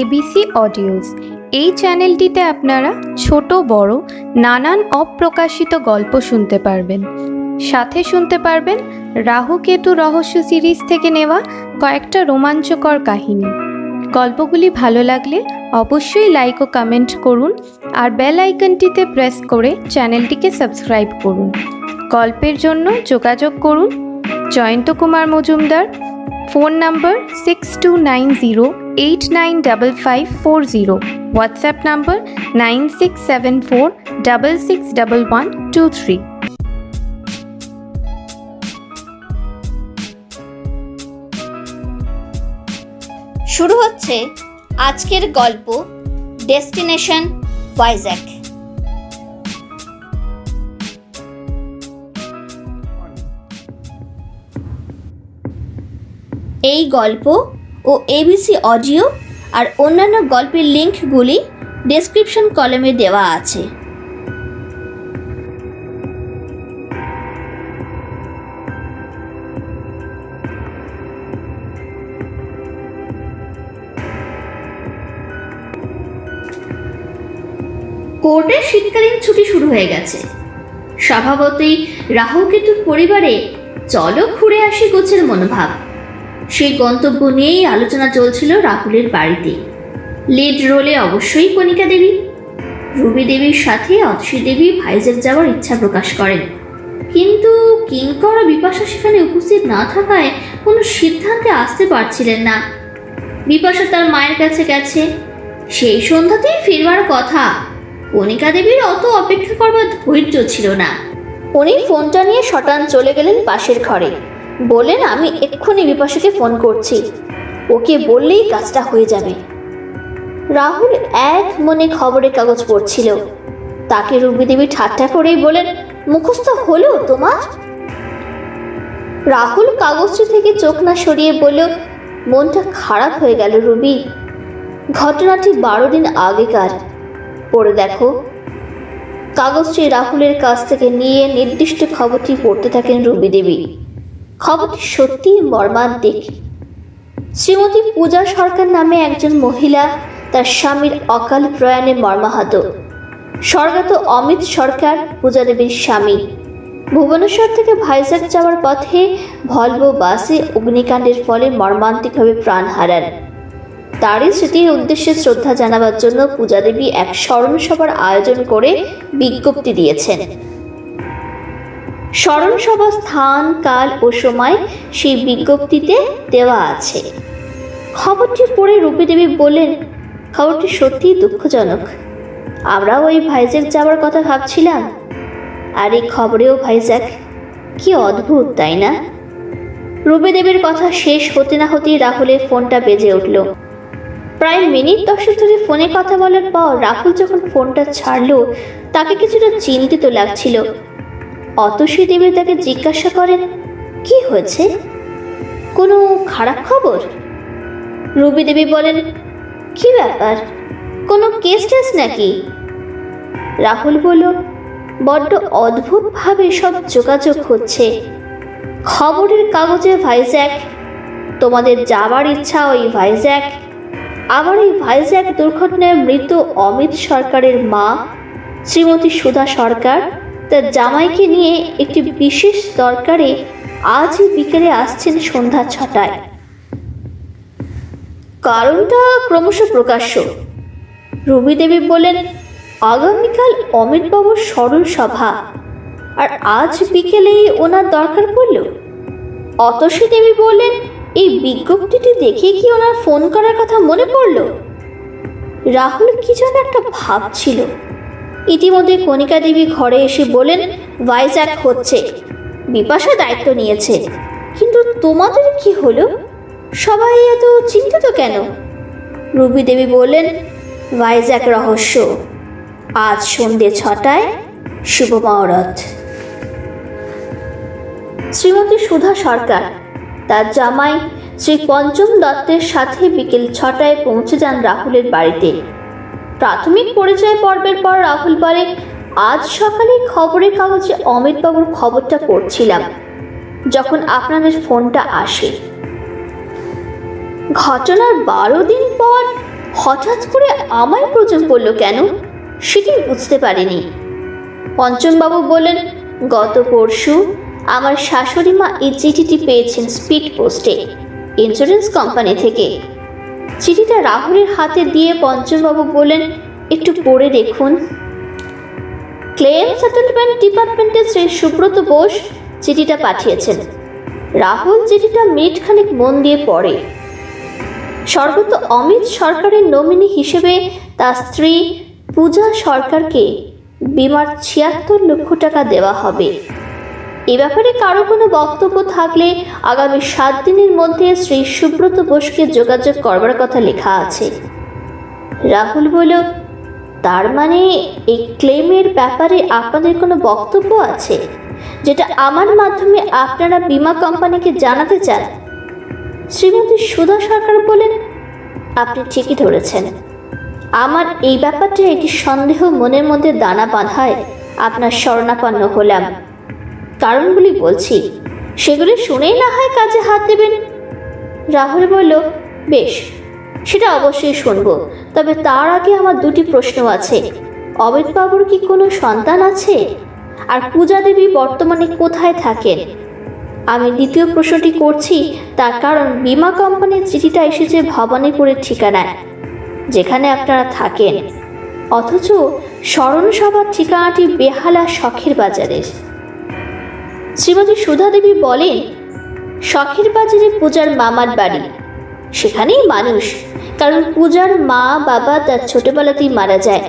ABC audios. এই চ্যানেলটিতে আপনারা ছোট বড় নানান অপ্রকাশিত গল্প শুনতে পারবেন। সাথে শুনতে পারবেন রাহু কেতু রহস্য সিরিজ থেকে নেওয়া কয়েকটা রোমাঞ্চকর কাহিনী। গল্পগুলি ভালো লাগলে অবশ্যই লাইক ও কমেন্ট করুন আর বেল আইকনটিতে প্রেস করে চ্যানেলটিকে সাবস্ক্রাইব করুন। গল্পের জন্য যোগাযোগ করুন জয়ন্ত কুমার মজুমদার, ফোন নম্বর 6290895540, হোয়াটসঅ্যাপ নম্বর 9674661123। শুরু হচ্ছে আজকের গল্প ডেস্টিনেশন ভাইজ্যাক। এই গল্প ও এবিসি অডিও আর অন্যান্য গল্পের লিঙ্কগুলি ডেসক্রিপশন কলামে দেওয়া আছে। কোর্টের শীতকালীন ছুটি শুরু হয়ে গেছে। স্বভাবতই রাহু কেতুর পরিবারে চলো ঘুরে আসি গোছের মনোভাব। সেই গন্তব্য নিয়েই আলোচনা চলছিল রাহুলের বাড়িতে। লিড রোলে অবশ্যই কণিকা দেবী। রুবি দেবীর সাথে অতসী দেবী ভাইজ্যাক যাওয়ার ইচ্ছা প্রকাশ করেন, কিন্তু কিঙ্কর ও বিপাশা সেখানে উপস্থিত না থাকায় কোনো সিদ্ধান্তে আসতে পারছিলেন না। বিপাশা তার মায়ের কাছে গেছে, সেই সন্ধ্যাতেই ফিরবার কথা। কণিকা দেবীর অত অপেক্ষা করবার ধৈর্য ছিল না। উনি ফোনটা নিয়ে শটান চলে গেলেন পাশের ঘরে। বললেন, আমি এক্ষুনি বিপাশাকে ফোন করছি, ওকে বললেই কাজটা হয়ে যাবে। রাহুল এক মনে খবরের কাগজ পড়ছিল। তাকে রুবি দেবী ঠাট্টা করেই বলেন, মুখস্থ হলো তোমার? রাহুল কাগজটি থেকে চোখ না সরিয়ে বলল, মনটা খারাপ হয়ে গেল রুবি। ঘটনাটি 12 দিন আগেকার। পড়ে দেখো। কাগজটি রাহুলের কাছ থেকে নিয়ে নির্দিষ্ট খবরটি পড়তে থাকেন রুবি দেবী। খবরটি সত্যিই মর্মান্তিক। শ্রীমতী পূজা সরকার নামে একজন মহিলা তার স্বামীর অকাল প্রয়াণে মর্মাহত। স্বর্গত অমিত সরকার, পূজা দেবীর স্বামী, ভুবনেশ্বর থেকে ভাইজ্যাক যাওয়ার পথে ভলভো বাসে অগ্নিকাণ্ডের ফলে মর্মান্তিকভাবে প্রাণ হারান। তারই স্মৃতির উদ্দেশ্যে শ্রদ্ধা জানাবার জন্য পূজা দেবী এক স্মরণ সভার আয়োজন করে বিজ্ঞপ্তি দিয়েছেন। স্মরণ সভার স্থান, কাল ও সময় সেই বিজ্ঞপ্তিতে দেওয়া আছে। খবরটি পড়ে রুবি দেবী বললেন, খবরটি সত্যিই দুঃখজনক। আমরাও ওই ভাইজ্যাক যাওয়ার কথা ভাবছিলাম, আর এই খবরেও ভাইজ্যাক। কি অদ্ভুত, তাই না? রুবি দেবীর কথা শেষ হতে না হতেই রাহুলের ফোনটা বেজে উঠল। প্রায় মিনিট 10 ধরে ফোনে কথা বলার পর রাহুল যখন ফোনটা ছাড়ল, তাকে কিছুটা চিন্তিত লাগছিল। অতসী দেবী তাকে জিজ্ঞাসা করেন, কি হয়েছে? কোনো খারাপ খবর? রুবি দেবী বলেন, কি ব্যাপার, কোনো কেস টেস নাকি? রাহুল বলল, বড্ড অদ্ভুতভাবে সব যোগাযোগ হচ্ছে। খবরের কাগজে ভাইজ্যাক, তোমাদের যাবার ইচ্ছা ওই ভাইজ্যাক, আবার এই ভাইজ্যাক দুর্ঘটনায় মৃত অমিত সরকারের মা শ্রীমতী সুধা সরকার তার জামাইকে নিয়ে একটি বিশেষ দরকারে আজই বিকেলে আসছেন সন্ধ্যা 6টায়। কারণটা ক্রমশ প্রকাশ্য। রুবি দেবী বলেন, আগামীকাল অমিতবাবুর স্মরণ সভা, আর আজ বিকেলেই ওনার দরকার পড়ল। অতসী দেবী বললেন, এই বিজ্ঞপ্তিটি দেখে কি ওনার ফোন করার কথা মনে পড়ল? রাহুল কি যেন একটা ভাবছিল। ইতিমধ্যে কণিকা দেবী ঘরে এসে বলেন, ভাইজ্যাক হচ্ছে, বিপাশা দায়িত্ব নিয়েছে। কিন্তু তোমাদের কি হলো? সবাই এত চিন্তিত কেন? রুবি দেবী বললেন, ভাইজ্যাক রহস্য, আজ সন্ধ্যে 6টায় শুভ মুহূর্ত। শ্রীমতী সুধা সরকার তার জামাই শ্রী পঞ্চম দত্তের সাথে বিকেল 6টায় পৌঁছে যান রাহুলের বাড়িতে। প্রাথমিক পরিচয় পর্বের পর রাহুল বলে, আজ সকালে খবরের কাগজে অমিতবাবুর খবরটা পড়ছিলাম যখন আপনাদের ফোনটা আসে। ঘটনার 12 দিন পর হঠাৎ করে আমায় প্রয়োজন পড়লো কেন সেটাই বুঝতে পারিনি। পঞ্চমবাবু বললেন, গত পরশু আমার শাশুড়ি মা এই চিঠিটি পেয়েছেন স্পিড পোস্টে ইন্স্যুরেন্স কোম্পানি থেকে। চিঠিটা রাহুলের হাতে দিয়ে পঞ্চমবাবু বললেন, একটু পড়ে দেখুন। ক্লেম সেটেলমেন্ট ডিপার্টমেন্টের শ্রী সুব্রত বোস চিঠিটা পাঠিয়েছেন। রাহুল চিঠিটা মিনিটখানেক মন দিয়ে পড়ে। স্বর্গত অমিত সরকারের নমিনি হিসেবে তার স্ত্রী পূজা সরকারকে বিমার ৭৬ লক্ষ টাকা দেওয়া হবে। এ ব্যাপারে কারো কোনো বক্তব্য থাকলে আগামী ৭ দিনের মধ্যে শ্রী সুব্রত বোসকে যোগাযোগ করবার কথা লেখা আছে। রাহুল বলল, তার মানে এই ক্লেমের ব্যাপারে আপনাদের কোনো বক্তব্য আছে যেটা আমার মাধ্যমে আপনারা বীমা কোম্পানিকে জানাতে চান? শ্রীমতী সুধা সরকার বলেন, আপনি ঠিকই ধরেছেন। আমার এই ব্যাপারটা একটি সন্দেহ মনের মধ্যে দানা বাঁধায় আপনার শরণাপন্ন হলাম। কারণগুলি বলছি, সেগুলি শুনেই না হয় কাজে হাত দেবেন। রাহুল বলল, বেশ, সেটা অবশ্যই শুনবো, তবে তার আগে আমার দুটি প্রশ্ন আছে। অমিতবাবুর কি কোনো সন্তান আছে? আর পূজা দেবী বর্তমানে কোথায় থাকেন? আমি দ্বিতীয় প্রশ্নটি করছি তার কারণ বীমা কোম্পানির চিঠিটা এসেছে ভবানীপুরের ঠিকানায়, যেখানে আপনারা থাকেন, অথচ স্মরণসভার ঠিকানাটি বেহালা শখের বাজারের। শ্রীমতী সুধা দেবী বলেন, শখের বাজারে পূজার মামার বাড়ি, সেখানেই মানুষ, কারণ পূজার মা বাবা তার ছোটবেলাতেই মারা যায়।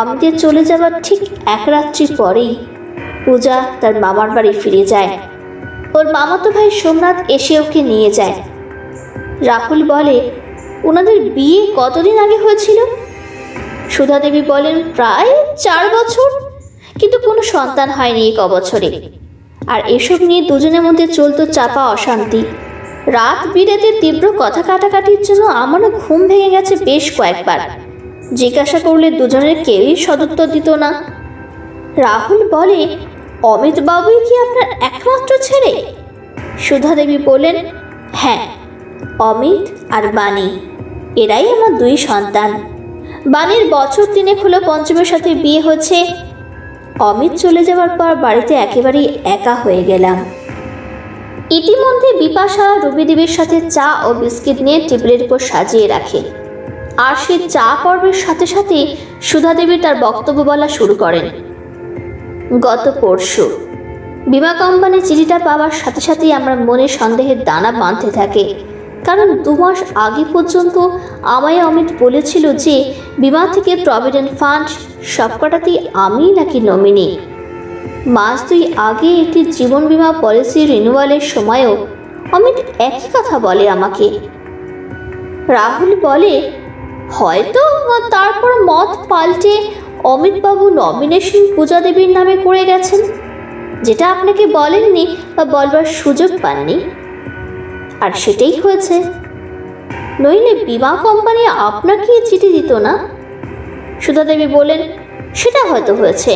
অমিতের চলে যাবার ঠিক এক রাত্রি পরেই পূজা তার মামার বাড়ি ফিরে যায়। ওর মামাতো ভাই সোমনাথ এসে ওকে নিয়ে যায়। রাহুল বলে, ওনাদের বিয়ে কতদিন আগে হয়েছিল? সুধা দেবী বলেন, প্রায় 4 বছর, কিন্তু কোনো সন্তান হয়নি এই কবছরে। আর এসব নিয়ে দুজনের মধ্যে চলতো চাপা অশান্তি। রাত বিরেতে তীব্র কথা কাটাকাটির জন্য আমারও ঘুম ভেঙে গেছে বেশ কয়েকবার। জিজ্ঞাসা করলে দুজনের কেউই সদুত্তর দিত না। রাহুল বলে, অমিত বাবুই কি আপনার একমাত্র ছেলে? সুধা দেবী বলেন, হ্যাঁ, অমিত আর বাণী, এরাই আমার 2 সন্তান। বাণীর বছর 3 হলো পঞ্চমের সাথে বিয়ে হচ্ছে। অমিত চলে যাওয়ার পর বাড়িতে একেবারেই একা হয়ে গেলাম। ইতিমধ্যে বিপাশা রবিদেবীর সাথে চা ও বিস্কিট নিয়ে টেবিলের উপর সাজিয়ে রাখে। আর সে চা পর্বের সাথে সাথে সুধা দেবী তার বক্তব্য বলা শুরু করেন। গত পরশু বীমা কোম্পানি চিঠিটা পাওয়ার সাথে সাথেই আমার মনে সন্দেহের দানা বাঁধতে থাকে, কারণ 2 মাস আগে পর্যন্ত আমায় অমিত বলেছিল যে বীমা থেকে প্রভিডেন্ট ফান্ড সবকটাতেই আমি নাকি নমিনি। মাস 2 আগে একটি জীবন বীমা পলিসি রিনিউয়ালের সময়ও অমিত একই কথা বলে আমাকে। রাহুল বলে, হয়তো তারপর মত পাল্টে অমিতবাবু নমিনেশন পূজা দেবীর নামে করে গেছেন, যেটা আপনাকে বলেননি বা বলবার সুযোগ পাননি। আর সেটাই হয়েছে, নইলে বীমা কোম্পানি আপনাকে চিঠি দিত না। সুধা দেবী বলেন, সেটা হয়তো হয়েছে,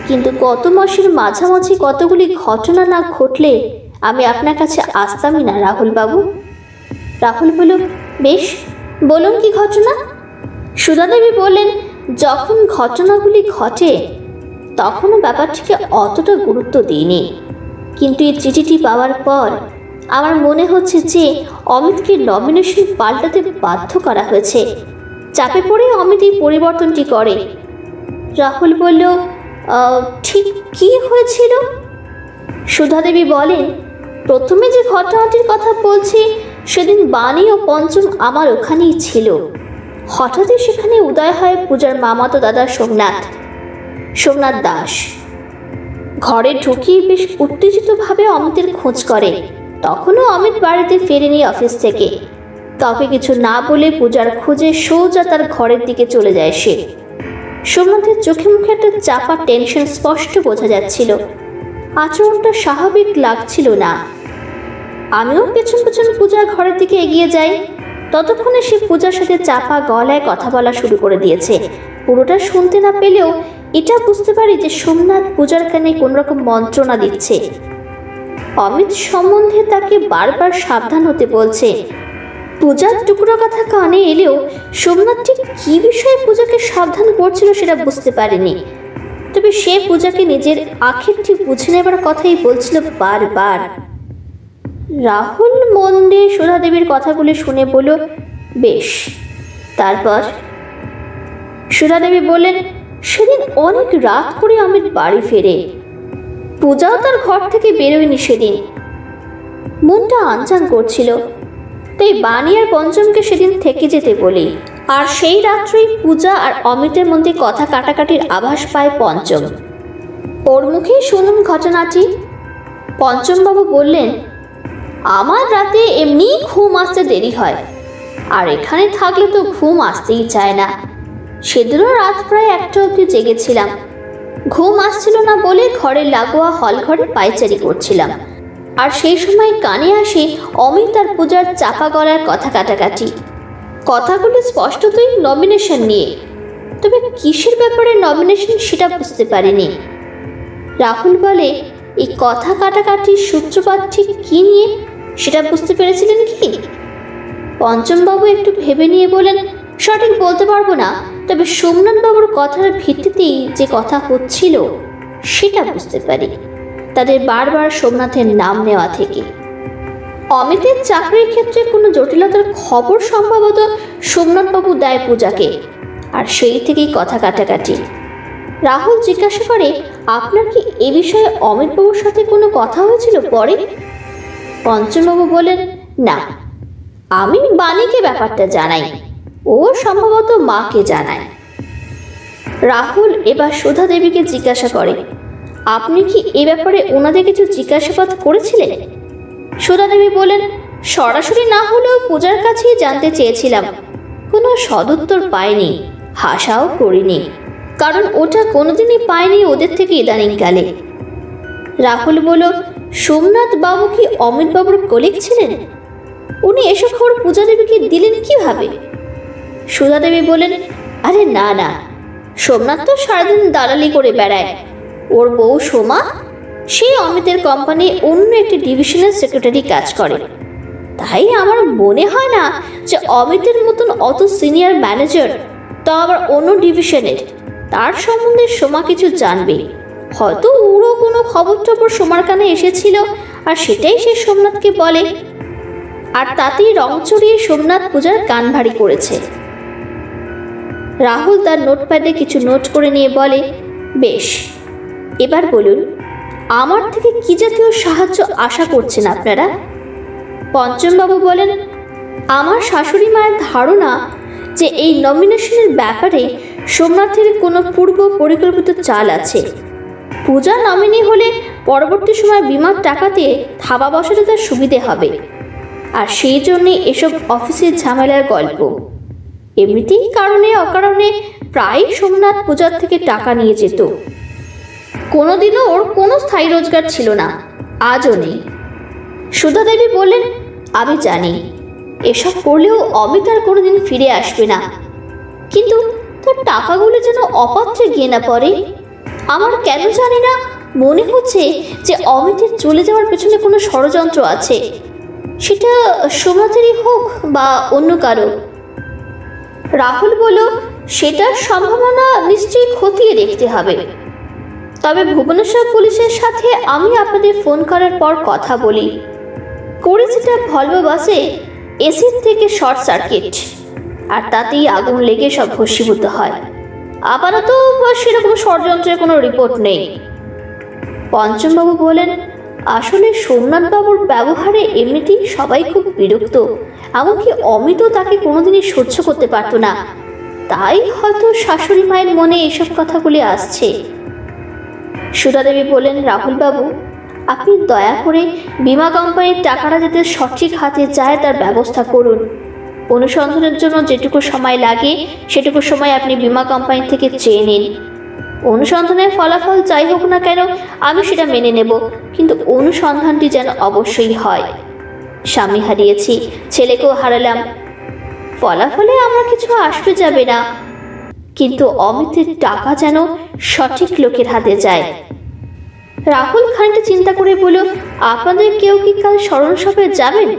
কিন্তু গত মাসের মাঝামাঝি কতগুলি ঘটনা না ঘটলে আমি আপনার কাছে আসতামই না রাহুল বাবু। রাহুল বলল, বেশ, বলুন কি ঘটনা? সুধা দেবী বললেন, যখন ঘটনাগুলি ঘটে তখনও ব্যাপারটিকে অতটা গুরুত্ব দিইনি, কিন্তু এই চিঠিটি পাওয়ার পর আমার মনে হচ্ছে যে অমিতকে নমিনেশন পাল্টাতে বাধ্য করা হয়েছে। চাপে পড়ে অমিত এই পরিবর্তনটি করে। রাহুল বলল, ঠিক কি হয়েছিল? সুধা দেবী বলেন, প্রথমে যে ঘটনাটির কথা বলছি, সেদিন বাণী ও পঞ্চম আমার ওখানেই ছিল। হঠাৎই সেখানে উদয় হয় পূজার মামাতো দাদা সোমনাথ দাস। ঘরে ঢুকিয়ে বেশ উত্তেজিতভাবে অমিতের খোঁজ করে। তখনও অমিত বাড়িতে ফেরেনি অফিস থেকে। কাউকে কিছু না বলে পূজার খোঁজে সোজা তার ঘরের দিকে চলে যায় সে। সোমনাথের চোখে মুখে একটা চাপা টেনশন স্পষ্ট বোঝা যাচ্ছিল। আচরণটা স্বাভাবিক লাগছিল না। আমিও পেছন পেছন পূজার ঘরের দিকে এগিয়ে যাই। ততক্ষণে সে পূজার সাথে চাপা গলায় কথা বলা শুরু করে দিয়েছে। পুরোটা শুনতে না পেলেও এটা বুঝতে পারি যে সোমনাথ পূজার কানে কোন রকম মন্ত্রণা দিচ্ছে। অমিত সম্বন্ধে তাকে বারবার সাবধান হতে বলছে। পূজার টুকরো কথা কানে এলেও সোমনাথ ঠিক কি বিষয়ে পূজাকে সাবধান করছিল সেটা বুঝতে পারেনি। তবে সে পূজাকে নিজের আখের ঠিক বুঝে নেবার কথাই বলছিল বারবার। রাহুল মন দিয়ে সুধা দেবীর কথাগুলি শুনে বলল, বেশ। তারপর সুধা দেবী বললেন, সেদিন অনেক রাত করে অমিত বাড়ি ফেরে। পূজাও তার ঘর থেকে বেরোয়নি সেদিন। মনটা আনচান করছিল, তাই বাণী আর পঞ্চমকে সেদিন থেকে যেতে বলি। আর সেই রাত্রেই পূজা আর অমিতের মধ্যে কথা কাটাকাটির আভাস পায় পঞ্চম। ওর মুখেই শুনুন ঘটনাটি। পঞ্চমবাবু বললেন, আমার রাতে এমনি ঘুম আসতে দেরি হয়, আর এখানে থাকলে তো ঘুম আসতেই চায় না। সেদিনও রাত প্রায় 1টা অবধি জেগেছিলাম। ঘুম আসছিল না বলে ঘরের লাগোয়া হল ঘরে পায়চারি করছিলাম, আর সেই সময় কানে আসে অমিত আর পূজার চাপা গলার কথা কাটাকাটি। কথাগুলো স্পষ্টতই নমিনেশন নিয়ে, তবে কিসের ব্যাপারে নমিনেশন সেটা বুঝতে পারিনি। রাহুল বলে, এই কথা কাটাকাটির সূত্রপাত ঠিক কী নিয়ে সেটা বুঝতে পেরেছিলেন কি? পঞ্চমবাবু একটু ভেবে নিয়ে বলেন, সঠিক বলতে পারবো না, তবে সোমনাথবাবুর কথার ভিত্তিতেই যে কথা হচ্ছিল সেটা বুঝতে পারি, তাদের বারবার সোমনাথের নাম নেওয়া থেকে। অমিতের চাকরির ক্ষেত্রে কোনো জটিলতার খবর সম্ভবত সোমনাথবাবু দেয় পূজাকে, আর সেই থেকেই কথা কাটাকাটি। রাহুল জিজ্ঞাসা করে, আপনার কি এ বিষয়ে অমিতবাবুর সাথে কোনো কথা হয়েছিল পরে? পঞ্চমবাবু বলেন, না, আমি বাণীকে ব্যাপারটা জানাই, ও সম্ভবত মাকে জানায়। রাহুল এবার সুধা দেবীকে জিজ্ঞাসা করে, আপনি কি এ ব্যাপারে ওনাদের কিছু জিজ্ঞাসাবাদ করেছিলেন? সুধা দেবী বলেন, সরাসরি না হলেও পূজার কাছেই জানতে চেয়েছিলাম। কোনো সদুত্তর পাইনি, হাসাও করিনি, কারণ ওটা কোনোদিনই পাইনি ওদের থেকে ইদানিংকালে। রাহুল বলল, সোমনাথ বাবু কি অমিত বাবুর কলিগ ছিলেন? উনি এসব খবর পূজা দেবীকে দিলেন কিভাবে? সুধা দেবী বলেন, আরে না না, সোমনাথ তো সারাদিন দালালি করে বেড়ায়। ওর বউ সোমা, সে অমিতের কোম্পানি অন্য একটি ডিভিশনের সেক্রেটারি কাজ করে। তাই আমার মনে হয় না যে অমিতের মতন অত সিনিয়র ম্যানেজার, তা আবার অন্য ডিভিশনের, তার সম্বন্ধে সোমা কিছু জানবে। হয়তো ওরও কোনো খবর টবর সোমার কানে এসেছিল, আর সেটাই সে সোমনাথকে বলে, আর তাতেই রং চড়িয়ে সোমনাথ পূজার কান ভারী করেছে। রাহুল তার নোটপ্যাডে কিছু নোট করে নিয়ে বলে, বেশ, এবার বলুন, আমার থেকে কি জাতীয় সাহায্য আশা করছেন আপনারা? পঞ্চমবাবু বলেন, আমার শাশুড়ি মায়ের ধারণা যে এই নমিনেশনের ব্যাপারে সোমনাথের কোনো পূর্ব পরিকল্পিত চাল আছে। পূজা নমিনি হলে পরবর্তী সময় বিমার টাকাতে থাবা বসাতে তার সুবিধে হবে, আর সেই জন্যে এসব অফিসের ঝামেলার গল্প। এমনিতেই কারণে অকারণে প্রায় সোমনাথ পূজার থেকে টাকা নিয়ে যেত। কোনোদিনও ওর কোনো স্থায়ী রোজগার ছিল না, আজও নেই। সুধা দেবী বললেন, আমি জানি এসব করলেও অমিত আর কোনোদিন ফিরে আসবে না, কিন্তু তার টাকাগুলো যেন অপাত্রে গিয়ে না পড়ে। আমার কেন জানি না মনে হচ্ছে যে অমিতের চলে যাওয়ার পেছনে কোনো ষড়যন্ত্র আছে, সেটা সোমনাথেরই হোক বা অন্য কারো। রাহুল বলল, সেটার সম্ভাবনা নিশ্চয়ই খতিয়ে দেখতে হবে, তবে ভুবনেশ্বর পুলিশের সাথে আমি আপনাদের ফোন করার পর কথা বলি। করেছিটা ভলভো বাসে এসির থেকে শর্ট সার্কিট, আর তাতেই আগুন লেগে সব ভস্মীভূত হয়। আপাতত সেরকম ষড়যন্ত্রের কোনো রিপোর্ট নেই। পঞ্চমবাবু বলেন, আসলে সোমনাথবাবুর ব্যবহারে এমনিতেই সবাই খুব বিরক্ত, এমনকি অমিতও তাকে কোনোদিনই সহ্য করতে পারত না, তাই হয়তো শাশুড়ি মায়ের মনে এসব কথাগুলি আসছে। সুধা দেবী বলেন, রাহুলবাবু, আপনি দয়া করে বিমা কোম্পানির টাকাটা যাতে সঠিক হাতে যায় তার ব্যবস্থা করুন। অনুসন্ধানের জন্য যেটুকু সময় লাগে সেটুকু সময় আপনি বিমা কোম্পানি থেকে চেয়ে নিন। অনুসন্ধানের ফলাফল যাই হোক না কেন আমি সেটা মেনে নেব, কিন্তু অনুসন্ধানটি যেন অবশ্যই হয়। স্বামী হারিয়েছি, ছেলেকেও হারালাম, ফলাফলে আমার কিছু আসবে যাবে না, কিন্তু অমিতের টাকা যেন সঠিক লোকের হাতে যায়। রাহুল খানিকটা চিন্তা করে বলল, আপনাদের কেউ কি কাল স্মরণ সভায় যাবেন?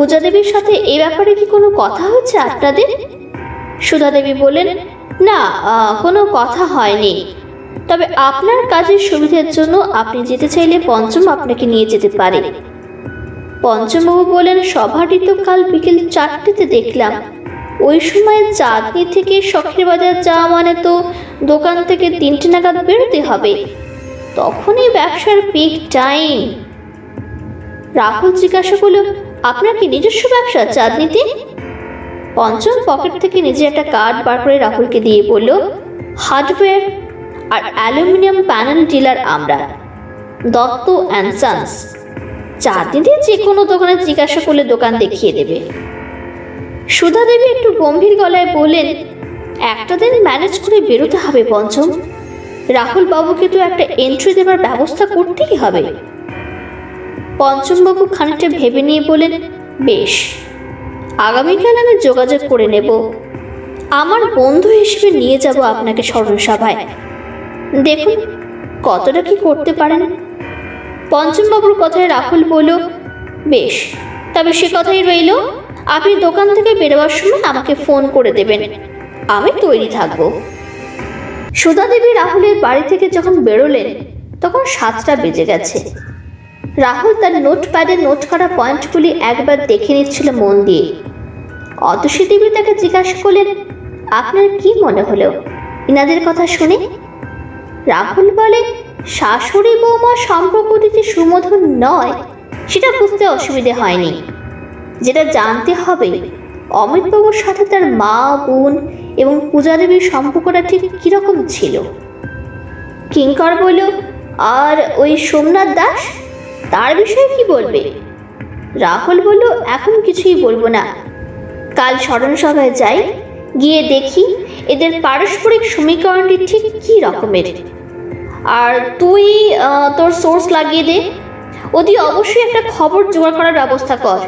পূজা দেবীর সাথে এই ব্যাপারে কি কোনো কথা হচ্ছে আপনাদের? সুধা দেবী বললেন, না, কোনো কথা হয়নি। তবে আপনার কাজের সুবিধার জন্য আপনি যেতে চাইলে পঞ্চম আপনাকে নিয়ে যেতে পারে। পঞ্চমবাবু বলেন, সভাটি তো কাল বিকেল 4টেতে দেখলাম। ওই সময় চাঁদনি থেকে শখের বাজার যাওয়া মানে তো দোকান থেকে 3টে নাগাদ বেরোতে হবে, তখনই ব্যবসার পিক টাইম। রাহুল জিজ্ঞাসা করল, আপনার কি নিজস্ব ব্যবসা চাঁদনিতে? পঞ্চম পকেট থেকে নিজে একটা কার্ড বার করে রাহুলকে দিয়ে বলল, হার্ডওয়্যার আর অ্যালুমিনিয়াম প্যানেল ডিলার আমরা, দত্ত অ্যান্ড সন্স। চাঁদনিতে যে কোনো দোকানে জিজ্ঞাসা করলে দোকান দেখিয়ে দেবে। সুধা দেবী একটু গম্ভীর গলায় বললেন, একটা দিন ম্যানেজ করে বেরোতে হবে পঞ্চম। রাহুল বাবুকে তো একটা এন্ট্রি দেবার ব্যবস্থা করতেই হবে। পঞ্চমবাবু খানিকটা ভেবে নিয়ে বলেন, বেশ, আগামীকাল আমি যোগাযোগ করে নেব। আমার বন্ধু হিসেবে নিয়ে যাব আপনাকে স্মরণসভায়, দেখুন কতটা কি করতে পারেন। পঞ্চমবাবুর কথায় রাহুল বলল, বেশ, তবে সে কথাই রইল, আপনি দোকান থেকে বেরোবার সময় আমাকে ফোন করে দেবেন, আমি তৈরি থাকবো। সুধা দেবী রাহুলের বাড়ি থেকে যখন বেরোলেন তখন 7টা বেজে গেছে। রাহুল তার নোটপ্যাডে নোট করা পয়েন্টগুলি একবার দেখে নিচ্ছিল মন দিয়ে। অতসী দেবী তাকে জিজ্ঞাসা করলেন, আপনার কি মনে হলো ইনাদের কথা শুনে? রাহুল বলে, শাশুড়ি বৌমা সম্পর্কটি যে সুমধুর নয় সেটা বুঝতে অসুবিধে হয়নি। যেটা জানতে হবে, অমিতবাবুর সাথে তার মা, বোন এবং পূজা দেবীর সম্পর্কটা ঠিক কিরকম ছিল। কিঙ্কর বলল, আর ওই সোমনাথ দাস, তার বিষয়ে কি বলবে? রাহুল বলল, এখন কিছুই বলবো না, কাল স্মরণসভায় যাই, গিয়ে দেখি এদের পারস্পরিক সমীকরণটি ঠিক কি রকমের। আর তুই তোর সোর্স লাগিয়ে দে, অতি অবশ্যই একটা খবর জোগাড় করার ব্যবস্থা কর।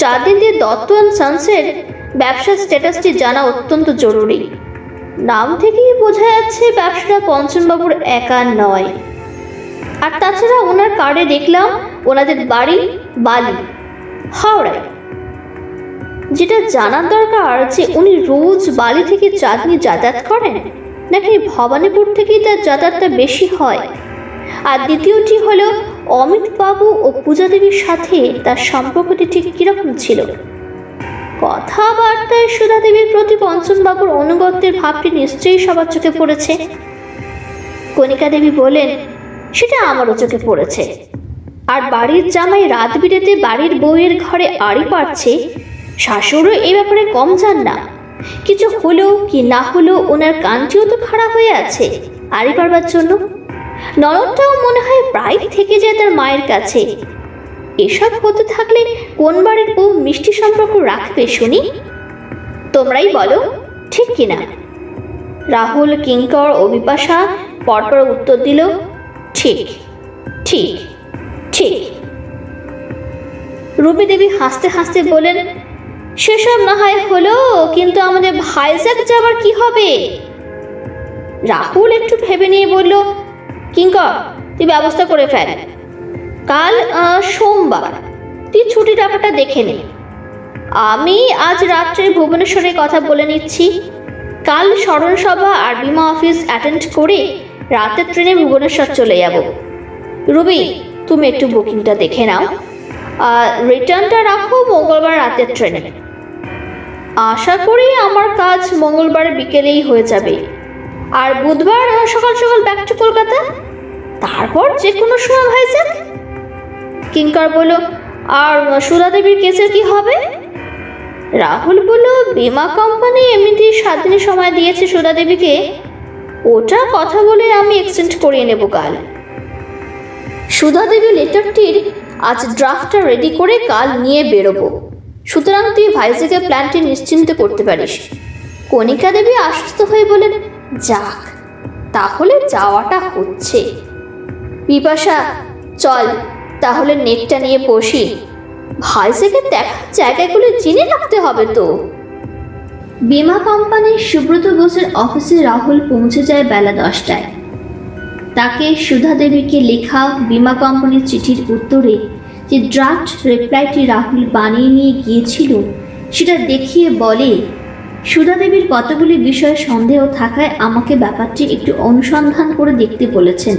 চাঁদনিতে দত্ত অ্যান্ড সন্সের ব্যবসার স্ট্যাটাসটি জানা অত্যন্ত জরুরি। নাম থেকেই বোঝা যাচ্ছে ব্যবসাটা পঞ্চমবাবুর একা নয়। আর তাছাড়া ওনার কার্ডে দেখলাম ওনাদের বাড়ি বালি, হাওড়ায়। যেটা জানার দরকার যে উনি রোজ বালি থেকে চাঁদনি যাতায়াত করেন, নাকি ভবানীপুর থেকেই তার যাতায়াতটা বেশি হয়। আর দ্বিতীয়টি হলো, অমিতবাবু ও পূজা দেবীর সাথে তার সম্পর্কটি ঠিক কিরকম ছিল। কথাবার্তায় সুধা দেবীর প্রতি পঞ্চমবাবুর অনুগত্যের ভাবটি নিশ্চয়ই সবার চোখে পড়েছে। কণিকা দেবী বলেন, সেটা আমারও চোখে পড়েছে। আর বাড়ির জামাই রাত বিরেতে বাড়ির বউয়ের ঘরে আড়ি পাড়ছে, শাশুড়ও এই ব্যাপারে কম যান না। কিছু হলো কি না হলো ওনার কানটিও তো খাড়া হয়ে আছে আড়ি পাড়বার জন্য। ননদটাও মনে হয় প্রায় থেকে যায় তার মায়ের কাছে। এসব হতে থাকলে কোন বাড়ির বউ মিষ্টি সম্পর্ক রাখবে শুনি? তোমরাই বলো, ঠিক কিনা? রাহুল, কিঙ্কর ও বিপাশা পরপর উত্তর দিল, ঠিক ঠিক ঠিক। রূপী দেবী হাসতে হাসতে বলেন, সেসব না হয় হলো, কিন্তু আমাদের ভাইজ্যাক যাবার কি হবে? রাহুল একটু ভেবে নিয়ে বলল, কিঙ্কর তুই ব্যবস্থা করে ফেল। কাল সোমবার, তুই ছুটির ব্যাপারটা দেখে নে। আমি আজ রাত্রে ভুবনেশ্বরের কথা বলে নিচ্ছি। কাল স্মরণসভা আর বিমা অফিস অ্যাটেন্ড করে রাতের ট্রেনে ভুবনেশ্বর চলে যাব। রুবি, তুমি একটু বুকিংটা দেখে নাও, আর রিটার্নটা রাখো মঙ্গলবার রাতের ট্রেনে। আশা করি আমার কাজ মঙ্গলবার বিকেলেই হয়ে যাবে, আর বুধবার সকাল সকাল ব্যাক টু কলকাতা, তারপর যে কোনো সময় হয়ে যাক। কিঙ্কর বলল, আর সুধা দেবীর কেসের কি হবে? রাহুল বলল, বীমা কোম্পানি এমনিতেই 7 দিনের সময় দিয়েছে সুধা দেবীকে, ওটা কথা বলে আমি এক্সটেন্ড করিয়ে নেব কাল। সুধা দেবী লেটারটির আজ ড্রাফটটা রেডি করে কাল নিয়ে বেরোবো, সুতরাং তুই ভাইজ্যাকের প্ল্যানটি নিশ্চিন্তে করতে পারিস। কণিকা দেবী আশ্বস্ত হয়ে বলেন, যাক, তাহলে যাওয়াটা হচ্ছে। বিপাশা, চল তাহলে নেটটা নিয়ে বসি, ভাইজ্যাকের দেখা জায়গাগুলো চিনে রাখতে হবে তো। বীমা কোম্পানির সুব্রত বোসের অফিসে রাহুল পৌঁছে যায় বেলা 10টায়। তাকে সুধা দেবীকে লেখা বীমা কোম্পানির চিঠির উত্তরে যে ড্রাফট রিপ্লাইটি রাহুল বানিয়ে নিয়ে গিয়েছিল সেটা দেখিয়ে বলে, সুধা দেবীর কতগুলি বিষয়ে সন্দেহ থাকায় আমাকে ব্যাপারটি একটু অনুসন্ধান করে দেখতে বলেছেন,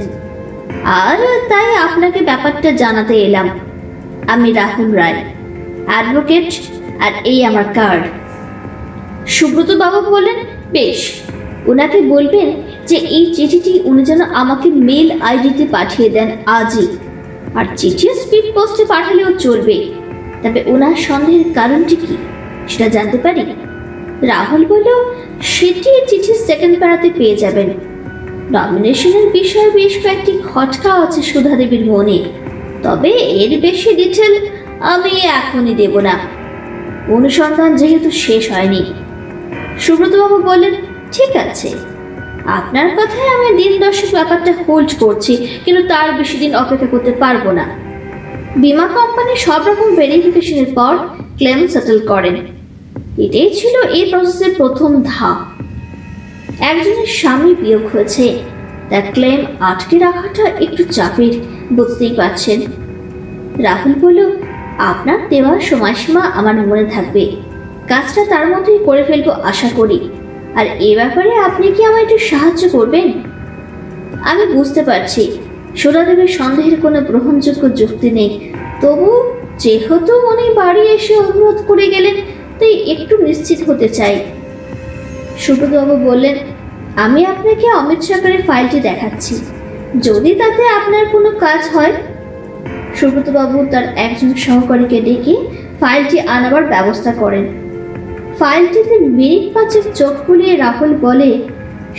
আর তাই আপনাকে ব্যাপারটা জানাতে এলাম। আমি রাহুল রায়, অ্যাডভোকেট, আর এই আমার কার্ড। সুব্রত বাবু বলেন, বেশ, ওনাকে বলবেন যে এই চিঠিটি উনি যেন আমাকে মেল আইডিতে পাঠিয়ে দেন আজই, আর চিঠি স্পিড পোস্টে পাঠালেও চলবে। তবে ওনার সন্দেহের কারণটি কি সেটা জানতে পারি? রাহুল বলল, সেটি চিঠির সেকেন্ড প্যারাতে পেয়ে যাবেন। নমিনেশনের বিষয়ে বেশ কয়েকটি খটকা আছে সুধা দেবীর মনে, তবে এর বেশি ডিটেল আমি এখনই দেব না, অনুসন্ধান যেহেতু শেষ হয়নি। সুব্রতবাবু বললেন, ঠিক আছে, আপনার কথায় আমি দিন 10 ব্যাপারটা হোল্ড করছি, কিন্তু তার বেশি দিন অপেক্ষা করতে পারবো না। বীমা কোম্পানি সব রকম ভেরিফিকেশনের পর ক্লেম সেটেল করেন। এটাই ছিল এই প্রসেসের প্রথম ধাপ। একজনের স্বামী বিয়োগ হয়েছে, তার ক্লেম আটকে রাখাটা একটু চাপের, বুঝতেই পারছেন। রাহুল বলল, আপনার দেওয়া সময়সীমা আমার মনে থাকবে, কাজটা তার মধ্যেই করে ফেলবো আশা করি। আর এ ব্যাপারে আপনি কি আমায় একটু সাহায্য করবেন? আমি বুঝতে পারছি সুধা দেবীর সন্দেহের কোনো গ্রহণযোগ্য যুক্তি নেই, তবু যেহেতু উনি বাড়ি এসে অনুরোধ করে গেলেন, তাই একটু নিশ্চিত হতে চাই। সুব্রতবাবু বললেন, আমি আপনাকে অমিত সরকারের ফাইলটি দেখাচ্ছি, যদি তাতে আপনার কোনো কাজ হয়। সুব্রতবাবু তার একজন সহকারীকে ডেকে ফাইলটি আনাবার ব্যবস্থা করেন। ফাইলটিতে মিনিট 5 চোখ বুলিয়ে রাহুল বলে,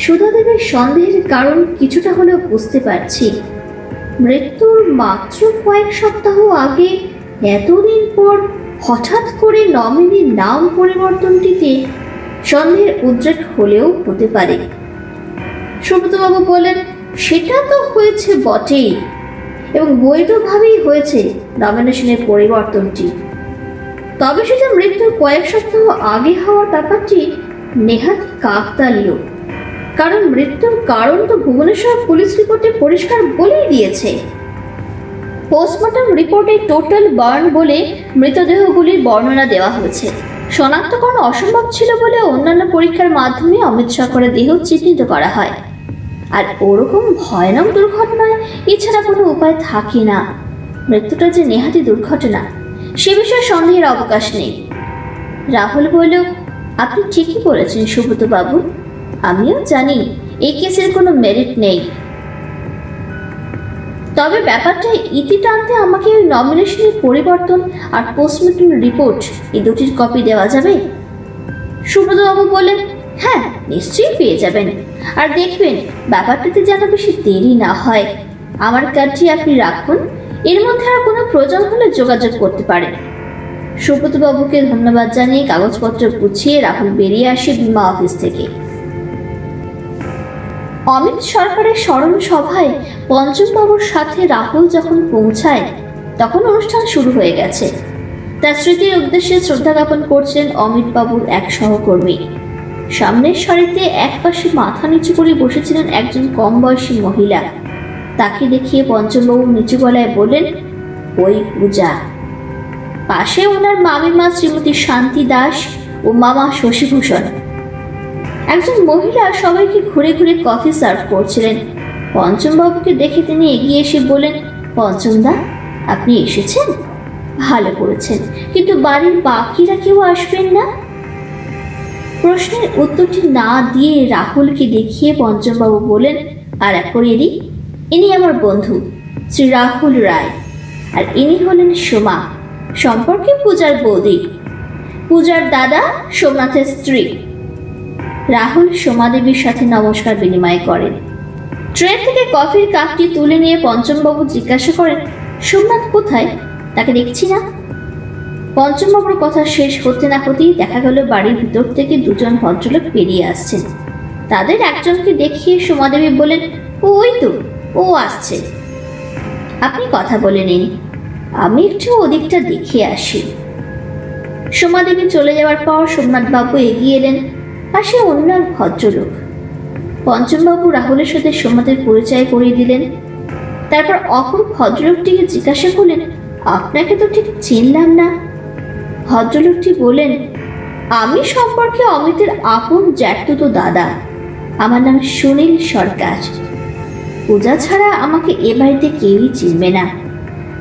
সুধা দেবীর সন্দেহের কারণ কিছুটা হলেও বুঝতে পারছি। মৃত্যুর মাত্র কয়েক সপ্তাহ আগে এতদিন পর হঠাৎ করে নমিনির নাম পরিবর্তনটিতে সন্দেহের উদ্রেক হলেও হতে পারে। সুব্রতবাবু বলেন, সেটা তো হয়েছে বটেই, এবং বৈধভাবেই হয়েছে নমিনেশনের পরিবর্তনটি, তবে সেটা মৃত্যুর কয়েক সপ্তাহ আগে হওয়ার ব্যাপারটি নেহাত কাকতালীয়, কারণ মৃত্যুর কারণ তো ভুবনেশ্বর পুলিশ রিপোর্টে পরিষ্কার বলেই দিয়েছে। পোস্টমর্টম রিপোর্টে টোটাল বার্ন বলে মৃতদেহগুলির বর্ণনা দেওয়া হয়েছে। শনাক্তকরণ অসম্ভব ছিল বলে অন্যান্য পরীক্ষার মাধ্যমে অমিত সরকারের দেহ চিহ্নিত করা হয়। আর ওরকম ভয়ানক দুর্ঘটনায় এছাড়া কোনো উপায় থাকে না। মৃত্যুটা যে নেহাতি দুর্ঘটনা সে বিষয়ে সন্দেহের অবকাশ নেই। রাহুল বলল, আপনি ঠিকই বলেছেন সুব্রত বাবু, আমিও জানি এই কেসের কোনো মেরিট নেই, তবে ব্যাপারটা ইতি টানতে আমাকে ওই নমিনেশনের পরিবর্তন আর পোস্টমর্টম রিপোর্ট এই দুটির কপি দেওয়া যাবে? সুব্রতবাবু বললেন, হ্যাঁ, নিশ্চয়ই পেয়ে যাবেন, আর দেখবেন ব্যাপারটাতে যেন বেশি দেরি না হয়। আমার কার্ডটি আপনি রাখুন, এর মধ্যে আর কোনো প্রয়োজন হলে যোগাযোগ করতে পারেন। সুব্রতবাবুকে ধন্যবাদ জানিয়ে কাগজপত্র গুছিয়ে রাহুল বেরিয়ে আসে বীমা অফিস থেকে। অমিত সরকারের স্মরণ সভায় পঞ্চমবাবুর সাথে রাহুল যখন পৌঁছায় তখন অনুষ্ঠান শুরু হয়ে গেছে। তার স্মৃতির উদ্দেশ্যে শ্রদ্ধা জ্ঞাপন করছেন অমিতবাবুর এক সহকর্মী। সামনের সারিতে একপাশে মাথা নিচু করে বসেছিলেন একজন কম বয়সী মহিলা। তাকে দেখিয়ে পঞ্চমবাবু নিচু গলায় বললেন, ওই পূজা। পাশে ওনার মামিমা শ্রীমতী শান্তি দাস ও মামা শশীভূষণ। একজন মহিলা সবাইকে ঘুরে ঘুরে কফি সার্ভ করছিলেন। পঞ্চমবাবুকে দেখে তিনি এগিয়ে এসে বললেন, পঞ্চমদা, আপনি এসেছেন? ভালো করেছেন, কিন্তু বাড়ির বাকিরা কেউ আসবেন না? প্রশ্নের উত্তরটি না দিয়ে রাহুলকে দেখিয়ে পঞ্চমবাবু বলেন, আর এক করে এদি, ইনি আমার বন্ধু শ্রী রাহুল রায়, আর ইনি হলেন সোমা, সম্পর্কে পূজার বৌদি, পূজার দাদা সোমনাথের স্ত্রী। রাহুল সোমা দেবীর সাথে নমস্কার বিনিময় করেন। ট্রে থেকে কফির কাপটি তুলে নিয়ে পঞ্চমবাবু জিজ্ঞাসা করেন, সোমনাথ কোথায়? তাকে দেখছি না। পঞ্চমবাবুর কথা শেষ হতে না হতেই দেখা গেল বাড়ির ভিতর থেকে দুজন ভদ্রলোক বেরিয়ে আসছেন। তাদের একজনকে দেখিয়ে সোমা দেবী বলেন, ওই তো, ও আসছে, আপনি কথা বলে নিন, আমি একটু ওদিকটা দেখে আসি। সোমা দেবী চলে যাওয়ার পর সোমনাথ বাবু এগিয়ে এলেন, পাশে অন্য এক ভদ্রলোক। পঞ্চমবাবু রাহুলের সাথে সোমনাথের পরিচয় করিয়ে দিলেন। তারপর অপর ভদ্রলোকটিকে জিজ্ঞাসা করলেন, আপনাকে তো ঠিক চিনলাম না। ভদ্রলোকটি বলেন, আমি সম্পর্কে অমিতের আপন জ্যাঠতুতো দাদা। আমার নাম সুনীল সরকার। পূজা ছাড়া আমাকে এ বাড়িতে কেউই চিনবে না,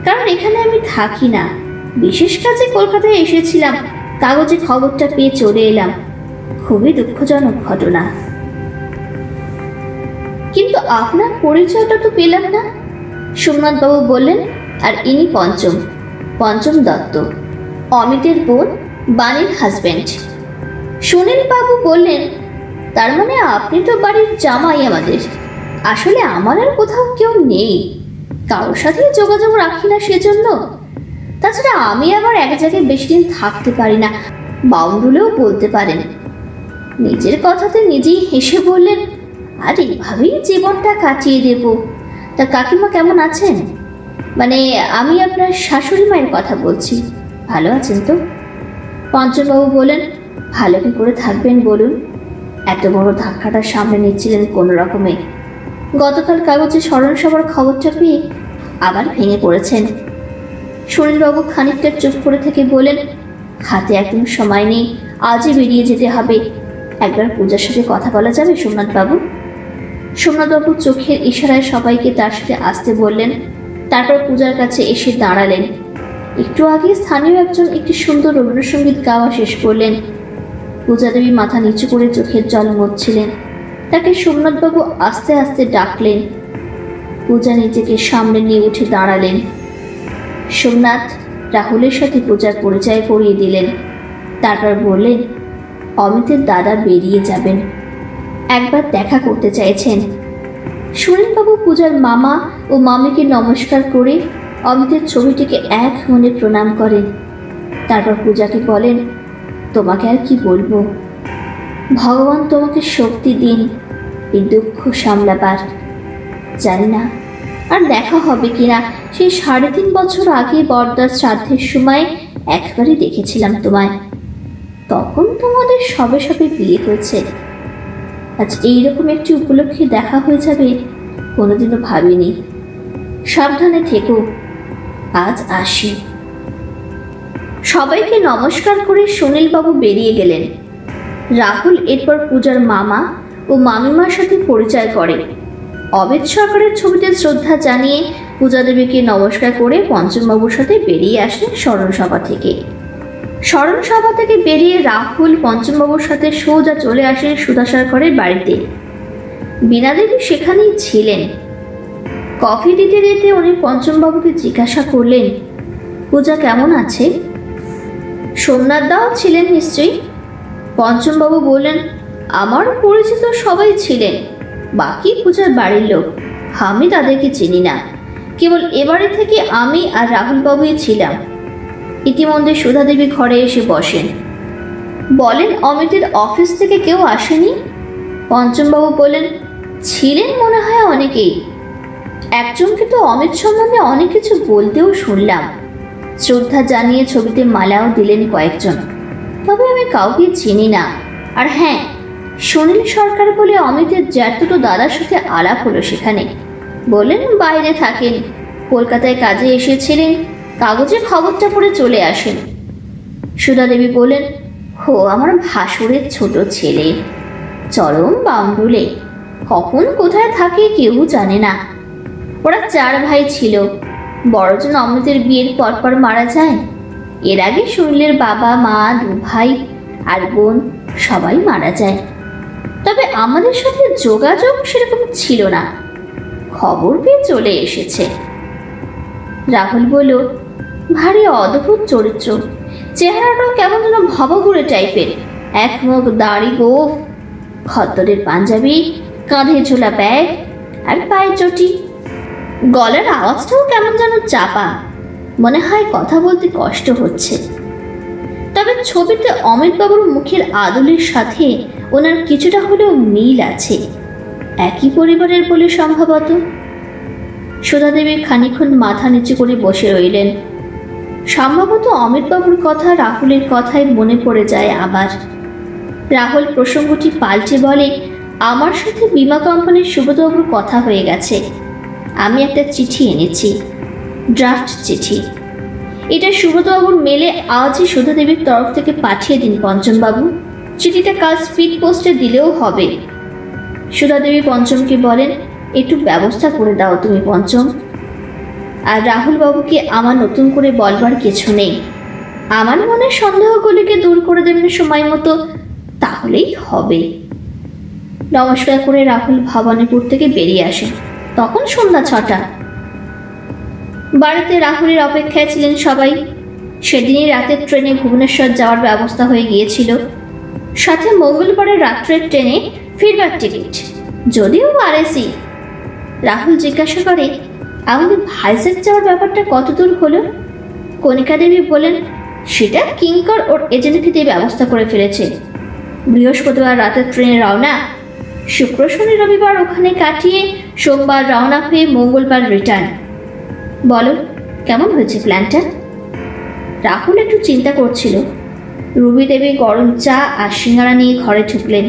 কারণ এখানে আমি থাকি না। বিশেষ কাজে কলকাতায় এসেছিলাম, কাগজে খবরটা পেয়ে চলে এলাম। খুবই দুঃখজনক ঘটনা। কিন্তু আপনার পরিচয়টা তো পেলাম না। সোমনাথবাবু বললেন, আর ইনি পঞ্চম দত্ত, অমিতের বোন, বাণীর হাজব্যান্ড। সুনীলবাবু বললেন, তার মানে আপনি তো বাড়ির জামাই আমাদের। আসলে আমার আর কোথাও কেউ নেই, কারোর সাথে যোগাযোগ রাখি না সেজন্য। তাছাড়া আমি আবার এক জায়গায় বেশি দিন থাকতে পারি না, বাউন্ডুলেও বলতে পারেন। নিজের কথাতে নিজেই হেসে বললেন, আর এইভাবেই জীবনটা কাটিয়ে দেব। তা কাকিমা কেমন আছেন? মানে আমি আপনার শাশুড়ি মায়ের কথা বলছি। ভালো আছেন তো? পঞ্চমবাবু বলেন, ভালো কি করে থাকবেন বলুন? এত বড় ধাক্কাটা সামনে নিচ্ছিলেন কোনো রকমে। গতকাল কাগজে স্মরণসভার খবরটা পেয়ে আবার ভেঙে পড়েছেন। সুনীলবাবু খানিকটা চুপ করে থেকে বলেন, হাতে একদম সময় নেই, আজই বেরিয়ে যেতে হবে। একবার পূজার সাথে কথা বলা যাবে সোমনাথবাবু? সোমনাথবাবু চোখের ইশারায় সবাইকে তার সাথে আসতে বললেন। তারপর পূজার কাছে এসে দাঁড়ালেন। একটু আগে স্থানীয় একজন একটি সুন্দর রবীন্দ্রসঙ্গীত গাওয়া শেষ করলেন। পূজা দেবী মাথা নিচু করে চোখের জল মুছছিলেন। তাকে সোমনাথবাবু আস্তে আস্তে ডাকলেন। পূজা নিজেকে সামনে নিয়ে উঠে দাঁড়ালেন। সোমনাথ রাহুলের সাথে পূজার পরিচয় করিয়ে দিলেন। তারপর বললেন, অমিতের দাদা বেরিয়ে যাবেন, একবার দেখা করতে চাইছেন। সুনীলবাবু পূজার মামা ও মামিকে নমস্কার করে অমিতের ছবিটিকে এক মনে প্রণাম করেন। তারপর পূজাকে বলেন, তোমাকে আর কি বলবো, ভগবান তোমাকে শক্তি দিন এই দুঃখ সামলাবার। জানি না আর দেখা হবে কিনা। সেই 3.5 বছর আগে বড়দার শ্রাদ্ধের সময় একবারই দেখেছিলাম তোমায়। তখন তোমাদের সবে সবে বিয়ে হয়েছে। আজ এইরকম একটি উপলক্ষে দেখা হয়ে যাবে কোনোদিনও ভাবিনি। সাবধানে থেকো, আজ আসি। সবাইকে নমস্কার করে সুনীলবাবু বেরিয়ে গেলেন। রাহুল এরপর পূজার মামা ও মামিমার সাথে পরিচয় করে। অমিত সরকারের ছবিতে শ্রদ্ধা জানিয়ে পূজা দেবীকে নমস্কার করে পঞ্চমবাবুর সাথে বেরিয়ে আসেন স্মরণসভা থেকে। স্মরণসভা থেকে বেরিয়ে রাহুল পঞ্চমবাবুর সাথে সোজা চলে আসেন সুধা সরকারের বাড়িতে। বীণা দেবী সেখানেই ছিলেন। কফি দিতে দিতে উনি পঞ্চমবাবুকে জিজ্ঞাসা করলেন, পূজা কেমন আছে? সোমনাথ দাও ছিলেন নিশ্চয়ই? পঞ্চমবাবু বললেন, আমার পরিচিত সবাই ছিলেন, বাকি পূজার বাড়ির লোক। আমি তাদেরকে চিনি না, কেবল এবারে থেকে আমি আর রাহুলবাবুই ছিলাম। ইতিমধ্যে সুধা দেবী ঘরে এসে বসেন। বলেন, অমিতের অফিস থেকে কেউ আসেনি? পঞ্চমবাবু বলেন, ছিলেন মনে হয় অনেকেই। একজনকে তো অমিত সম্বন্ধে অনেক কিছু বলতেও শুনলাম। শ্রদ্ধা জানিয়ে ছবিতে মালাও দিলেন কয়েকজন, তবে আমি কাউকে চিনি না। আর হ্যাঁ, সুনীল সরকার বলে অমিতের জ্যাঠতুতো দাদার সাথে আলাপ হলো সেখানে। বললেন বাইরে থাকেন, কলকাতায় কাজে এসেছিলেন, কাগজে খবরটা পড়ে চলে আসেন। সুধা দেবী বললেন, হো আমার ভাসুরের ছোট ছেলে, চরম বাউন্ডুলে, কখন কোথায় থাকে কেউ জানে না। ওরা 4 ভাই ছিল, বড়জন অমিতের বিয়ের পরপর মারা যায়। এর আগে সুনীলের বাবা মা 2 ভাই আর বোন সবাই মারা যায়। তবে আমাদের সাথে যোগাযোগ সেরকম ছিল না, খবর পেয়ে চলে এসেছে। রাহুল বলল, ভারী অদ্ভুত চরিত্র, চেহারাটাও কেমন যেন ভবঘুরে টাইপের, এক মুখ দাড়ি গোঁফ, খদ্দরের পাঞ্জাবি, কাঁধে ঝোলা ব্যাগ আর পায়ে চটি। গলার আওয়াজটাও কেমন যেন চাপা, মনে হয় কথা বলতে কষ্ট হচ্ছে। তবে ছবিতে অমিতবাবুর মুখের আদলের সাথে ওনার কিছুটা হলেও মিল আছে, একই পরিবারের বলে সম্ভবত। সুধা দেবী খানিকক্ষণ মাথা নিচু করে বসে রইলেন। সম্ভবত অমিতবাবুর কথা রাহুলের কথায় মনে পড়ে যায় আবার। রাহুল প্রসঙ্গটি পাল্টে বলে, আমার সাথে বীমা কোম্পানির সুব্রতবাবুর কথা হয়ে গেছে। আমি একটা চিঠি এনেছি, ড্রাফট চিঠি। এটা সুব্রতবাবুর মেলে আজই সুধা দেবীর তরফ থেকে পাঠিয়ে দিন পঞ্চমবাবু। চিঠিটা কাল স্পিড পোস্টে দিলেও হবে। সুধা দেবী পঞ্চমকে বলেন, একটু ব্যবস্থা করে দাও তুমি পঞ্চম। আর রাহুল বাবুকে আমার নতুন করে বলবার কিছু নেই। আমার মনে সন্দেহগুলিকে দূর করে দেবেন সময় মতো, তাহলেই হবে। নমস্কার করে রাহুল ভবানীপুর থেকে বেরিয়ে আসে। তখন সন্ধ্যা 6টা। বাড়িতে রাহুলের অপেক্ষায় ছিলেন সবাই। সেদিনই রাতের ট্রেনে ভুবনেশ্বর যাওয়ার ব্যবস্থা হয়ে গিয়েছিল, সাথে মঙ্গলবারের রাত্রের ট্রেনে ফিরবার টিকিট, যদিও আরএসি। রাহুল জিজ্ঞাসা করে, আমাদের ভাইজ্যাক যাওয়ার ব্যাপারটা কতদূর হলো? কণিকা দেবী বলেন, সেটা কিঙ্কর ওর এজেন্টকে দিয়ে ব্যবস্থা করে ফেলেছে। বৃহস্পতিবার রাতের ট্রেনে রওনা, শুক্র শনি রবিবার ওখানে কাটিয়ে সোমবার রওনা হয়ে মঙ্গলবার রিটার্ন। বলো কেমন হয়েছে প্ল্যানটা? রাহুল একটু চিন্তা করছিল। রুবি দেবী গরম চা আর সিঙ্গারা নিয়ে ঘরে ঢুকলেন।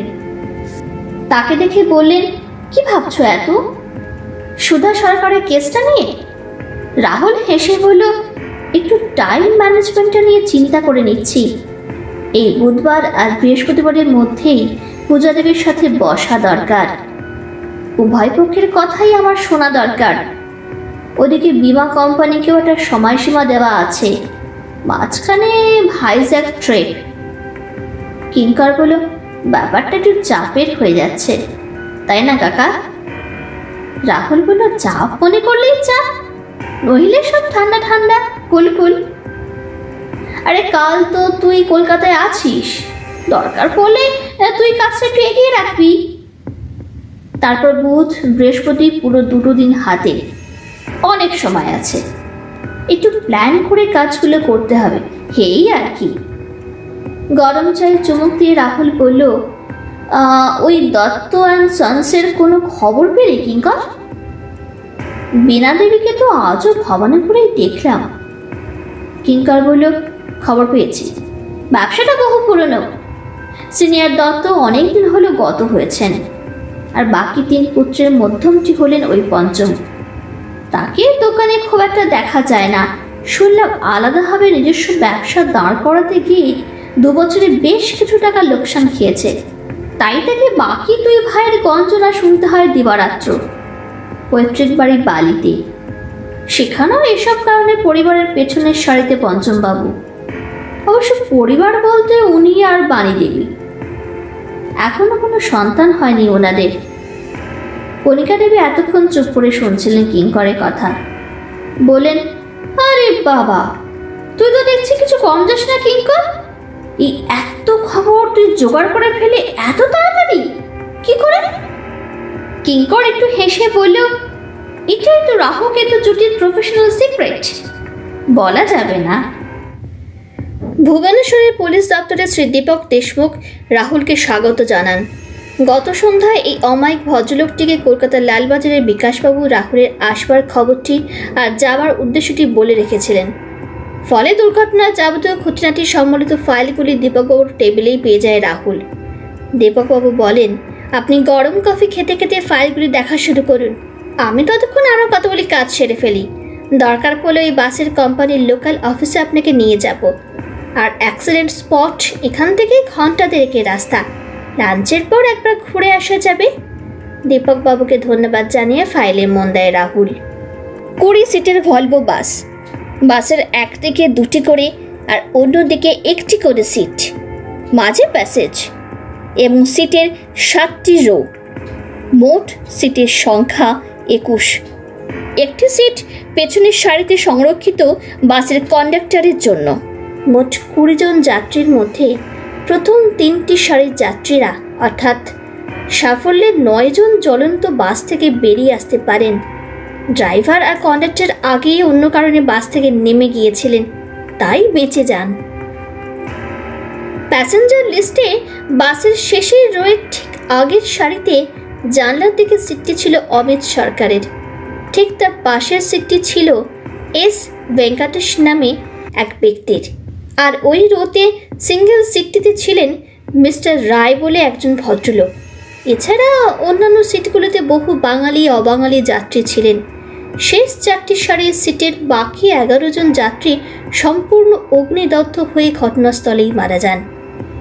তাকে দেখে বললেন, কি ভাবছো এত? সুধা সরকারের কেসটা নিয়ে? রাহুল হেসে বলল, একটু টাইম ম্যানেজমেন্টটা নিয়ে চিন্তা করে নিচ্ছি। এই বুধবার আর বৃহস্পতিবারের মধ্যেই পূজা দেবীর সাথে বসা দরকার। উভয় পক্ষের কথাই আমার শোনা দরকার। ওদিকে বিমা কোম্পানিকেও একটা সময়সীমা দেওয়া আছে, মাঝখানে ভাইজ্যাক ট্রেন। কিঙ্কর বলল, ব্যাপারটা একটু চাপের হয়ে যাচ্ছে, তাই না কাকা? রাহুল বলল, চাপ মনে করলেই চাপ, নইলে সব ঠান্ডা ঠান্ডা কুলকুল। আরে কাল তো তুই কলকাতায় আছিস, দরকার পড়লে তুই কাজটা একটু এগিয়ে রাখবি। তারপর বুধ বৃহস্পতি পুরো 2 দিন হাতে, অনেক সময় আছে। একটু প্ল্যান করে কাজগুলো করতে হবে, হেই আর কি। গরম চায়ে চুমুক দিয়ে রাহুল বলল, ওই দত্ত অ্যান্ড সন্সের কোনো খবর পেলে কিঙ্কর? বীণা দেবীকে তো আজও ভবানীপুরেই দেখলাম। কিঙ্কর বলল, খবর পেয়েছি, ব্যবসাটা বহু পুরনো। সিনিয়র দত্ত অনেকদিন হলো গত হয়েছেন, আর বাকি 3 পুত্রের মধ্যমটি হলেন ওই পঞ্চম। তাকে দোকানে খুব একটা দেখা যায় না, শুনলাম আলাদাভাবে নিজস্ব ব্যবসা দাঁড় করাতে গিয়ে 2 বছরে বেশ কিছু টাকা লোকসান খেয়েছে। তাই তাকে বাকি 2 ভাইয়ের গঞ্জনা শুনতে হয় দিবারাত্র। পৈতৃক বাড়ি বালিতে, সেখানেও এসব কারণে পরিবারের পেছনের সারিতে পঞ্চমবাবু। অবশ্য পরিবার বলতে উনি আর বাণী দেবী। এখনো কোনো সন্তান হয়নি ওনাদের। কণিকা দেবী এতক্ষণ চুপ করে শুনছিলেন কিঙ্করের কথা। বলেন, আরে বাবা, তুই তো দেখছি কিছু কম যাস না কিঙ্কর। এই এত খবর তুই জোগাড় করে ফেলে এত তাড়াতাড়ি কি করে? কিঙ্কর একটু হেসে বলল, এটাই তো রাহু কেতু জুটির প্রফেশনাল সিক্রেট, বলা যাবে না। ভুবনেশ্বরের পুলিশ দপ্তরে শ্রী দীপক দেশমুখ রাহুলকে স্বাগত জানান। গত সন্ধ্যায় এই অমায়িক ভদ্রলোকটিকে কলকাতার লালবাজারের বিকাশবাবু রাহুলের আসবার খবরটি আর যাওয়ার উদ্দেশ্যটি বলে রেখেছিলেন। ফলে দুর্ঘটনার যাবতীয় খুঁটিনাটি সম্বলিত ফাইলগুলি দীপকবাবুর টেবিলেই পেয়ে যায় রাহুল। দীপকবাবু বলেন, আপনি গরম কফি খেতে খেতে ফাইলগুলি দেখা শুরু করুন, আমি ততক্ষণ আমার কতগুলি কাজ সেরে ফেলি। দরকার পড়লে ওই বাসের কোম্পানির লোকাল অফিসে আপনাকে নিয়ে যাব। আর অ্যাক্সিডেন্ট স্পট এখান থেকে ঘন্টা 2 রাস্তা। লাঞ্চের পর একবার ঘুরে আসা যাবে। দীপকবাবুকে ধন্যবাদ জানিয়ে ফাইলে মন দেয় রাহুল। 20 সিটের ভলভো বাস। বাসের একদিকে 2টি করে আর অন্যদিকে 1টি করে সিট, মাঝে প্যাসেজ এবং সিটের 7টি রো। মোট সিটের সংখ্যা 21। একটি সিট পেছনের সারিতে সংরক্ষিত বাসের কন্ডাক্টরের জন্য। মোট 20 জন যাত্রীর মধ্যে প্রথম 3টি সারির যাত্রীরা অর্থাৎ সাফল্যের 9 জন জ্বলন্ত বাস থেকে বেরিয়ে আসতে পারেন। ড্রাইভার আর কন্ডাক্টর আগেই অন্য কারণে বাস থেকে নেমে গিয়েছিলেন, তাই বেঁচে যান। প্যাসেঞ্জার লিস্টে বাসের শেষের রোয়ের ঠিক আগের সারিতে জানলার দিকে সিটটি ছিল অমিত সরকারের। ঠিক তার পাশের সিটটি ছিল এস ভেঙ্কটেশ নামে এক ব্যক্তির। আর ওই রোতে সিঙ্গেল সিটটিতে ছিলেন মিস্টার রায় বলে একজন ভদ্রলোক। এছাড়া অন্যান্য সিটগুলোতে বহু বাঙালি অবাঙালি যাত্রী ছিলেন। শেষ 4টি সারির সিটের বাকি 11 জন যাত্রী সম্পূর্ণ অগ্নিদগ্ধ হয়ে ঘটনাস্থলেই মারা যান।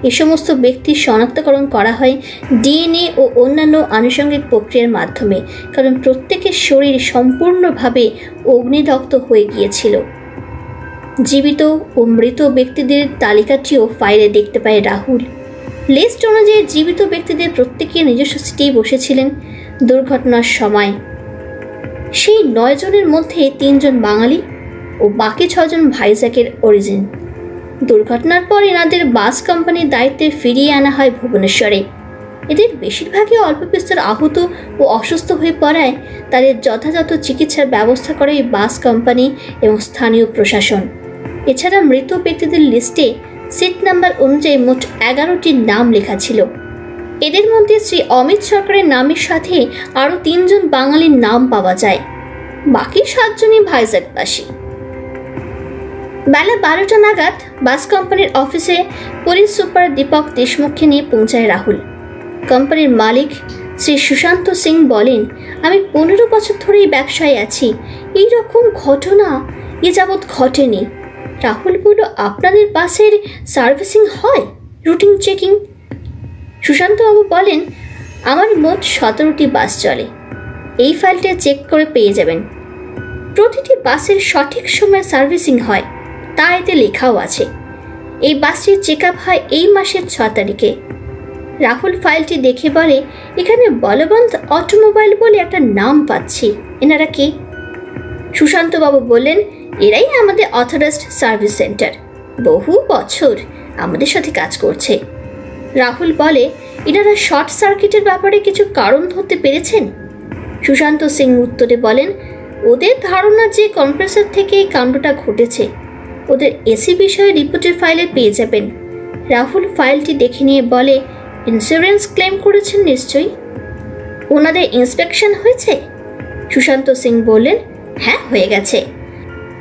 এ সমস্ত ব্যক্তির শনাক্তকরণ করা হয় ডিএনএ ও অন্যান্য আনুষঙ্গিক প্রক্রিয়ার মাধ্যমে, কারণ প্রত্যেকের শরীর সম্পূর্ণভাবে অগ্নিদগ্ধ হয়ে গিয়েছিল। জীবিত ও মৃত ব্যক্তিদের তালিকাটিও ফাইলে দেখতে পায় রাহুল। লিস্ট অনুযায়ী জীবিত ব্যক্তিদের প্রত্যেকে নিজস্ব সিটেই বসেছিলেন দুর্ঘটনার সময়। সেই 9 জনের মধ্যে 3 জন বাঙালি ও বাকি 6 জন ভাইজ্যাকের অরিজিন। দুর্ঘটনার পর এনাদের বাস কোম্পানির দায়িত্বে ফিরিয়ে আনা হয় ভুবনেশ্বরে। এদের বেশিরভাগই অল্প বিস্তর আহত ও অসুস্থ হয়ে পড়ায় তাদের যথাযথ চিকিৎসার ব্যবস্থা করে বাস কোম্পানি এবং স্থানীয় প্রশাসন। এছাড়া মৃত ব্যক্তিদের লিস্টে সিট নাম্বার অনুযায়ী মোট 11টির নাম লেখা ছিল। এদের মধ্যে শ্রী অমিত সরকারের নামের সাথে আরও 3 জন বাঙালির নাম পাওয়া যায়। বাকি 7 জনই ভাইজ্যাকবাসী। বেলা 12টা নাগাদ বাস কোম্পানির অফিসে পুলিশ সুপার দীপক দেশমুখকে নিয়ে পৌঁছায় রাহুল। কোম্পানির মালিক শ্রী সুশান্ত সিং বলেন, আমি 15 বছর ধরে এই ব্যবসায় আছি, এই রকম ঘটনা এ যাবৎ ঘটেনি। রাহুল বলল, আপনাদের বাসের সার্ভিসিং হয়, রুটিন চেকিং? সুশান্তবাবু বলেন, আমার মোট 17টি বাস চলে, এই ফাইলটা চেক করে পেয়ে যাবেন। প্রতিটি বাসের সঠিক সময়ে সার্ভিসিং হয়, তা এতে লেখাও আছে। এই বাসটির চেক আপ হয় এই মাসের 6 তারিখে। রাহুল ফাইলটি দেখে বলে, এখানে বলবন্ত অটোমোবাইল বলে একটা নাম পাচ্ছি, এনারা কে? সুশান্তবাবু বললেন, এরাই আমাদের অথরাইজড সার্ভিস সেন্টার, বহু বছর আমাদের সাথে কাজ করছে। রাহুল বলে, এনারা শর্ট সার্কিটের ব্যাপারে কিছু কারণ ধরতে পেরেছেন? সুশান্ত সিং উত্তরে বলেন, ওদের ধারণা যে কম্প্রেসর থেকে এই কাণ্ডটা ঘটেছে। ওদের এসি বিষয়ে রিপোর্টের ফাইলে পেয়ে যাবেন। রাহুল ফাইলটি দেখে নিয়ে বলে, ইন্স্যুরেন্স ক্লেম করেছেন নিশ্চয়ই? ওনাদের ইন্সপেকশন হয়েছে? সুশান্ত সিং বললেন, হ্যাঁ হয়ে গেছে।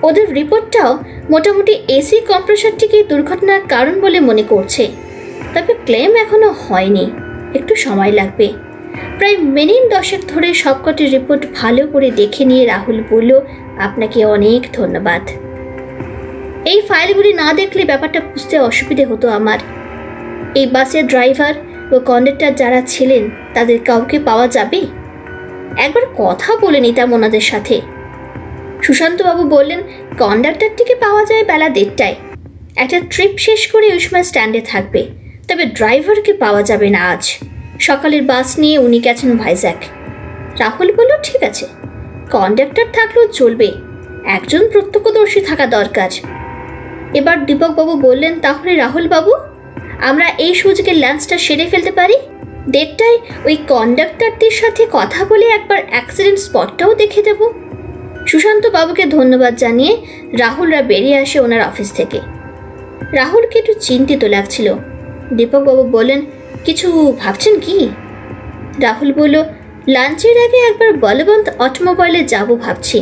ওদের রিপোর্টটাও মোটামুটি এসি কম্প্রেসরটিকে দুর্ঘটনার কারণ বলে মনে করছে, তবে ক্লেম এখনো হয়নি, একটু সময় লাগবে। প্রায় মিনিট 10 ধরে সবকটি রিপোর্ট ভালো করে দেখে নিয়ে রাহুল বলল, আপনাকে অনেক ধন্যবাদ। এই ফাইলগুলি না দেখলে ব্যাপারটা বুঝতে অসুবিধে হতো আমার। এই বাসের ড্রাইভার ও কন্ডাক্টর যারা ছিলেন তাদের কাউকে পাওয়া যাবে? একবার কথা বলে নিতাম ওনাদের সাথে। সুশান্তবাবু বললেন, কন্ডাক্টরটিকে পাওয়া যায় বেলা 1টায়, একটা ট্রিপ শেষ করে ওই সময় স্ট্যান্ডে থাকবে, তবে ড্রাইভারকে পাওয়া যাবে না আজ। সকালের বাস নিয়ে উনি গেছেন ভাইজ্যাক। রাহুল বলল, ঠিক আছে, কন্ডাক্টর থাকলেও চলবে, একজন প্রত্যক্ষদর্শী থাকা দরকার। এবার দীপকবাবু বললেন, তাহলে রাহুল বাবু, আমরা এই সুযোগে লাঞ্চটা সেরে ফেলতে পারি। 1টায় ওই কন্ডাক্টরদের সাথে কথা বলে একবার অ্যাক্সিডেন্ট স্পটটাও দেখে দেব। সুশান্ত বাবুকে ধন্যবাদ জানিয়ে রাহুলরা বেরিয়ে আসে ওনার অফিস থেকে। রাহুলকে একটু চিন্তিত লাগছিল। দীপকবাবু বললেন, কিছু ভাবছেন কি? রাহুল বলল, লাঞ্চের আগে একবার বলবন্ত অটোমোবাইলে যাব ভাবছি।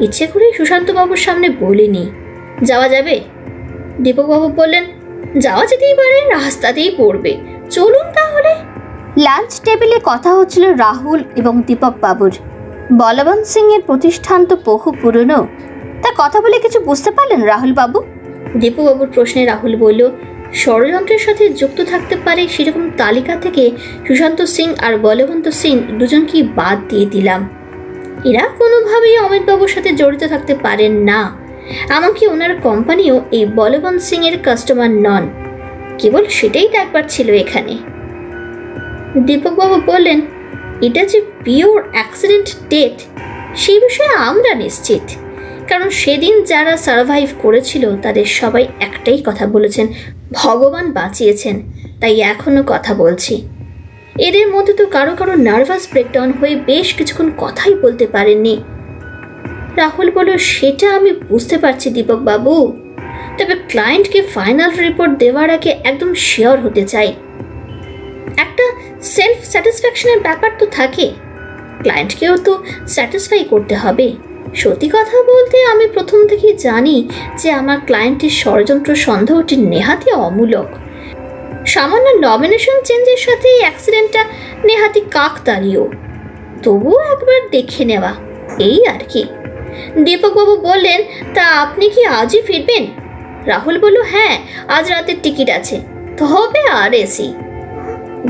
ইচ্ছে করেই সুশান্তবাবুর সামনে বলিনি। যাওয়া যাবে? দীপকবাবু বললেন, যাওয়া যেতেই পারে, রাস্তাতেই পড়বে, চলুন তাহলে। লাঞ্চ টেবিলে কথা হচ্ছিল রাহুল এবং দীপক বাবুর। বলবন্ত সিং এর প্রতিষ্ঠান তো বহু পুরনো, তা কথা বলে কিছু বুঝতে পারলেন রাহুল বাবু? দীপকবাবুর প্রশ্নে রাহুল বলল, ষড়যন্ত্রের সাথে যুক্ত থাকতে পারে সেরকম তালিকা থেকে সুশান্ত সিং আর বলবন্ত সিং দুজনকেই বাদ দিয়ে দিলাম। এরা কোনোভাবেই অমিতবাবুর সাথে জড়িত থাকতে পারেন না। এমনকি ওনার কোম্পানিও এই বলবন্ত সিং এর কাস্টমার নন, কেবল সেটাই তো একবার ছিল এখানে। দীপকবাবু বললেন, এটা যে পিওর অ্যাক্সিডেন্ট ডেথ সেই বিষয়ে আমরা নিশ্চিত, কারণ সেদিন যারা সার্ভাইভ করেছিল তাদের সবাই একটাই কথা বলেছেন, ভগবান বাঁচিয়েছেন, তাই এখনও কথা বলছি। এদের মধ্যে তো কারো কারো নার্ভাস ব্রেকডাউন হয়ে বেশ কিছুক্ষণ কথাই বলতে পারেননি। রাহুল বলল, সেটা আমি বুঝতে পারছি দীপক বাবু, তবে ক্লায়েন্টকে ফাইনাল রিপোর্ট দেওয়ার আগে একদম শিওর হতে চাই। একটা সেলফ স্যাটিসফ্যাকশনের ব্যাপার তো থাকে, ক্লায়েন্টকেও তো স্যাটিসফাই করতে হবে। সত্যি কথা বলতে আমি প্রথম থেকেই জানি যে আমার ক্লায়েন্টের ষড়যন্ত্র সন্দেহটি নেহাতি অমূলক। সামান্য নমিনেশন চেঞ্জের সাথে এই অ্যাক্সিডেন্টটা নেহাতি কাকতালীয়, তবুও একবার দেখে নেওয়া, এই আর কি। দীপকবাবু বললেন, তা আপনি কি আজই ফিরবেন? রাহুল বলল, হ্যাঁ, আজ রাতের টিকিট আছে, তবে আর এসি।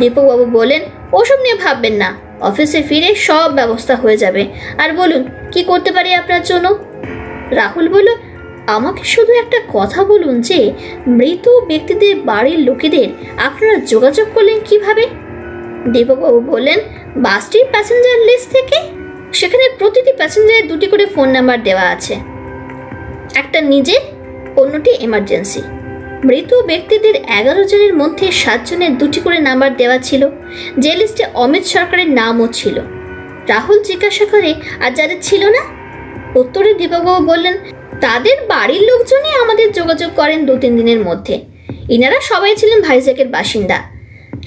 দীপকবাবু বললেন, ওসব নিয়ে ভাববেন না, অফিসে ফিরে সব ব্যবস্থা হয়ে যাবে। আর বলুন, কি করতে পারি আপনার জন্য? রাহুল বলল, আমাকে শুধু একটা কথা বলুন যে মৃত ব্যক্তিদের বাড়ির লোকেদের আপনারা যোগাযোগ করলেন কিভাবে? দীপকবাবু বললেন, বাসটির প্যাসেঞ্জার লিস্ট থেকে। সেখানে প্রতিটি প্যাসেঞ্জারের 2টি করে ফোন নাম্বার দেওয়া আছে, একটা নিজের, অন্যটি এমার্জেন্সি। মৃত ব্যক্তিদের 11 জনের মধ্যে 7 জনের 2টি করে নাম্বার দেওয়া ছিল, যে লিস্টে অমিত সরকারের নামও ছিল। রাহুল জিজ্ঞাসা করে, আর যাদের ছিল না? উত্তরে দীপকবাবু বললেন, তাদের বাড়ির লোকজনই আমাদের যোগাযোগ করেন 2-3 দিনের মধ্যে। ইনারা সবাই ছিলেন ভাইজ্যাকের বাসিন্দা।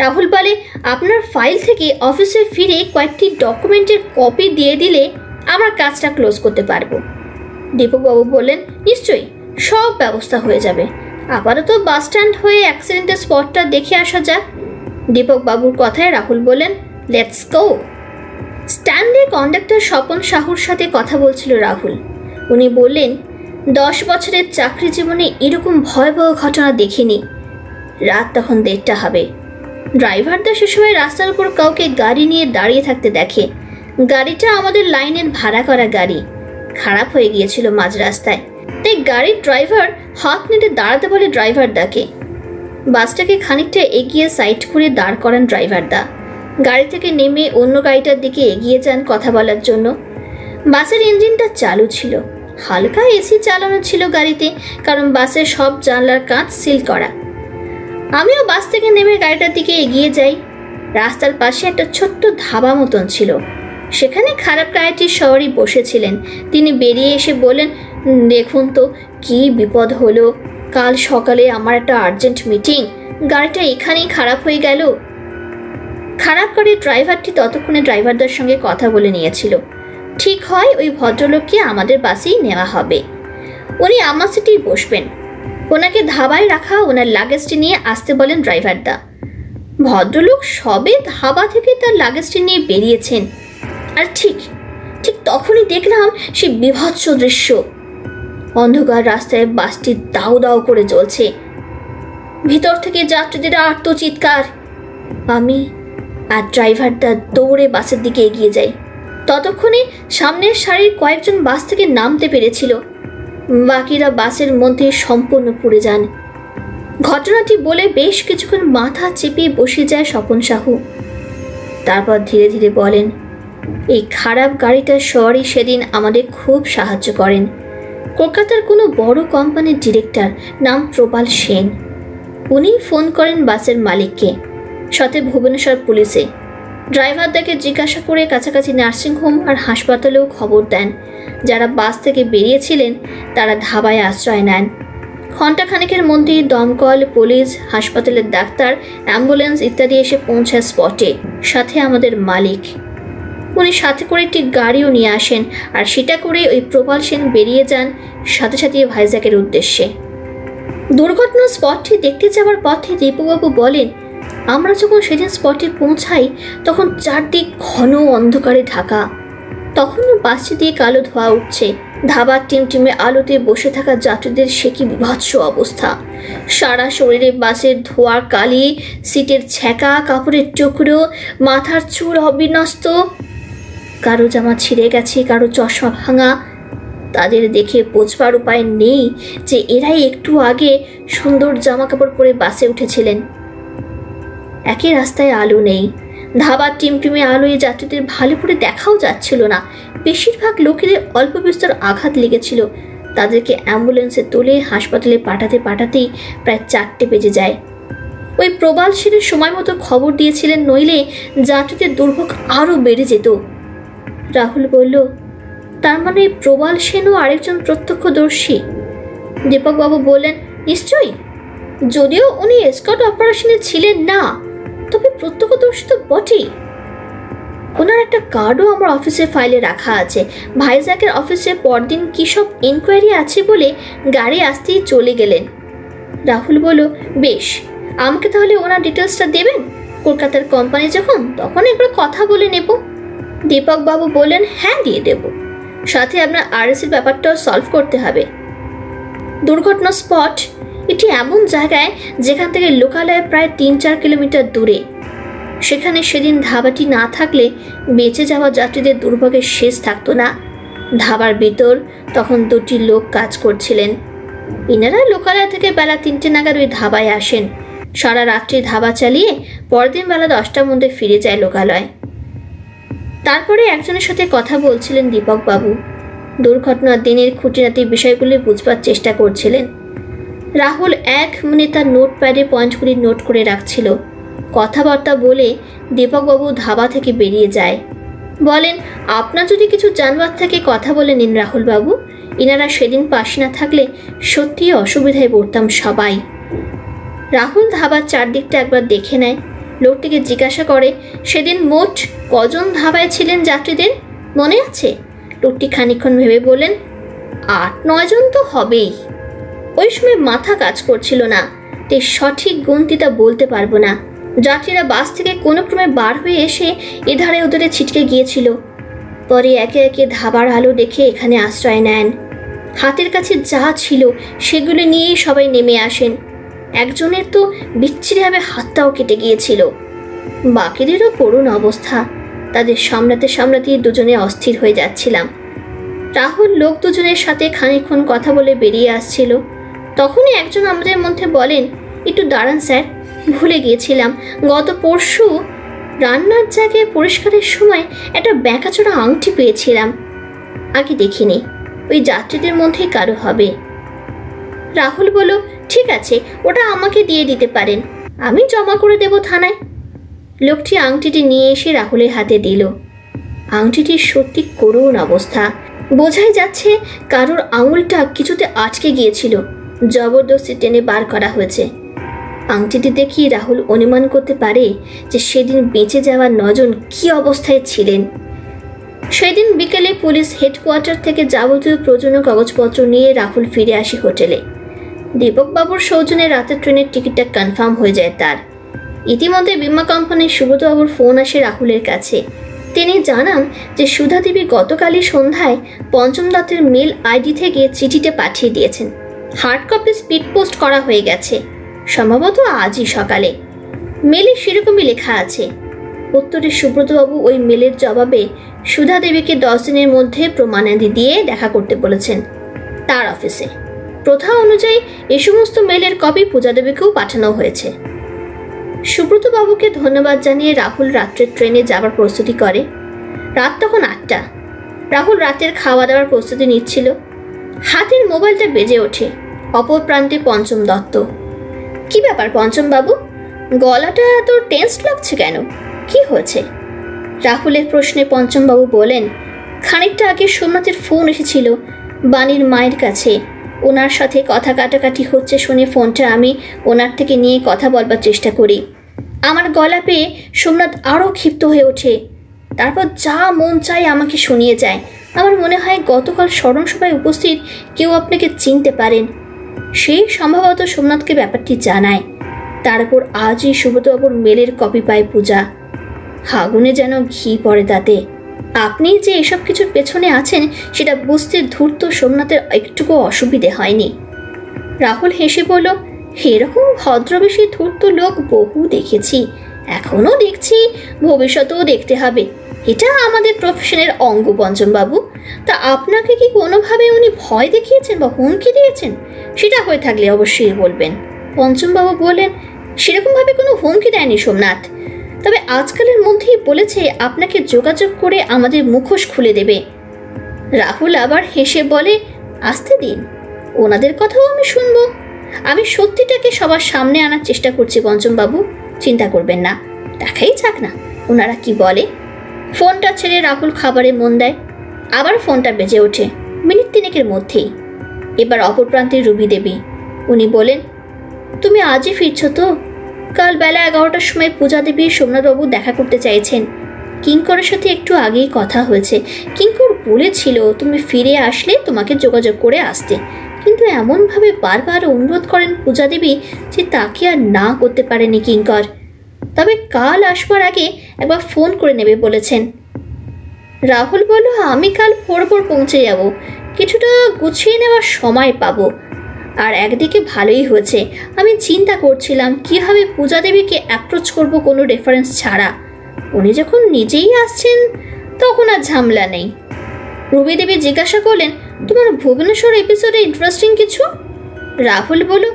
রাহুল বলে, আপনার ফাইল থেকে অফিসে ফিরে কয়েকটি ডকুমেন্টের কপি দিয়ে দিলে আমার কাজটা ক্লোজ করতে পারবো। দীপকবাবু বললেন, নিশ্চয়ই, সব ব্যবস্থা হয়ে যাবে। আপাতত বাস স্ট্যান্ড হয়ে অ্যাক্সিডেন্টের স্পটটা দেখে আসা যাক। দীপকবাবুর কথায় রাহুল বললেন, লেটস গো। স্ট্যান্ডে কন্ডাক্টর স্বপন সাহুর সাথে কথা বলছিল রাহুল। উনি বললেন, 10 বছরের চাকরি জীবনে এরকম ভয়াবহ ঘটনা দেখিনি। রাত তখন 1:30 হবে। ড্রাইভারদা সে সময় রাস্তার উপর কাউকে গাড়ি নিয়ে দাঁড়িয়ে থাকতে দেখে। গাড়িটা আমাদের লাইনের ভাড়া করা গাড়ি, খারাপ হয়ে গিয়েছিল মাঝ রাস্তায়, তাই গাড়ির ড্রাইভার হাত নেড়ে দাঁড়াতে বলে ড্রাইভারদাকে। বাসটাকে খানিকটা এগিয়ে সাইড করে দাঁড় করান ড্রাইভারদা। গাড়ি থেকে নেমে অন্য গাড়িটার দিকে এগিয়ে যান কথা বলার জন্য। বাসের ইঞ্জিনটা চালু ছিল, হালকা এসি চালানো ছিল গাড়িতে, কারণ বাসের সব জানলার কাঁচ সিল করা। আমিও বাস থেকে নেমে গাড়িটার দিকে এগিয়ে যাই। রাস্তার পাশে একটা ছোট্ট ধাবা মতন ছিল, সেখানে খারাপ গাড়িটির সওয়ারি বসেছিলেন। তিনি বেরিয়ে এসে বলেন, দেখুন তো কি বিপদ হলো, কাল সকালে আমার একটা আর্জেন্ট মিটিং, গাড়িটা এখানেই খারাপ হয়ে গেল। খারাপ গাড়ির ড্রাইভারটি ততক্ষণে ড্রাইভারদের সঙ্গে কথা বলে নিয়েছিল। ঠিক হয় ওই ভদ্রলোককে আমাদের বাসেই নেওয়া হবে, উনি আমার সিটেই বসবেন। ওনাকে ধাবায় রাখা ওনার লাগেজটি নিয়ে আসতে বলেন ড্রাইভারদা। ভদ্রলোক সবে ধাবা থেকে তার লাগেজটি নিয়ে বেরিয়েছেন, আর ঠিক তখনই দেখলাম সেই বিভৎস দৃশ্য। অন্ধকার রাস্তায় বাসটি দাউ দাউ করে চলছে, ভিতর থেকে যাত্রীদের আর্তচিৎকার। আমি আর ড্রাইভারদা দৌড়ে বাসের দিকে এগিয়ে যাই। ততক্ষণে সামনের সারির কয়েকজন বাস থেকে নামতে পেরেছিল, বাকিরা বাসের মধ্যে সম্পূর্ণ পুড়ে যান। ঘটনাটি বলে বেশ কিছুক্ষণ মাথা চেপে বসে যায় স্বপন সাহু। তারপর ধীরে ধীরে বলেন, এই খারাপ গাড়িটার সওয়ারি সেদিন আমাদের খুব সাহায্য করেন। কলকাতার কোনো বড় কোম্পানির ডিরেক্টর, নাম প্রবাল সেন। উনি ফোন করেন বাসের মালিককে, সাথে ভুবনেশ্বর পুলিশে। ড্রাইভারদাকে জিজ্ঞাসা করে কাছাকাছি নার্সিংহোম আর হাসপাতালেও খবর দেন। যারা বাস থেকে বেরিয়েছিলেন তারা ধাবায় আশ্রয় নেন। ঘণ্টাখানেকের মধ্যেই দমকল, পুলিশ, হাসপাতালের ডাক্তার, অ্যাম্বুলেন্স ইত্যাদি এসে পৌঁছায় স্পটে, সাথে আমাদের মালিক। উনি সাথে করে একটি গাড়িও নিয়ে আসেন, আর সেটা করে ওই প্রবাল সেন বেরিয়ে যান সাথে সাথে ভাইজ্যাকের উদ্দেশ্যে। দুর্ঘটনার স্পটটি দেখতে যাওয়ার পথে দীপকবাবু বলেন, আমরা যখন সেদিন স্পটে পৌঁছাই তখন চারদিক ঘন অন্ধকারে ঢাকা। তখনও বাসটি দিয়ে কালো ধোঁয়া উঠছে। ধাবার টিমটিমে আলোতে বসে থাকা যাত্রীদের সে কি বিভৎস অবস্থা। সারা শরীরে বাসের ধোঁয়ার কালি, সিটের ছ্যাঁকা, কাপড়ের টুকরো, মাথার চুল অবিন্যস্ত। কারো জামা ছিঁড়ে গেছে, কারো চশমা ভাঙা। তাদের দেখে বোঝবার উপায় নেই যে এরাই একটু আগে সুন্দর জামা কাপড় পরে বাসে উঠেছিলেন। একই রাস্তায় আলো নেই। ধাবার টিমটিমে আলোয় যাত্রীদের ভালো করে দেখাও যাচ্ছিল না। বেশিরভাগ লোকেদের অল্প বিস্তর আঘাত লেগেছিল। তাদেরকে অ্যাম্বুলেন্সে তুলে হাসপাতালে পাঠাতেই প্রায় 4টে বেজে যায়। ওই প্রবাল সেনের সময় মতো খবর দিয়েছিলেন, নইলে যাত্রীদের দুর্ভোগ আরও বেড়ে যেত। রাহুল বলল, তার মানে প্রবাল সেনও আরেকজন প্রত্যক্ষদর্শী? দীপকবাবু বললেন, নিশ্চয়ই, যদিও উনি এসকর্ট অপারেশনে ছিলেন না, তবে প্রত্যক্ষদর্শী তো বটেই। ওনার একটা কার্ডও আমার অফিসের ফাইলে রাখা আছে। ভাইজ্যাকের অফিসে পরদিন কী সব ইনকোয়ারি আছে বলে গাড়ি আসতেই চলে গেলেন। রাহুল বলল, বেশ, আমাকে তাহলে ওনার ডিটেলসটা দেবেন? কলকাতার কোম্পানি যখন, তখন একবার কথা বলে নেব। দীপকবাবু বললেন, হ্যাঁ, দিয়ে দেব। সাথে আপনার আরএসির ব্যাপারটাও সলভ করতে হবে। দুর্ঘটনা স্পট এটি এমন জায়গায় যেখান থেকে লোকালয় প্রায় 3-4 কিলোমিটার দূরে। সেখানে সেদিন ধাবাটি না থাকলে বেঁচে যাওয়া যাত্রীদের দুর্ভোগের শেষ থাকতো না। ধাবার ভিতর তখন 2টি লোক কাজ করছিলেন। ইনারা লোকালয় থেকে বেলা 3টে নাগাদ ওই ধাবায় আসেন। সারা রাত্রি ধাবা চালিয়ে পরদিন বেলা 10টার মধ্যে ফিরে যায় লোকালয়। তারপরে একজনের সাথে কথা বলছিলেন দীপকবাবু। দুর্ঘটনার দিনের খুঁটিনাটি বিষয়গুলি বুঝবার চেষ্টা করছিলেন। রাহুল 1 মিনিট তার নোটপ্যাডে পয়েন্টগুলি নোট করে রাখছিল। কথাবার্তা বলে দীপকবাবু ধাবা থেকে বেরিয়ে যায়। বলেন, আপনার যদি কিছু জানবার থাকে কথা বলে নিন রাহুলবাবু। ইনারা সেদিন পাশে না থাকলে সত্যিই অসুবিধায় পড়তাম সবাই। রাহুল ধাবার চারদিকটা একবার দেখে নেয়। লোকটিকে জিজ্ঞাসা করে, সেদিন মোট কজন ধাবায় ছিলেন যাত্রীদের মনে আছে? লোকটি খানিকক্ষণ ভেবে বলেন, 8-9 জন তো হবেই। ওই সময় মাথা কাজ করছিল না, তাই সঠিক গুনতিটা বলতে পারবো না। যাত্রীরা বাস থেকে কোনো ক্রমে বার হয়ে এসে এধারে ওধারে ছিটকে গিয়েছিল। পরে একে একে ধাবার আলো দেখে এখানে আশ্রয় নেন। হাতের কাছে যা ছিল সেগুলো নিয়েই সবাই নেমে আসেন। একজনের তো বিচ্ছিরিভাবে হাতটাও কেটে গিয়েছিল। বাকিদেরও করুণ অবস্থা। তাদের সামলাতেই দুজনে অস্থির হয়ে যাচ্ছিলাম। রাহুল লোক দুজনের সাথে খানিকক্ষণ কথা বলে বেরিয়ে আসছিল। তখনই একজন আমাদের মধ্যে বলেন, একটু দাঁড়ান স্যার, ভুলে গিয়েছিলাম, গত পরশু রান্নার জায়গায় পরিষ্কারের সময় একটা ব্যাঁকাচোরা আংটি পেয়েছিলাম। আগে দেখিনি, ওই যাত্রীদের মধ্যেই কারো হবে। রাহুল বলল, ঠিক আছে, ওটা আমাকে দিয়ে দিতে পারেন, আমি জমা করে দেব থানায়। লোকটি আংটিটি নিয়ে এসে রাহুলের হাতে দিল। আংটিটির সত্যি করুণ অবস্থা। বোঝাই যাচ্ছে কারোর আঙুলটা কিছুতে আটকে গিয়েছিল, জবরদস্তি টেনে বার করা হয়েছে। আংটিটি দেখি রাহুল অনুমান করতে পারে যে সেদিন বেঁচে যাওয়া 9 জন কী অবস্থায় ছিলেন। সেদিন বিকেলে পুলিশ হেডকোয়ার্টার থেকে যাবতীয় প্রয়োজনীয় কাগজপত্র নিয়ে রাহুল ফিরে আসে হোটেলে। দীপকবাবুর সৌজন্যে রাতের ট্রেনের টিকিটটা কনফার্ম হয়ে যায় তার। ইতিমধ্যে বিমা কোম্পানির সুব্রতবাবুর ফোন আসে রাহুলের কাছে। তিনি জানান যে সুধা দেবী গতকালই সন্ধ্যায় পঞ্চম দত্তের মেল আইডি থেকে চিঠিটা পাঠিয়ে দিয়েছেন। হার্ড কপি স্পিড পোস্ট করা হয়ে গেছে, সম্ভবত আজই সকালে। মেলে সেরকমই লেখা আছে। উত্তরে সুব্রতবাবু ওই মেলের জবাবে সুধা দেবীকে 10 দিনের মধ্যে প্রমাণাদি দিয়ে দেখা করতে বলেছেন তার অফিসে। প্রথা অনুযায়ী এই সমস্ত মেলের কপি পূজা দেবীকেও পাঠানো হয়েছে। সুব্রতবাবুকে ধন্যবাদ জানিয়ে রাহুল রাত্রের ট্রেনে যাবার প্রস্তুতি করে। রাত তখন 8টা। রাহুল রাতের খাওয়া দাওয়ার প্রস্তুতি নিচ্ছিল। হাতের মোবাইলটা বেজে ওঠে। অপর প্রান্তে পঞ্চম দত্ত। কি ব্যাপার পঞ্চমবাবু, গলাটা এত টেন্সড লাগছে কেন? কি হয়েছে? রাহুলের প্রশ্নে পঞ্চমবাবু বলেন, খানিকটা আগে সোমনাথের ফোন এসেছিল বাণীর মায়ের কাছে। ওনার সাথে কথা কাটাকাটি হচ্ছে শুনে ফোনটা আমি ওনার থেকে নিয়ে কথা বলবার চেষ্টা করি। আমার গলা পেয়ে সোমনাথ আরও ক্ষিপ্ত হয়ে ওঠে। তারপর যা মন চায় আমাকে শুনিয়ে যায়। আমার মনে হয় গতকাল স্মরণসভায় উপস্থিত কেউ আপনাকে চিনতে পারেন। সেই সম্ভবত সোমনাথকে ব্যাপারটি জানায়। তারপর আজই সুব্রতবাবুর মেলের কপি পায় পূজা। আগুনে যেন ঘি পড়ে তাতে। আপনি যে এসব কিছুর পেছনে আছেন সেটা বুঝতে ধূর্ত সোমনাথের একটুকু অসুবিধে হয়নি। রাহুল হেসে বলল, এরকম ভদ্রবেশী ধূর্ত লোক বহু দেখেছি, এখনও দেখছি, ভবিষ্যতেও দেখতে হবে। এটা আমাদের প্রফেশনের অঙ্গ পঞ্চমবাবু। তা আপনাকে কি কোনোভাবে উনি ভয় দেখিয়েছেন বা হুমকি দিয়েছেন? সেটা হয়ে থাকলে অবশ্যই বলবেন। পঞ্চমবাবু বললেন, সেরকমভাবে কোনো হুমকি দেয়নি সোমনাথ, তবে আজকালের মধ্যেই বলেছে আপনাকে যোগাযোগ করে আমাদের মুখোশ খুলে দেবে। রাহুল আবার হেসে বলে, আসতে দিন, ওনাদের কথাও আমি শুনব। আমি সত্যিটাকে সবার সামনে আনার চেষ্টা করছি পঞ্চমবাবু, চিন্তা করবেন না, দেখাই যাক না ওনারা কি বলে। ফোনটা ছেড়ে রাহুল খাবারে মন দেয়। আবার ফোনটা বেজে ওঠে মিনিট 3-এর মধ্যেই। এবার অপর প্রান্তে রুবি দেবী। উনি বলেন, তুমি আজই ফিরছ তো? কাল বেলা 11টার সময় পূজা দেবী সোমনাথবাবু দেখা করতে চাইছেন। কিঙ্করের সাথে একটু আগেই কথা হয়েছে। কিঙ্কর বলেছিল তুমি ফিরে আসলে তোমাকে যোগাযোগ করে আসতে, কিন্তু এমনভাবে বারবার অনুরোধ করেন পূজা দেবী যে তাকে আর না করতে পারেনি কিঙ্কর। তবে কাল আসবার আগে একবার ফোন করে নেবে বলেছেন। রাহুল বলল, আমি কাল ভোর পৌঁছে যাব, কিছুটা গুছিয়ে নেওয়ার সময় পাবো। আর একদিকে ভালোই হয়েছে, আমি চিন্তা করছিলাম কীভাবে পূজা দেবীকে অ্যাপ্রোচ করব কোনো রেফারেন্স ছাড়া। উনি যখন নিজেই আসছেন তখন আর ঝামেলা নেই। রুবি দেবী জিজ্ঞাসা করলেন, তোমার ভুবনেশ্বর এপিসোডে ইন্টারেস্টিং কিছু? রাহুল বলল,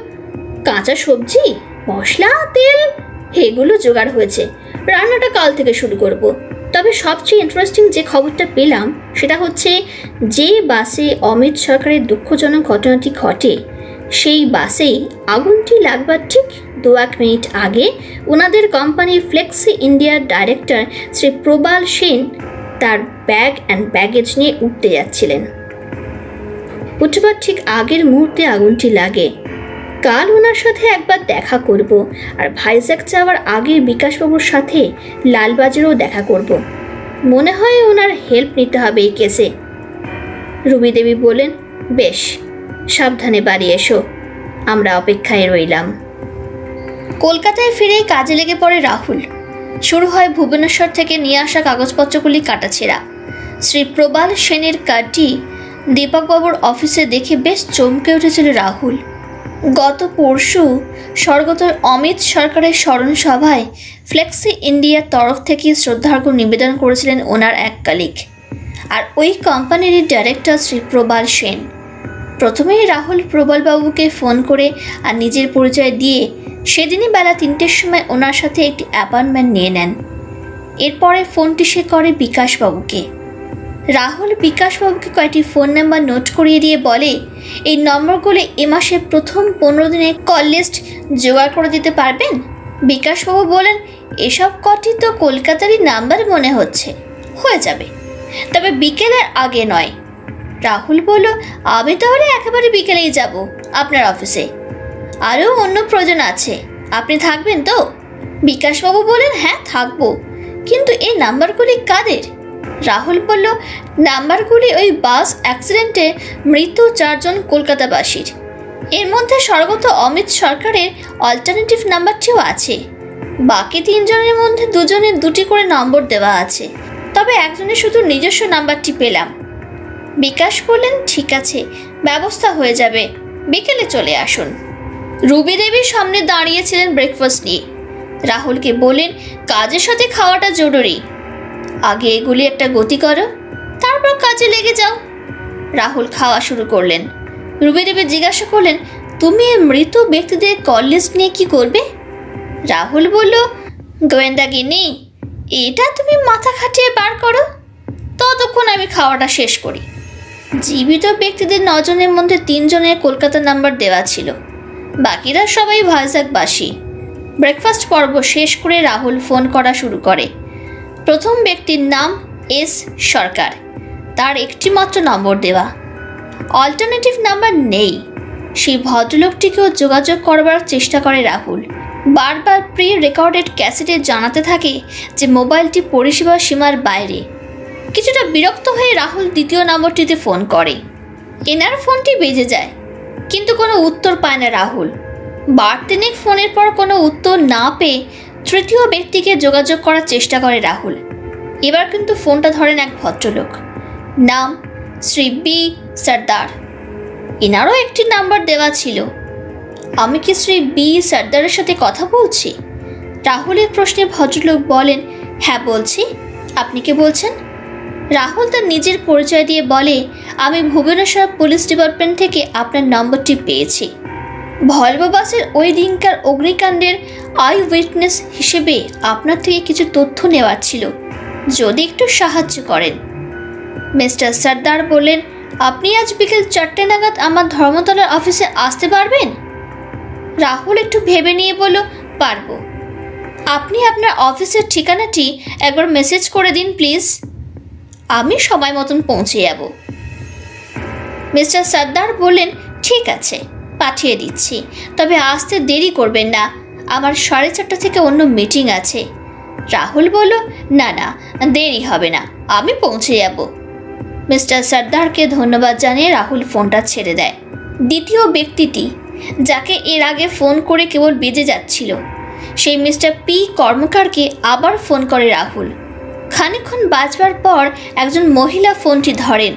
কাঁচা সবজি, মশলা, তেল এগুলো জোগাড় হয়েছে, রান্নাটা কাল থেকে শুরু করব। তবে সবচেয়ে ইন্টারেস্টিং যে খবরটা পেলাম সেটা হচ্ছে, যে বাসে অমিত সরকারের দুঃখজনক ঘটনাটি ঘটে সেই বাসেই আগুনটি লাগবার ঠিক 2-1 মিনিট আগে ওনাদের কোম্পানি ফ্লেক্সি ইন্ডিয়ার ডাইরেক্টর শ্রী প্রবাল সেন তার ব্যাগ অ্যান্ড ব্যাগেজ নিয়ে উঠতে যাচ্ছিলেন। উঠবার ঠিক আগের মুহূর্তে আগুনটি লাগে। কাল ওনার সাথে একবার দেখা করব, আর ভাইজ্যাক যাওয়ার আগে বিকাশবাবুর সাথে লালবাজারেও দেখা করব। মনে হয় ওনার হেল্প নিতে হবে এই কেসে। রুবি দেবী বললেন, বেশ, সাবধানে বাড়ি এসো, আমরা অপেক্ষায় রইলাম। কলকাতায় ফিরে কাজে লেগে পড়ে রাহুল। শুরু হয় ভুবনেশ্বর থেকে নিয়ে আসা কাগজপত্রগুলি কাটাছেঁড়া। শ্রী প্রবাল সেনের কার্ডটি দীপকবাবুর অফিসে দেখে বেশ চমকে উঠেছিল রাহুল। গত পরশু স্বর্গত অমিত সরকারের স্মরণ সভায় ফ্লেক্সি ইন্ডিয়ার তরফ থেকে শ্রদ্ধার্ঘ্য নিবেদন করেছিলেন ওনার এক কলিগ, আর ওই কোম্পানির ডাইরেক্টর শ্রী প্রবাল সেন। প্রথমেই রাহুল প্রবালবাবুকে ফোন করে আর নিজের পরিচয় দিয়ে সেদিনই বেলা 3টের সময় ওনার সাথে একটি অ্যাপয়েন্টমেন্ট নিয়ে নেন। এরপরে ফোনটি সে করে বিকাশবাবুকে। রাহুল বিকাশবাবুকে কয়েকটি ফোন নাম্বার নোট করিয়ে দিয়ে বলে, এই নম্বরগুলি এ মাসের প্রথম 15 দিনে কল লিস্ট জোগাড় করে দিতে পারবেন? বিকাশবাবু বলেন, এসব কটি তো কলকাতারই নাম্বার মনে হচ্ছে, হয়ে যাবে, তবে বিকেলের আগে নয়। রাহুল বলল, আমি তাহলে একেবারে বিকেলেই যাব আপনার অফিসে, আরও অন্য প্রয়োজন আছে, আপনি থাকবেন তো? বিকাশবাবু বলেন, হ্যাঁ থাকবো, কিন্তু এই নাম্বারগুলি কাদের? রাহুল বলল, নাম্বারগুলি ওই বাস অ্যাক্সিডেন্টে মৃত 4 জন কলকাতাবাসীর। এর মধ্যে স্বর্গত অমিত সরকারের অল্টারনেটিভ নাম্বারটিও আছে। বাকি 3 জনের মধ্যে 2 জনের 2টি করে নম্বর দেওয়া আছে, তবে একজনের শুধু নিজস্ব নাম্বারটি পেলাম। বিকাশ বললেন, ঠিক আছে, ব্যবস্থা হয়ে যাবে, বিকেলে চলে আসুন। রুবি দেবীর সামনে দাঁড়িয়েছিলেন ব্রেকফাস্ট নিয়ে। রাহুলকে বললেন, কাজের সাথে খাওয়াটা জরুরি, আগে এগুলি একটা গতি করো, তারপর কাজে লেগে যাও। রাহুল খাওয়া শুরু করলেন। রুবি দেবী জিজ্ঞাসা করলেন, তুমি মৃত ব্যক্তিদের কল লিস্ট নিয়ে কি করবে? রাহুল বলল, গোয়েন্দাগিন্নি, এটা তুমি মাথা খাটিয়ে বার করো, ততক্ষণ আমি খাওয়াটা শেষ করি। জীবিত ব্যক্তিদের 9 জনের মধ্যে 3 জনের কলকাতা নাম্বার দেওয়া ছিল, বাকিরা সবাই ভাইজ্যাকবাসী। ব্রেকফাস্ট পর্ব শেষ করে রাহুল ফোন করা শুরু করে। প্রথম ব্যক্তির নাম এস সরকার, তার একটি মাত্র নম্বর দেওয়া, অল্টারনেটিভ নাম্বার নেই। সেই ভদ্রলোকটিকেও যোগাযোগ করবার চেষ্টা করে রাহুল। বারবার প্রি রেকর্ডেড ক্যাসেটে জানাতে থাকে যে মোবাইলটি পরিষেবা সীমার বাইরে। কিছুটা বিরক্ত হয়ে রাহুল দ্বিতীয় নম্বরটিতে ফোন করে। এনার ফোনটি বেজে যায়, কিন্তু কোনো উত্তর পায় না রাহুল। বার্তিনিক ফোনের পর কোনো উত্তর না পেয়ে তৃতীয় ব্যক্তিকে যোগাযোগ করার চেষ্টা করে রাহুল। এবার কিন্তু ফোনটা ধরেন এক ভদ্রলোক, নাম শ্রী বি সর্দার। এনারও একটি নাম্বার দেওয়া ছিল। আমি কি শ্রী বি সর্দারের সাথে কথা বলছি? রাহুলের প্রশ্নে ভদ্রলোক বলেন, হ্যাঁ বলছি, আপনি কে বলছেন? রাহুল তার নিজের পরিচয় দিয়ে বলে, আমি ভুবনেশ্বর পুলিশ ডিপার্টমেন্ট থেকে আপনার নম্বরটি পেয়েছি। ভলভো বাসের ওই দিনকার অগ্নিকাণ্ডের আই উইটনেস হিসেবে আপনার থেকে কিছু তথ্য নেওয়ার ছিল, যদি একটু সাহায্য করেন। মিস্টার সর্দার বললেন, আপনি আজ বিকেল 4টে নাগাদ আমার ধর্মতলার অফিসে আসতে পারবেন? রাহুল একটু ভেবে নিয়ে বলল, পারবো। আপনি আপনার অফিসের ঠিকানাটি একবার মেসেজ করে দিন প্লিজ, আমি সময় মতন পৌঁছে যাব। মিস্টার সর্দার বললেন, ঠিক আছে, পাঠিয়ে দিচ্ছি, তবে আসতে দেরি করবেন না, আমার 4:30 থেকে অন্য মিটিং আছে। রাহুল বলল, না না, দেরি হবে না, আমি পৌঁছে যাব। মিস্টার সর্দারকে ধন্যবাদ জানিয়ে রাহুল ফোনটা ছেড়ে দেয়। দ্বিতীয় ব্যক্তিটি, যাকে এর আগে ফোন করে কেবল বেজে যাচ্ছিল, সেই মিস্টার পি কর্মকারকে আবার ফোন করে রাহুল। খানিকক্ষণ বাজবার পর একজন মহিলা ফোনটি ধরেন।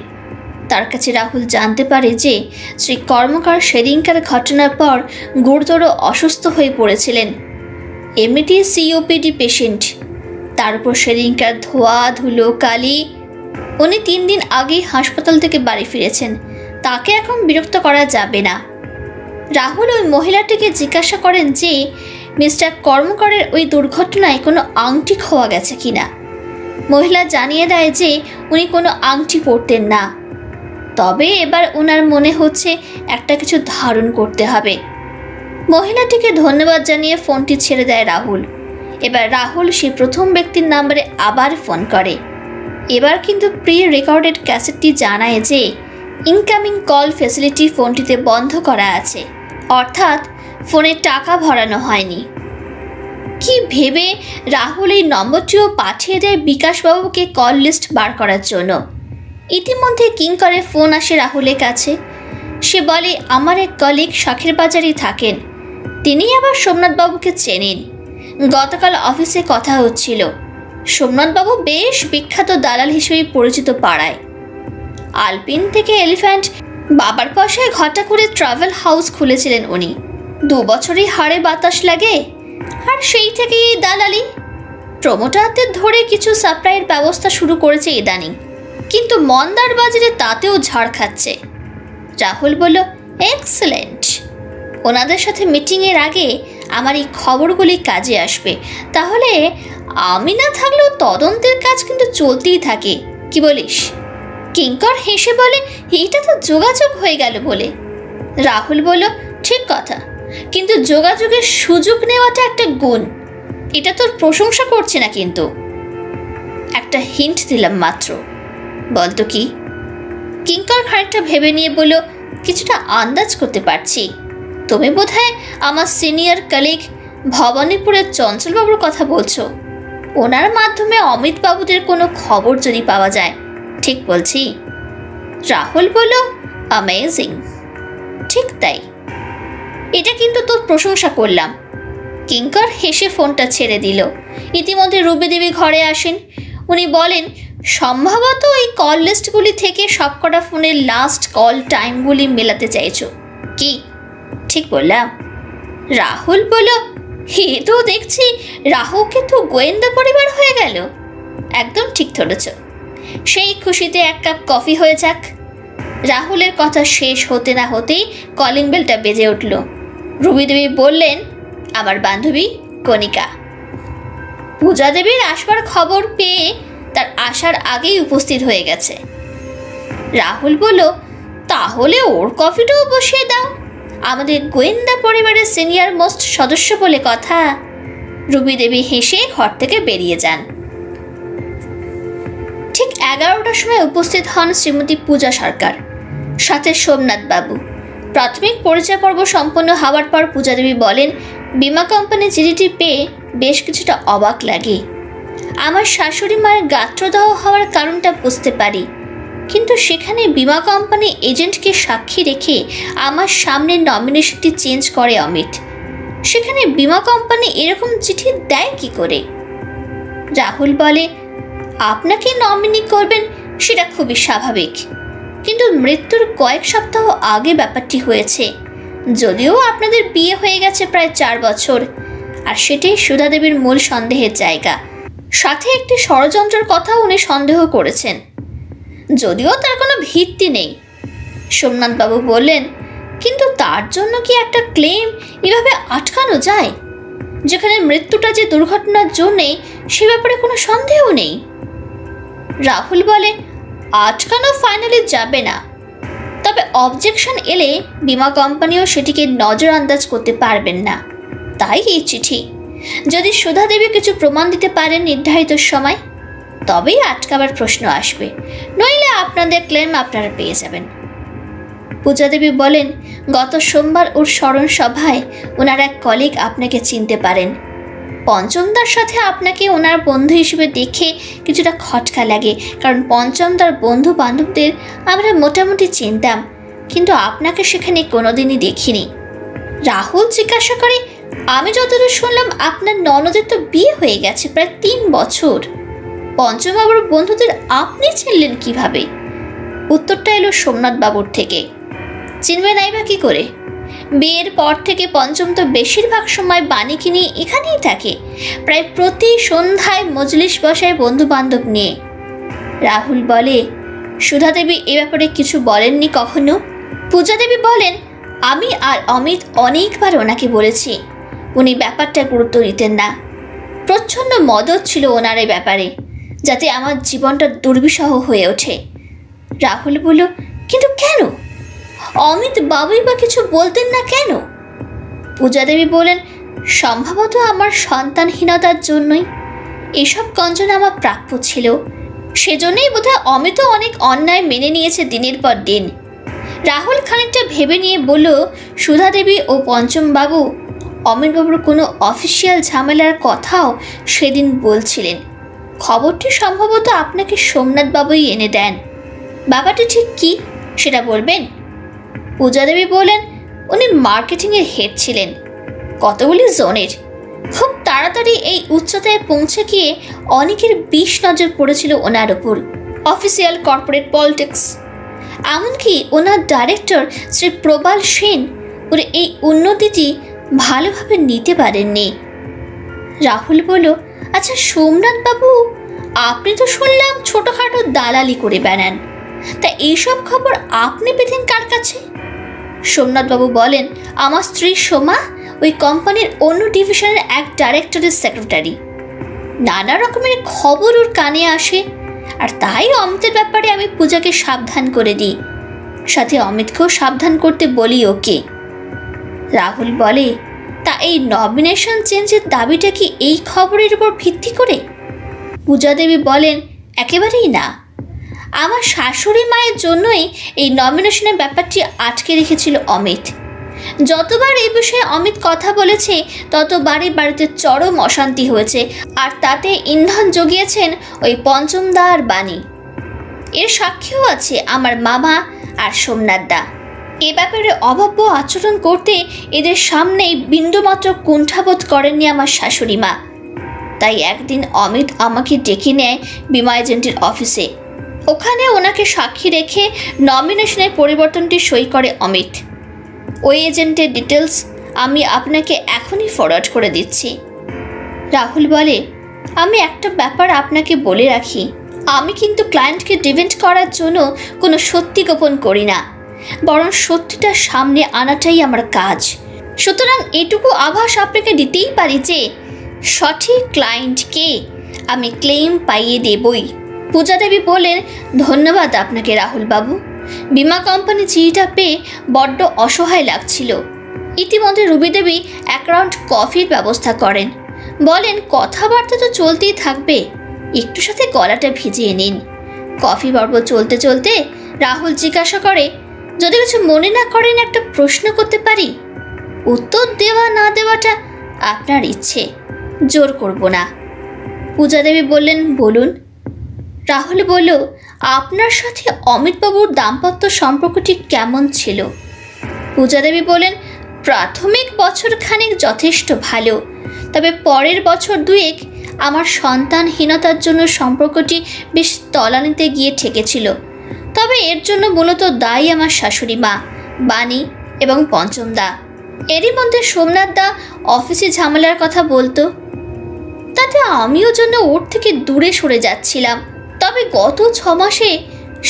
তার কাছে রাহুল জানতে পারে যে শ্রী কর্মকার সেদিনকার ঘটনার পর গুরুতর অসুস্থ হয়ে পড়েছিলেন। এমনিটি সিওপিডি পেশেন্ট, তার উপর সেদিনকার ধোয়া ধুলো কালি। উনি 3 দিন আগেই হাসপাতাল থেকে বাড়ি ফিরেছেন, তাকে এখন বিরক্ত করা যাবে না। রাহুল ওই মহিলাটিকে জিজ্ঞাসা করেন যে মিস্টার কর্মকারের ওই দুর্ঘটনায় কোনো আংটি খোয়া গেছে কিনা। মহিলা জানিয়ে দেয় যে উনি কোনো আংটি পরতেন না, তবে এবার ওনার মনে হচ্ছে একটা কিছু ধারণ করতে হবে। মহিলাটিকে ধন্যবাদ জানিয়ে ফোনটি ছেড়ে দেয় রাহুল। এবার রাহুল সেই প্রথম ব্যক্তির নাম্বারে আবার ফোন করে। এবার কিন্তু প্রি রেকর্ডেড ক্যাসেটটি জানায় যে ইনকামিং কল ফ্যাসিলিটি ফোনটিতে বন্ধ করা আছে, অর্থাৎ ফোনে টাকা ভরানো হয়নি। কি ভেবে রাহুল এই নম্বরটিও পাঠিয়ে দেয় বিকাশবাবুকে কল লিস্ট বার করার জন্য। ইতিমধ্যে কিঙ্করের ফোন আসে রাহুলের কাছে। সে বলে আমার এক কলিগ শাখের বাজারেই থাকেন, তিনি আবার সোমনাথবাবুকে চেনেন। গতকাল অফিসে কথা হচ্ছিল। সোমনাথবাবু বেশ বিখ্যাত দালাল হিসেবে পরিচিত পাড়ায়। আলপিন থেকে এলিফ্যান্ট বাবার পয়সায় ঘটা করে ট্রাভেল হাউস খুলেছিলেন উনি। 2 বছরই হাড়ে বাতাস লাগে, আর সেই থেকেই এই দালালি। প্রমোটারদের ধরে কিছু সাপ্লাইয়ের ব্যবস্থা শুরু করেছে ইদানিং, কিন্তু মন্দার বাজারে তাতেও ঝাড় খাচ্ছে। রাহুল বলল, এক্সেলেন্ট। ওনাদের সাথে মিটিংয়ের আগে আমার এই খবরগুলি কাজে আসবে, তাহলে আমি না থাকলেও তদন্তের কাজ কিন্তু চলতেই থাকে, কি বলিস? কিঙ্কর হেসে বলে, এইটা তো যোগাযোগ হয়ে গেল বলে। রাহুল বলল, ঠিক কথা, কিন্তু যোগাযোগের সুযোগ নেওয়াটা একটা গুণ। এটা তোর প্রশংসা করছে না, কিন্তু একটা হিন্ট দিলাম মাত্র। বলতো কি? কিঙ্কর খানিকটা ভেবে নিয়ে বলল, কিছুটা আন্দাজ করতে পারছি। তুমি বোধহয় আমার সিনিয়র কলিগ ভবানীপুরের চঞ্চলবাবুর কথা বলছো। ওনার মাধ্যমে অমিতবাবুদের কোনো খবর যদি পাওয়া যায়, ঠিক বলছি? রাহুল বলল, অ্যামেজিং। ঠিক তাই, এটা কিন্তু তোর প্রশংসা করলাম। কিঙ্কর হেসে ফোনটা ছেড়ে দিল। ইতিমধ্যে রুবি দেবী ঘরে আসেন। উনি বলেন, সম্ভবত এই কল লিস্টগুলি থেকে সবকটা ফোনের লাস্ট কল টাইমগুলি মেলাতে চাইছো, কি ঠিক বললাম? রাহুল বলল, হে তো দেখছি রাহুকে তো গোয়েন্দা পরিবার হয়ে গেল। একদম ঠিক ধরেছ। সেই খুশিতে 1 কাপ কফি হয়ে যাক। রাহুলের কথা শেষ হতে না হতেই কলিং বেলটা বেজে উঠল। রুবি দেবী বললেন, আমার বান্ধবী কণিকা। পূজা দেবীর আসবার খবর পেয়ে তার আসার আগেই উপস্থিত হয়ে গেছে। রাহুল বলল, তাহলে ওর কফিটাও বসিয়ে দাও, আমাদের গোয়েন্দা পরিবারের সিনিয়র মোস্ট সদস্য বলে কথা। রুবি দেবী হেসে ঘর থেকে বেরিয়ে যান। ঠিক 11টার সময় উপস্থিত হন শ্রীমতী পূজা সরকার, সাথে সোমনাথ বাবু। প্রাথমিক পরিচয় পর্ব সম্পন্ন হওয়ার পর পূজা দেবী বলেন, বিমা কোম্পানি চিঠিটি পেয়ে বেশ কিছুটা অবাক লাগে। আমার শাশুড়ি মায়ের গাত্রদাহ হওয়ার কারণটা বুঝতে পারি, কিন্তু সেখানে বিমা কোম্পানি এজেন্টকে সাক্ষী রেখে আমার সামনে নমিনেশনটি চেঞ্জ করে অমিত। সেখানে বিমা কোম্পানি এরকম চিঠি দেয় কি করে? রাহুল বলে, আপনাকে নমিনি করবেন সেটা খুবই স্বাভাবিক, কিন্তু মৃত্যুর কয়েক সপ্তাহ আগে ব্যাপারটি হয়েছে। যদিও আপনাদের বিয়ে হয়ে গেছে প্রায় 4 বছর, আর সেটাই সুধা দেবীর মূল সন্দেহের জায়গা। সাথে একটি ষড়যন্ত্রের কথাও উনি সন্দেহ করেছেন, যদিও তার কোনো ভিত্তি নেই। সোমনাথবাবু বললেন, কিন্তু তার জন্য কি একটা ক্লেম এভাবে আটকানো যায়, যেখানে মৃত্যুটা যে দুর্ঘটনার জন্যে সে ব্যাপারে কোনো সন্দেহ নেই? রাহুল বলে, আটকানো ফাইনালি যাবে না, তবে অবজেকশন এলে বিমা কোম্পানিও সেটিকে নজরআন্দাজ করতে পারবেন না। তাই এই চিঠি। যদি সুধা দেবী কিছু প্রমাণ দিতে পারেন নির্ধারিত সময়, তবেই আটকাবার প্রশ্ন আসবে, নইলে আপনাদের ক্লেম আপনারা পেয়ে যাবেন। পূজা দেবী বলেন, গত সোমবার ওর স্মরণ সভায় ওনার এক কলিগ আপনাকে চিনতে পারেন। পঞ্চমদার সাথে আপনাকে ওনার বন্ধু হিসেবে দেখে কিছুটা খটকা লাগে, কারণ পঞ্চমদার বন্ধু বান্ধবদের আমরা মোটামুটি চিনতাম, কিন্তু আপনাকে সেখানে কোনোদিনই দেখিনি। রাহুল জিজ্ঞাসা করে, আমি যতদূর শুনলাম আপনার ননদের তো বিয়ে হয়ে গেছে প্রায় 3 বছর। পঞ্চমবাবুর বন্ধুদের আপনি চিনলেন কিভাবে? উত্তরটা এলো সোমনাথ বাবুর থেকে। চিনবে নাই বা কি করে? বিয়ের পর থেকে পঞ্চম তো বেশিরভাগ সময় বাণীকে নিয়ে এখানেই থাকে, প্রায় প্রতি সন্ধ্যায় মজলিস বসায় বন্ধু বান্ধব নিয়ে। রাহুল বলে, সুধা দেবী এ ব্যাপারে কিছু বলেননি কখনো? পূজা দেবী বলেন, আমি আর অমিত অনেকবার ওনাকে বলেছি, উনি ব্যাপারটা গুরুত্ব দিতেন না। প্রচ্ছন্ন মদত ছিল ওনার এই ব্যাপারে, যাতে আমার জীবনটা দুর্বিষহ হয়ে ওঠে। রাহুল বলল, কিন্তু কেন? অমিত বাবুই বা কিছু বলতেন না কেন? পূজা দেবী বলেন, সম্ভবত আমার সন্তানহীনতার জন্যই। এসব গঞ্জনা আমার প্রাপ্য ছিল, সেজন্যই বোধহয় অমিতও অনেক অন্যায় মেনে নিয়েছে দিনের পর দিন। রাহুল খানিকটা ভেবে নিয়ে বলল, সুধা দেবী ও পঞ্চম বাবু অমিতবাবুর কোনো অফিসিয়াল ঝামেলার কথাও সেদিন বলছিলেন। খবরটি সম্ভবত আপনাকে সোমনাথ বাবুই এনে দেন। ব্যাপারটি ঠিক কি সেটা বলবেন? পূজা দেবী বলেন, উনি মার্কেটিংয়ের হেড ছিলেন কতগুলি জোনের। খুব তাড়াতাড়ি এই উচ্চতায় পৌঁছে গিয়ে অনেকের বিষ নজর পড়েছিল ওনার ওপর, অফিসিয়াল কর্পোরেট পলিটিক্স। এমনকি ওনার ডাইরেক্টর শ্রী প্রবাল সেন ওর এই উন্নতিটি ভালোভাবে নিতে পারেননি। রাহুল বলল, আচ্ছা সোমনাথ বাবু, আপনি তো শুনলাম ছোটোখাটো দালালি করে বেড়ান, তা এইসব খবর আপনি পেতেন কার কাছে? সোমনাথবাবু বলেন, আমার স্ত্রী সোমা ওই কোম্পানির অন্য ডিভিশনের এক ডাইরেক্টরের সেক্রেটারি। নানা রকমের খবর ওর কানে আসে, আর তাই অমিতের ব্যাপারে আমি পূজাকে সাবধান করে দিই, সাথে অমিতকেও সাবধান করতে বলি ওকে। রাহুল বলে, তা এই নমিনেশন চেঞ্জের দাবিটা কি এই খবরের উপর ভিত্তি করে? পূজা দেবী বলেন, একেবারেই না। আমার শাশুড়ি মায়ের জন্যই এই নমিনেশনের ব্যাপারটি আটকে রেখেছিল অমিত। যতবার এই বিষয়ে অমিত কথা বলেছে ততবারই বাড়িতে চরম অশান্তি হয়েছে, আর তাতে ইন্ধন জুগিয়েছেন ওই পঞ্চমদা আর বাণী। এর সাক্ষীও আছে আমার মামা আর সোমনাথ দা। এ ব্যাপারে অভব্য আচরণ করতে এদের সামনেই বিন্দুমাত্র কুণ্ঠাবোধ করেননি আমার শাশুড়ি মা। তাই একদিন অমিত আমাকে ডেকে নেয় বিমা এজেন্টের অফিসে। ওখানে ওনাকে সাক্ষী রেখে নমিনেশনের পরিবর্তনটি সই করে অমিত। ওই এজেন্টের ডিটেলস আমি আপনাকে এখনই ফরওয়ার্ড করে দিচ্ছি। রাহুল বলে, আমি একটা ব্যাপার আপনাকে বলে রাখি, আমি কিন্তু ক্লায়েন্টকে ডিফেন্ড করার জন্য কোনো সত্যি গোপন করি না, বরং সত্যিটা সামনে আনাটাই আমার কাজ। সুতরাং এটুকু আভাস আপনাকে দিতেই পারি যে সঠিক ক্লায়েন্টকে আমি ক্লেম পাইয়ে দেবই। পূজা দেবী বলেন, ধন্যবাদ আপনাকে রাহুল বাবু। বিমা কোম্পানি চিঠিটা পেয়ে বড্ড অসহায় লাগছিল। ইতিমধ্যে রুবি দেবী এক রাউন্ড কফির ব্যবস্থা করেন, বলেন কথাবার্তা তো চলতেই থাকবে, একটু সাথে গলাটা ভিজিয়ে নিন। কফি পর্ব চলতে চলতে রাহুল জিজ্ঞাসা করে, যদি কিছু মনে না করেন একটা প্রশ্ন করতে পারি? উত্তর দেওয়া না দেওয়াটা আপনার ইচ্ছে, জোর করব না। পূজা দেবী বললেন, বলুন। রাহুল বলল, আপনার সাথে অমিতবাবুর দাম্পত্য সম্পর্কটি কেমন ছিল? পূজা দেবী বলেন, প্রাথমিক বছর খানেক যথেষ্ট ভালো, তবে পরের বছর দুয়েক আমার সন্তানহীনতার জন্য সম্পর্কটি বেশ তলানিতে গিয়ে ঠেকেছিল। তবে এর জন্য মূলত দায়ী আমার শাশুড়ি মা, বাণী এবং পঞ্চমদা। এরই মধ্যে সোমনাথ দা অফিসে ঝামেলার কথা বলতো, তাতে আমিও জন্য ওর থেকে দূরে সরে যাচ্ছিলাম। তবে গত 6 মাসে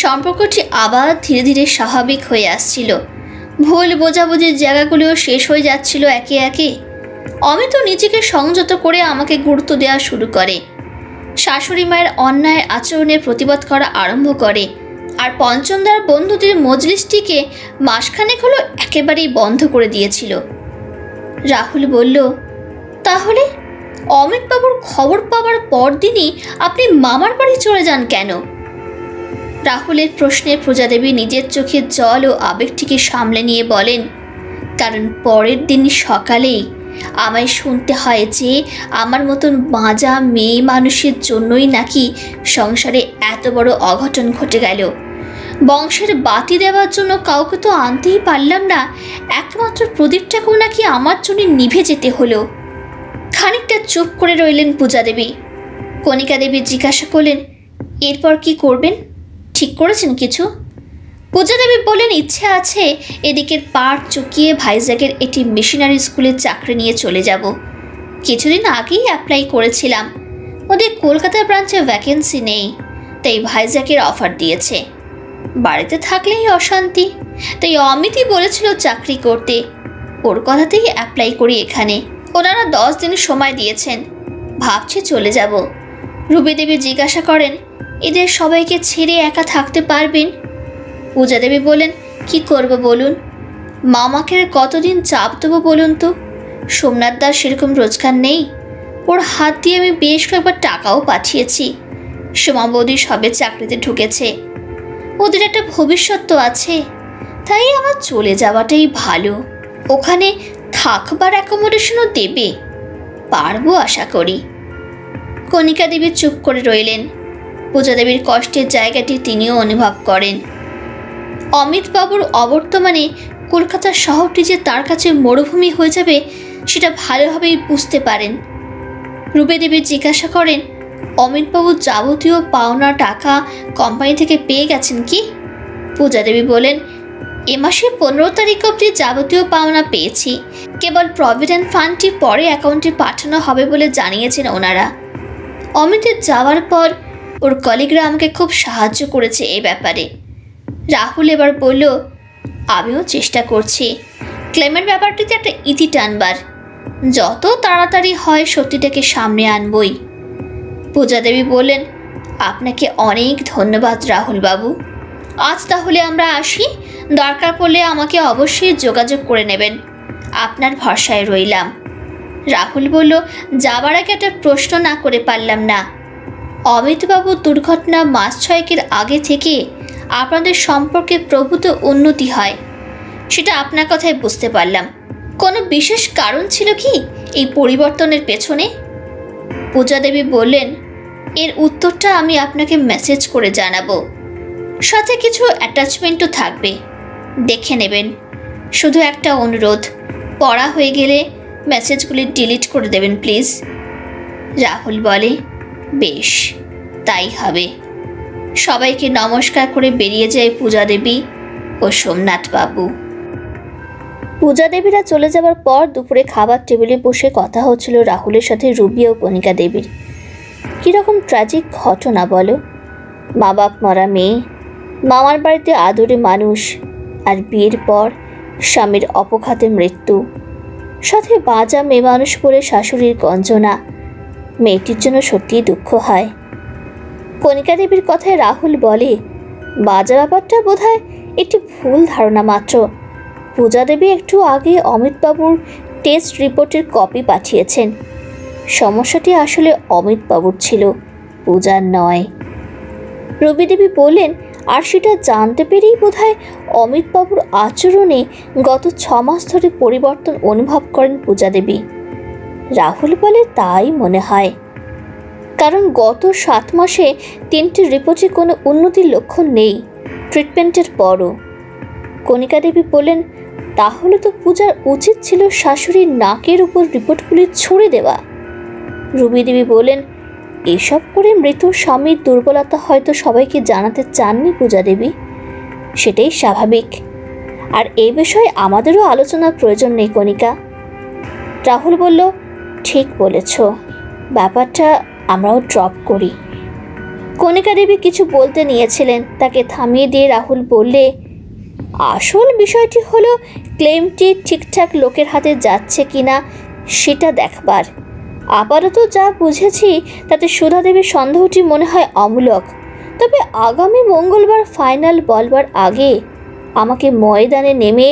সম্পর্কটি আবার ধীরে ধীরে স্বাভাবিক হয়ে আসছিল। ভুল বোঝাবুঝির জায়গাগুলিও শেষ হয়ে যাচ্ছিল একে একে। অমিত নিজেকে সংযত করে আমাকে গুরুত্ব দেওয়া শুরু করে, শাশুড়ি মায়ের অন্যায় আচরণের প্রতিবাদ করা আরম্ভ করে, আর পঞ্চমদার বন্ধুদের মজলিসটিকে মাসখানেক হলো একেবারেই বন্ধ করে দিয়েছিল। রাহুল বলল, তাহলে অমিতবাবুর খবর পাওয়ার পরদিনই আপনি মামার বাড়ি চলে যান কেন? রাহুলের প্রশ্নে প্রজাদেবী নিজের চোখের জল ও আবেগটিকে সামলে নিয়ে বলেন, কারণ পরের দিন সকালেই আমায় শুনতে হয় যে আমার মতন বাঁজা মেয়ে মানুষের জন্যই নাকি সংসারে এত বড় অঘটন ঘটে গেল। বংশের বাতি দেওয়ার জন্য কাউকে তো আনতেই পারলাম না, একমাত্র প্রদীপটাকেও নাকি আমার জন্য নিভে যেতে হলো। খানিকটা চুপ করে রইলেন পূজা দেবী। কণিকা দেবী জিজ্ঞাসা করলেন, এরপর কি করবেন? ঠিক করেছেন কিছু? পূজা দেবী বললেন, ইচ্ছে আছে এদিকের পাড় চুকিয়ে ভাইজ্যাগের একটি মিশনারি স্কুলে চাকরি নিয়ে চলে যাব। কিছুদিন আগেই অ্যাপ্লাই করেছিলাম, ওদের কলকাতা ব্রাঞ্চে ভ্যাকেন্সি নেই, তাই ভাইজ্যাগের অফার দিয়েছে। বাড়িতে থাকলেই অশান্তি, তাই অমিতই বলেছিল চাকরি করতে। ওর কথাতেই অ্যাপ্লাই করি এখানে। ওনারা 10 দিন সময় দিয়েছেন, ভাবছি চলে যাব। রুবি দেবী জিজ্ঞাসা করেন, এদের সবাইকে ছেড়ে একা থাকতে পারবেন? পূজা দেবী বলেন, কি করব বলুন? মামাকে কতদিন চাপ দেবো বলুন তো? সোমনাথ দাস সেরকম রোজগার নেই, ওর হাত দিয়ে আমি বেশ কয়েকবার টাকাও পাঠিয়েছি। সোমা বৌদি সবে চাকরিতে ঢুকেছে, ওদের একটা ভবিষ্যৎ তো আছে, তাই আমার চলে যাওয়াটাই ভালো। ওখানে থাকবার অ্যাকোমোডেশনও দেবে, পারবো আশা করি। কণিকা দেবী চুপ করে রইলেন। পূজা দেবীর কষ্টের জায়গাটি তিনিও অনুভব করেন। অমিতবাবুর অবর্তমানে কলকাতা শহরটি যে তার কাছে মরুভূমি হয়ে যাবে সেটা ভালোভাবেই বুঝতে পারেন। রুবি দেবী জিজ্ঞাসা করেন, অমিতবাবু যাবতীয় পাওনা টাকা কোম্পানি থেকে পেয়ে গেছেন কি? পূজা দেবী বলেন, এ মাসে 15 তারিখ অবধি যাবতীয় পাওনা পেয়েছি। কেবল প্রভিডেন্ট ফান্ডটি পরে অ্যাকাউন্টে পাঠানো হবে বলে জানিয়েছেন ওনারা। অমিতের যাওয়ার পর ওর কলিগরা আমাকে খুব সাহায্য করেছে এই ব্যাপারে। রাহুল এবার বলল, আমিও চেষ্টা করছি ক্লেমের ব্যাপারটিতে একটা ইতি টানবার। যত তাড়াতাড়ি হয় সত্যিটাকে সামনে আনবই। পূজা দেবী বললেন, আপনাকে অনেক ধন্যবাদ রাহুল বাবু। আজ তাহলে আমরা আসি, দরকার পড়লে আমাকে অবশ্যই যোগাযোগ করে নেবেন। আপনার ভরসায় রইলাম। রাহুল বলল, যাবার আগে একটা প্রশ্ন না করে পারলাম না। অমিতবাবুর দুর্ঘটনা মাস 6 আগে থেকে আপনাদের সম্পর্কে প্রভূত উন্নতি হয়, সেটা আপনার কথায় বুঝতে পারলাম। কোনো বিশেষ কারণ ছিল কি এই পরিবর্তনের পেছনে? পূজা দেবী বললেন, এর উত্তরটা আমি আপনাকে মেসেজ করে জানাবো, সাথে কিছু অ্যাটাচমেন্টও থাকবে, দেখে নেবেন। শুধু একটা অনুরোধ, পড়া হয়ে গেলে মেসেজগুলি ডিলিট করে দেবেন প্লিজ। রাহুল বলে, বেশ, তাই হবে। সবাইকে নমস্কার করে বেরিয়ে যায় পূজা দেবী ও সোমনাথ বাবু। পূজা দেবীরা চলে যাবার পর দুপুরে খাবার টেবিলে বসে কথা হচ্ছিল রাহুলের সাথে রুবি ও কণিকা দেবীর। কীরকম ট্র্যাজিক ঘটনা বলো? মা বাপ মরা মেয়ে, মামার বাড়িতে আদরে মানুষ, আর বিয়ের পর স্বামীর অপঘাতে মৃত্যু, সাথে বাঁচা মেয়ে মানুষ বলে শাশুড়ির গঞ্জনা। মেয়েটির জন্য সত্যিই দুঃখ হয়। কণিকা দেবীর কথায় রাহুল বলে, বাজা ব্যাপারটা বোধহয় একটি ভুল ধারণা মাত্র। পূজা দেবী একটু আগে অমিতবাবুর টেস্ট রিপোর্টের কপি পাঠিয়েছেন। সমস্যাটি আসলে অমিতবাবুর ছিল, পূজার নয়। রবি দেবী বললেন, আর সেটা জানতে পেরেই বোধহয় অমিতবাবুর আচরণে গত 6 মাস ধরে পরিবর্তন অনুভব করেন পূজা দেবী। রাহুল বলে, তাই মনে হয়, কারণ গত 7 মাসে 3টি রিপোর্টে কোনো উন্নতির লক্ষণ নেই, ট্রিটমেন্টের পরও। কণিকা দেবী বলেন, তাহলে তো পূজার উচিত ছিল শাশুড়ির নাকের উপর রিপোর্টগুলি ছুঁড়ে দেওয়া। রুবি দেবী বলেন, এসব করে মৃত স্বামীর দুর্বলতা হয়তো সবাইকে জানাতে চাননি পূজা দেবী, সেটাই স্বাভাবিক। আর এই বিষয়ে আমাদেরও আলোচনার প্রয়োজন নেই কণিকা। রাহুল বলল, ঠিক বলেছ, ব্যাপারটা আমরাও ড্রপ করি। কণিকা দেবী কিছু বলতে নিয়েছিলেন, তাকে থামিয়ে দিয়ে রাহুল বললে, আসল বিষয়টি হলো ক্লেমটি ঠিকঠাক লোকের হাতে যাচ্ছে কিনা সেটা দেখবার। আপাতত যা বুঝেছি তাতে সুধা দেবীর সন্দেহটি মনে হয় অমূলক। তবে আগামী মঙ্গলবার ফাইনাল বলবার আগে আমাকে ময়দানে নেমে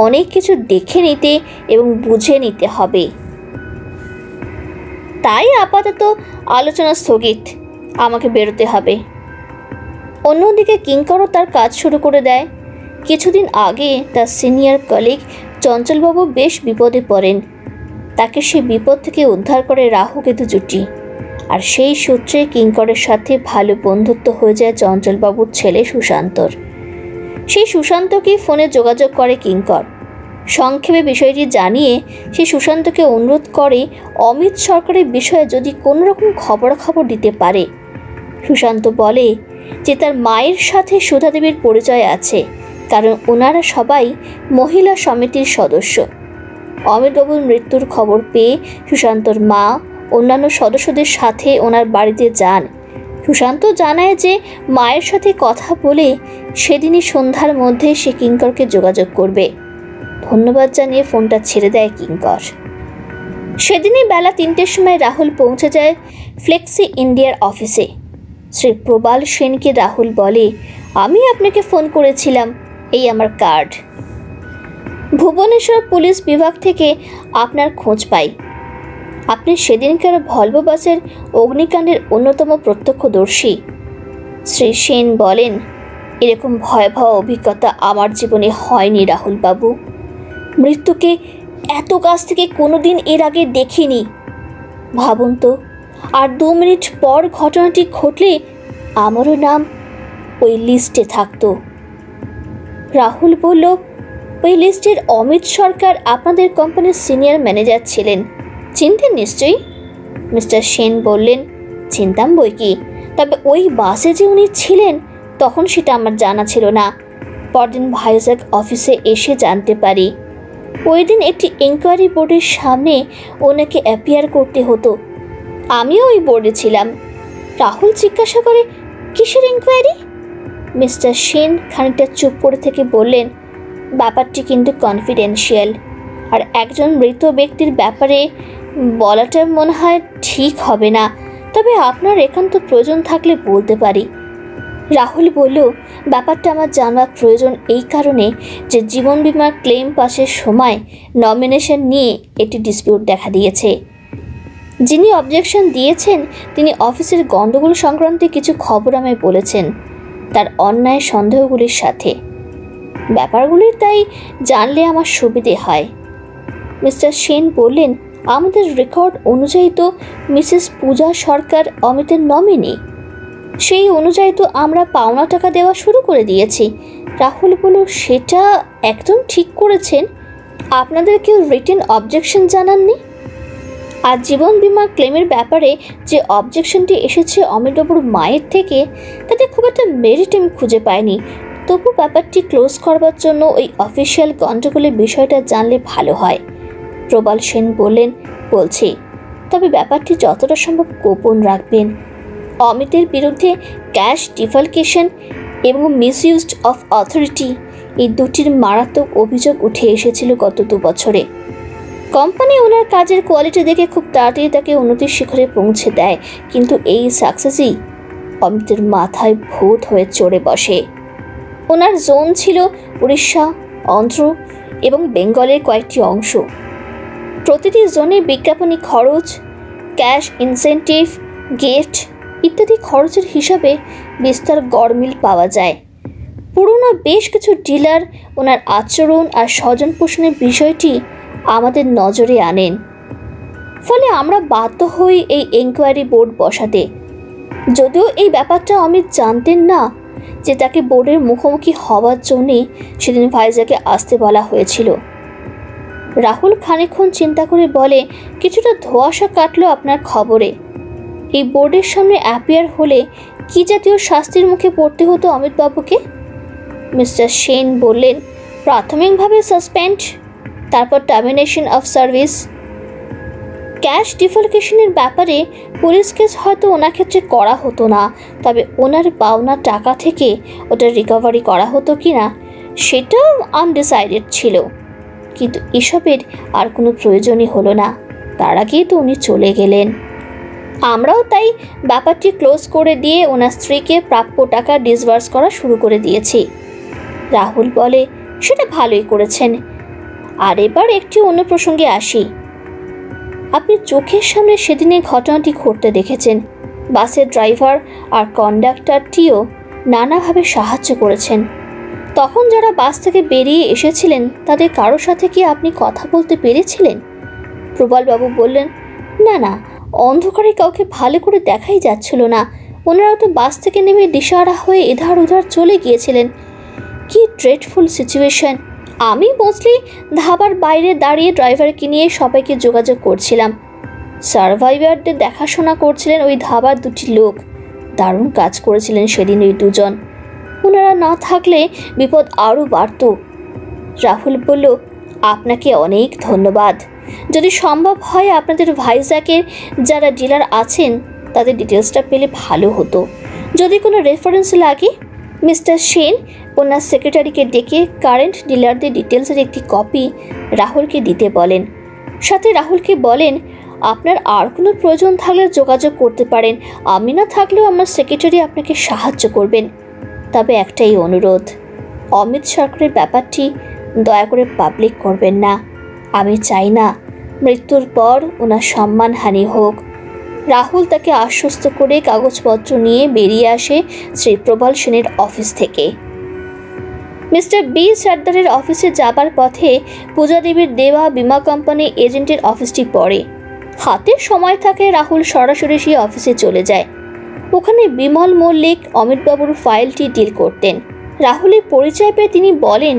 অনেক কিছু দেখে নিতে এবং বুঝে নিতে হবে। তাই আপাতত আলোচনা স্থগিত, আমাকে বেরোতে হবে। অন্যদিকে কিঙ্করও তার কাজ শুরু করে দেয়। কিছুদিন আগে তার সিনিয়র কলিগ চঞ্চলবাবু বেশ বিপদে পড়েন। তাকে সে বিপদ থেকে উদ্ধার করে রাহু কেতু জুটি, আর সেই সূত্রে কিঙ্করের সাথে ভালো বন্ধুত্ব হয়ে যায় চঞ্চলবাবুর ছেলে সুশান্তর। সেই সুশান্তকে ফোনে যোগাযোগ করে কিঙ্কর। সংক্ষেপে বিষয়টি জানিয়ে সে সুশান্তকে অনুরোধ করে অমিত সরকারের বিষয়ে যদি কোনো রকম খবরাখবর দিতে পারে। সুশান্ত বলে যে তার মায়ের সাথে সুধা দেবীর পরিচয় আছে, কারণ ওনারা সবাই মহিলা সমিতির সদস্য। অমিতবাবুর মৃত্যুর খবর পেয়ে সুশান্তর মা অন্যান্য সদস্যদের সাথে ওনার বাড়িতে যান। সুশান্ত জানায় যে মায়ের সাথে কথা বলে সেদিনই সন্ধ্যার মধ্যে সে কিঙ্করকে যোগাযোগ করবে। ধন্যবাদ জানিয়ে ফোনটা ছেড়ে দেয় কিঙ্কর। সেদিনই বেলা 3টের সময় রাহুল পৌঁছে যায় ফ্লেক্সি ইন্ডিয়ার অফিসে। শ্রী প্রবাল সেনকে রাহুল বলে, আমি আপনাকে ফোন করেছিলাম, এই আমার কার্ড। ভুবনেশ্বর পুলিশ বিভাগ থেকে আপনার খোঁজ পাই। আপনি সেদিনকার ভলভো বাসের অগ্নিকাণ্ডের অন্যতম প্রত্যক্ষদর্শী। শ্রী সেন বলেন, এরকম ভয়াবহ অভিজ্ঞতা আমার জীবনে হয়নি রাহুলবাবু। মৃত্যুকে এত কাছ থেকে কোনোদিন এর আগে দেখিনি। ভাবুন তো, আর 2 মিনিট পর ঘটনাটি ঘটলে আমারও নাম ওই লিস্টে থাকতো। রাহুল বলল, ওই লিস্টের অমিত সরকার আপনাদের কোম্পানির সিনিয়র ম্যানেজার ছিলেন, চিনতেন নিশ্চয়ই? মিস্টার সেন বললেন, চিনতাম বই কি, তবে ওই বাসে যে উনি ছিলেন তখন সেটা আমার জানা ছিল না। পরদিন ভাইজ্যাক অফিসে এসে জানতে পারি। ওই দিন একটি এনকোয়ারি বোর্ডের সামনে ওনাকে অ্যাপিয়ার করতে হতো। আমিও ওই বোর্ডে ছিলাম। রাহুল জিজ্ঞাসা করে, কিসের এনকোয়ারি? মিস্টার সেন খানিকটা চুপ করে থেকে বললেন, ব্যাপারটি কিন্তু কনফিডেন্সিয়াল, আর একজন মৃত ব্যক্তির ব্যাপারে বলাটা মনে হয় ঠিক হবে না, তবে আপনার একান্ত প্রয়োজন থাকলে বলতে পারি। রাহুল বলল, ব্যাপারটা আমার জানার প্রয়োজন এই কারণে যে জীবন বীমার ক্লেম পাসের সময় নমিনেশন নিয়ে একটি ডিসপিউট দেখা দিয়েছে। যিনি অবজেকশন দিয়েছেন তিনি অফিসের গণ্ডগোল সংক্রান্তে কিছু খবর আমায় বলেছেন, তার অন্যায় সন্দেহগুলির সাথে। ব্যাপারগুলি তাই জানলে আমার সুবিধে হয়। মিস্টার সেন বললেন, আমাদের রেকর্ড অনুযায়ী তো মিসেস পূজা সরকার অমিতের নমিনি। সেই অনুযায়ী তো আমরা পাওনা টাকা দেওয়া শুরু করে দিয়েছি। রাহুল বলল, সেটা একদম ঠিক করেছেন। আপনাদের কেউ রিটেন অবজেকশন জানাননি? আর জীবন বীমা ক্লেমের ব্যাপারে যে অবজেকশনটি এসেছে অমিতবাবুর মায়ের থেকে, তাতে খুব একটা মেরিট আমি খুঁজে পাইনি। তবু ব্যাপারটি ক্লোজ করবার জন্য ওই অফিসিয়াল গণ্ডগোলের বিষয়টা জানলে ভালো হয়। প্রবাল সেন বললেন, বলছি, তবে ব্যাপারটি যতটা সম্ভব গোপন রাখবেন। অমিতের বিরুদ্ধে ক্যাশ ডিফালকেশন এবং মিসইউজ অফ অথরিটি এই দুটির মারাত্মক অভিযোগ উঠে এসেছিল গত 2 বছরে। কোম্পানি ওনার কাজের কোয়ালিটি দেখে খুব তাড়াতাড়ি তাকে উন্নতির শিখরে পৌঁছে দেয়, কিন্তু এই সাকসেসই অমিতের মাথায় ভূত হয়ে চড়ে বসে। ওনার জোন ছিল উড়িষ্যা, অন্ধ্র এবং বেঙ্গলের কয়েকটি অংশ। প্রতিটি জোনে বিজ্ঞাপনী খরচ, ক্যাশ ইনসেন্টিভ, গিফট ইত্যাদি খরচের হিসাবে বিস্তর গড়মিল পাওয়া যায়। পুরনো বেশ কিছু ডিলার ওনার আচরণ আর স্বজন পোষণের বিষয়টি আমাদের নজরে আনেন। ফলে আমরা বাধ্য হই এই এনকোয়ারি বোর্ড বসাতে। যদিও এই ব্যাপারটা অমিত জানতেন না যে তাকে বোর্ডের মুখোমুখি হওয়ার জন্যে সেদিন ভাইজাকে আসতে বলা হয়েছিল। রাহুল খানিকক্ষণ চিন্তা করে বলে, কিছুটা ধোঁয়াশা কাটলো আপনার খবরে। এই বোর্ডের সামনে অ্যাপিয়ার হলে কী জাতীয় শাস্তির মুখে পড়তে হতো অমিতবাবুকে? মিস্টার সেন বললেন, প্রাথমিকভাবে সাসপেন্ড, তারপর টার্মিনেশন অফ সার্ভিস। ক্যাশ ডিফালকেশনের ব্যাপারে পুলিশ কেস হয়তো ওনার ক্ষেত্রে করা হতো না, তবে ওনার পাওনা টাকা থেকে ওটা রিকভারি করা হতো কি না সেটাও আনডিসাইডেড ছিল। কিন্তু এসবের আর কোনো প্রয়োজনই হলো না, তার আগেই তো উনি চলে গেলেন। আমরাও তাই ব্যাপারটি ক্লোজ করে দিয়ে ওনার স্ত্রীকে প্রাপ্য টাকা ডিসবার্স করা শুরু করে দিয়েছি। রাহুল বলে, সেটা ভালোই করেছেন। আর এবার একটি অন্য প্রসঙ্গে আসি। আপনি চোখের সামনে সেদিনে ঘটনাটি ঘটতে দেখেছেন। বাসের ড্রাইভার আর কন্ডাক্টরটিও নানাভাবে সাহায্য করেছেন। তখন যারা বাস থেকে বেরিয়ে এসেছিলেন তাদের কারোর সাথে কি আপনি কথা বলতে পেরেছিলেন? প্রবালবাবু বললেন, না, অন্ধকারে কাউকে ভালো করে দেখাই যাচ্ছিল না। ওনারা তো বাস থেকে নেমে দিশাহারা হয়ে এধার ওধার চলে গিয়েছিলেন। কি ড্রেডফুল সিচুয়েশন! আমি মোস্টলি ধাবার বাইরে দাঁড়িয়ে ড্রাইভারকে নিয়ে সবাইকে যোগাযোগ করছিলাম। সার্ভাইভারদের দেখাশোনা করছিলেন ওই ধাবার দুটি লোক। দারুণ কাজ করেছিলেন সেদিন ওই দুজন। ওনারা না থাকলে বিপদ আরও বাড়ত। রাহুল বলল, আপনাকে অনেক ধন্যবাদ। যদি সম্ভব হয় আপনাদের ভাইজ্যাকের যারা ডিলার আছেন তাদের ডিটেলসটা পেলে ভালো হতো। যদি কোনো রেফারেন্স লাগে মিস্টার সেন ওনার সেক্রেটারিকে ডেকে কারেন্ট ডিলারদের ডিটেলসের একটি কপি রাহুলকে দিতে বলেন। সাথে রাহুলকে বলেন, আপনার আর কোনো প্রয়োজন থাকলে যোগাযোগ করতে পারেন। আমি না থাকলেও আমার সেক্রেটারি আপনাকে সাহায্য করবেন। তবে একটাই অনুরোধ, অমিত সরকারের ব্যাপারটি দয়া করে পাবলিক করবেন না। আমি চাই না মৃত্যুর পর ওনার সম্মানহানি হোক। রাহুল তাকে আশ্বস্ত করে কাগজপত্র নিয়ে বেরিয়ে আসে শ্রী প্রবল সেনের অফিস থেকে। মিস্টার বি সর্দারের অফিসে যাবার পথে পূজা দেবীর দেওয়া বিমা কোম্পানি এজেন্টের অফিসটি পড়ে। হাতে সময় থাকে রাহুল সরাসরি সেই অফিসে চলে যায়। ওখানে বিমল মল্লিক অমিতবাবুর ফাইলটি ডিল করতেন। রাহুলের পরিচয় পেয়ে তিনি বলেন,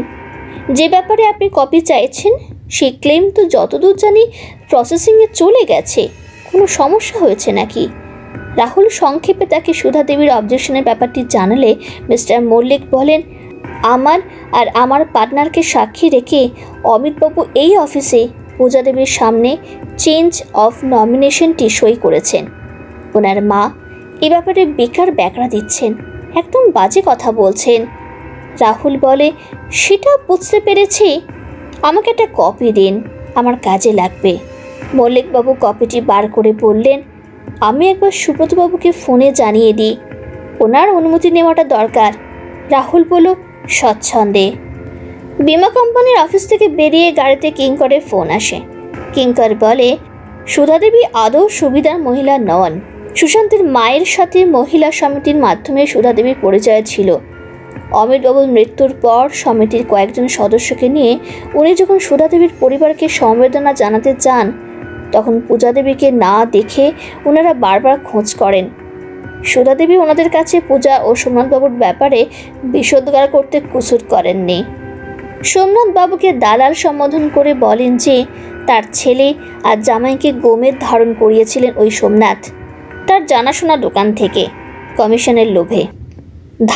যে ব্যাপারে আপনি কপি চাইছেন সেই ক্লেম তো যতদূর জানি প্রসেসিংয়ে চলে গেছে। কোনো সমস্যা হয়েছে নাকি? রাহুল সংক্ষেপে তাকে সুধা দেবীর অবজেকশনের ব্যাপারটি জানালে মিস্টার মল্লিক বলেন, আমার আর আমার পার্টনারকে সাক্ষী রেখে অমিতবাবু এই অফিসে পূজা দেবীর সামনে চেঞ্জ অফ নমিনেশনটি সই করেছেন। ওনার মা এ ব্যাপারে বেকার ব্যাকড়া দিচ্ছেন, একদম বাজে কথা বলছেন। রাহুল বলে, সেটা বুঝতে পেরেছি, আমাকে একটা কপি দিন, আমার কাজে লাগবে। মল্লিকবাবু কপিটি বার করে বললেন, আমি একবার সুব্রতবাবুকে ফোনে জানিয়ে দিই, ওনার অনুমতি নেওয়াটা দরকার। রাহুল বলল, স্বচ্ছন্দে। বিমা কোম্পানির অফিস থেকে বেরিয়ে গাড়িতে কিঙ্করের ফোন আসে। কিঙ্কর বলে, সুধা দেবী আদৌ সুবিধার মহিলা নন। সুশান্তের মায়ের সাথে মহিলা সমিতির মাধ্যমে সুধা দেবীর পরিচয় ছিল। অমিতবাবুর মৃত্যুর পর সমিতির কয়েকজন সদস্যকে নিয়ে উনি যখন সুধা দেবীর পরিবারকে সমবেদনা জানাতে যান তখন পূজা দেবীকে না দেখে ওনারা বারবার খোঁজ করেন। সুধা দেবী ওনাদের কাছে পূজা ও সোমনাথবাবুর ব্যাপারে বিষোদ্গার করতে কুসুর করেননি। সোমনাথবাবুকে দালাল সম্বোধন করে বলেন যে তার ছেলে আর জামাইকে গোমেদ ধারণ করিয়েছিলেন ওই সোমনাথ, তার জানাশোনা দোকান থেকে কমিশনের লোভে।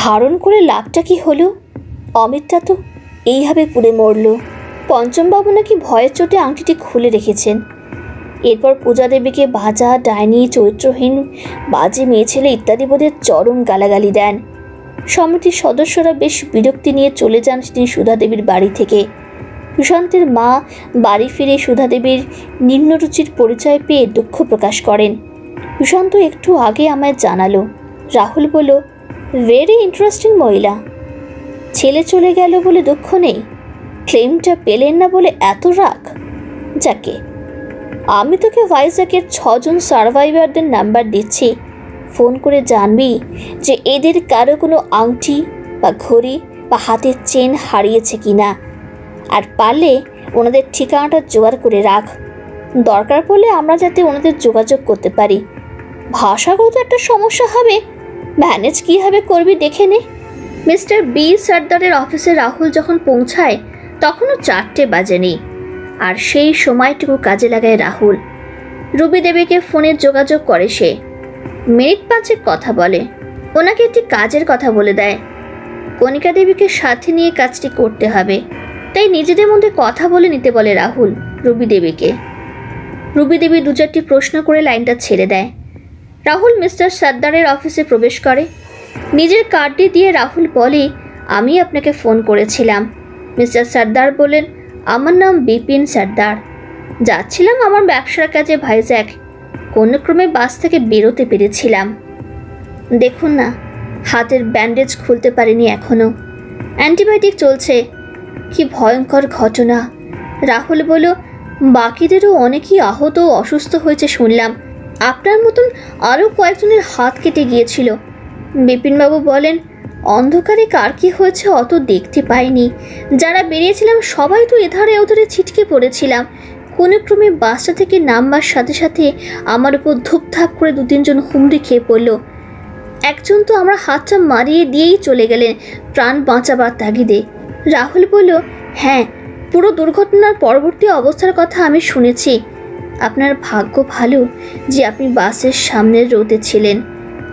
ধারণ করে লাভটা কি হলো? অমিতটা তো এইভাবে পুড়ে মরল। পঞ্চমবাবু নাকি ভয়ের চোটে আংটিটি খুলে রেখেছেন। এরপর পূজা দেবীকে ভাজা, ডাইনি, চরিত্রহীন, বাজে মেয়ে ছেলে ইত্যাদি বোধের চরম গালাগালি দেন। সমিতির সদস্যরা বেশ বিরক্তি নিয়ে চলে যান তিনি সুধা দেবীর বাড়ি থেকে। সুশান্তের মা বাড়ি ফিরে সুধা দেবীর নিম্নরুচির পরিচয় পেয়ে দুঃখ প্রকাশ করেন। সুশান্ত একটু আগে আমায় জানালো। রাহুল বলল, ভেরি ইন্টারেস্টিং মহিলা। ছেলে চলে গেল বলে দুঃখ নেই, ক্লেমটা পেলেন না বলে এত রাগ। যাকে, আমি তোকে ভাইজ্যাকের 6 জন সার্ভাইভারদের নাম্বার দিচ্ছি, ফোন করে জানবি যে এদের কারো কোনো আংটি বা ঘড়ি বা হাতের চেন হারিয়েছে কিনা, আর পারলে ওনাদের ঠিকানাটা জোগাড় করে রাখ। দরকার পড়লে আমরা যাতে ওনাদের যোগাযোগ করতে পারি। ভাষাগত একটা সমস্যা হবে, ম্যানেজ কীভাবে করবি দেখে নে। মিস্টার বি সর্দারের অফিসে রাহুল যখন পৌঁছায় তখনও 4টে বাজেনি, আর সেই সময়টুকু কাজে লাগায় রাহুল। রুবি দেবীকে ফোনে যোগাযোগ করে সে। মিনিট 5 কথা বলে, ওনাকে একটি কাজের কথা বলে দেয়। কণিকা দেবীকে সাথে নিয়ে কাজটি করতে হবে, তাই নিজেদের মধ্যে কথা বলে নিতে বলে রাহুল রুবি দেবীকে। রুবি দেবী 2-4টি প্রশ্ন করে লাইনটা ছেড়ে দেয়। রাহুল মিস্টার সর্দারের অফিসে প্রবেশ করে। নিজের কার্ডটি দিয়ে রাহুল বলে, আমি আপনাকে ফোন করেছিলাম। মিস্টার সর্দার বলেন, আমার নাম বিপিন সর্দার। যাচ্ছিলাম আমার ব্যবসার কাজে ভাইজ্যাক, কোনো ক্রমে বাস থেকে বেরোতে পেরেছিলাম। দেখুন না, হাতের ব্যান্ডেজ খুলতে পারিনি এখনও, অ্যান্টিবায়োটিক চলছে। কি ভয়ঙ্কর ঘটনা। রাহুল বলল, বাকিদেরও অনেকেই আহত ও অসুস্থ হয়েছে শুনলাম। আপনার মতন আরও কয়েকজনের হাত কেটে গিয়েছিল। বিপিনবাবু বলেন, অন্ধকারে কার কী হয়েছে অত দেখতে পাইনি। যারা বেরিয়েছিলাম সবাই তো এধারে ওধারে ছিটকে পড়েছিলাম। কোনো ক্রমে বাসটা থেকে নামবার সাথে সাথে আমার উপর ধূপধাপ করে 2-3 জন হুমড়ি খেয়ে পড়ল। একজন তো আমার হাতটা মারিয়ে দিয়েই চলে গেলেন প্রাণ বাঁচাবার তাগিদে। রাহুল বলল, হ্যাঁ, পুরো দুর্ঘটনার পরবর্তী অবস্থার কথা আমি শুনেছি। আপনার ভাগ্য ভালো যে আপনি বাসের সামনের রোতে ছিলেন।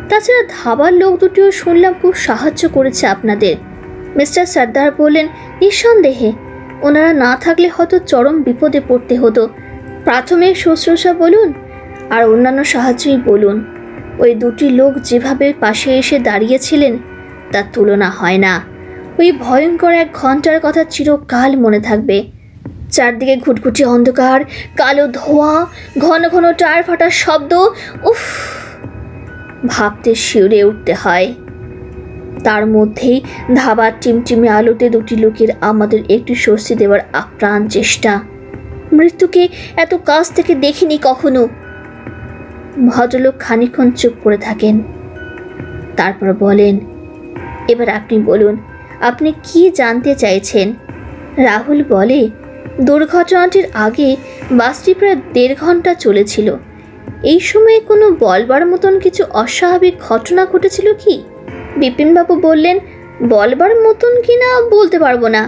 তাছাড়া ধাবার লোক দুটিও শুনলাম খুব সাহায্য করেছে আপনাদের। মিস্টার সর্দার বললেন, নিঃসন্দেহে ওনারা না থাকলে হয়তো চরম বিপদে পড়তে হতো। প্রাথমিক শুশ্রূষা বলুন আর অন্যান্য সাহায্যই বলুন, ওই দুটি লোক যেভাবে পাশে এসে দাঁড়িয়েছিলেন তার তুলনা হয় না। ওই ভয়ঙ্কর 1 ঘন্টার কথা চিরকাল মনে থাকবে। চারদিকে ঘুটঘুটি অন্ধকার, কালো ধোঁয়া, ঘন ঘন টায়ার ফাটার শব্দ, উফ, ভাবতে শিউরে উঠতে হয়। তার মধ্যেই ধাবার টিমটিমে আলোতে দুটি লোকের আমাদের একটু স্বস্তি দেওয়ার আপ্রাণ চেষ্টা। মৃত্যুকে এত কাছ থেকে দেখিনি কখনো। ভদ্রলোক খানিকক্ষণ চুপ করে থাকেন, তারপর বলেন, এবার আপনি বলুন, আপনি কি জানতে চাইছেন? রাহুল বলে, দুর্ঘটনাটির আগে বাসটি প্রায় 1.5 ঘন্টা চলেছিল। এই সময়ে কোনো বলবার মতন কিছু অস্বাভাবিক ঘটনা ঘটেছিল কি? বিপিনবাবু বললেন, বলবার মতন কি না বলতে পারবো না।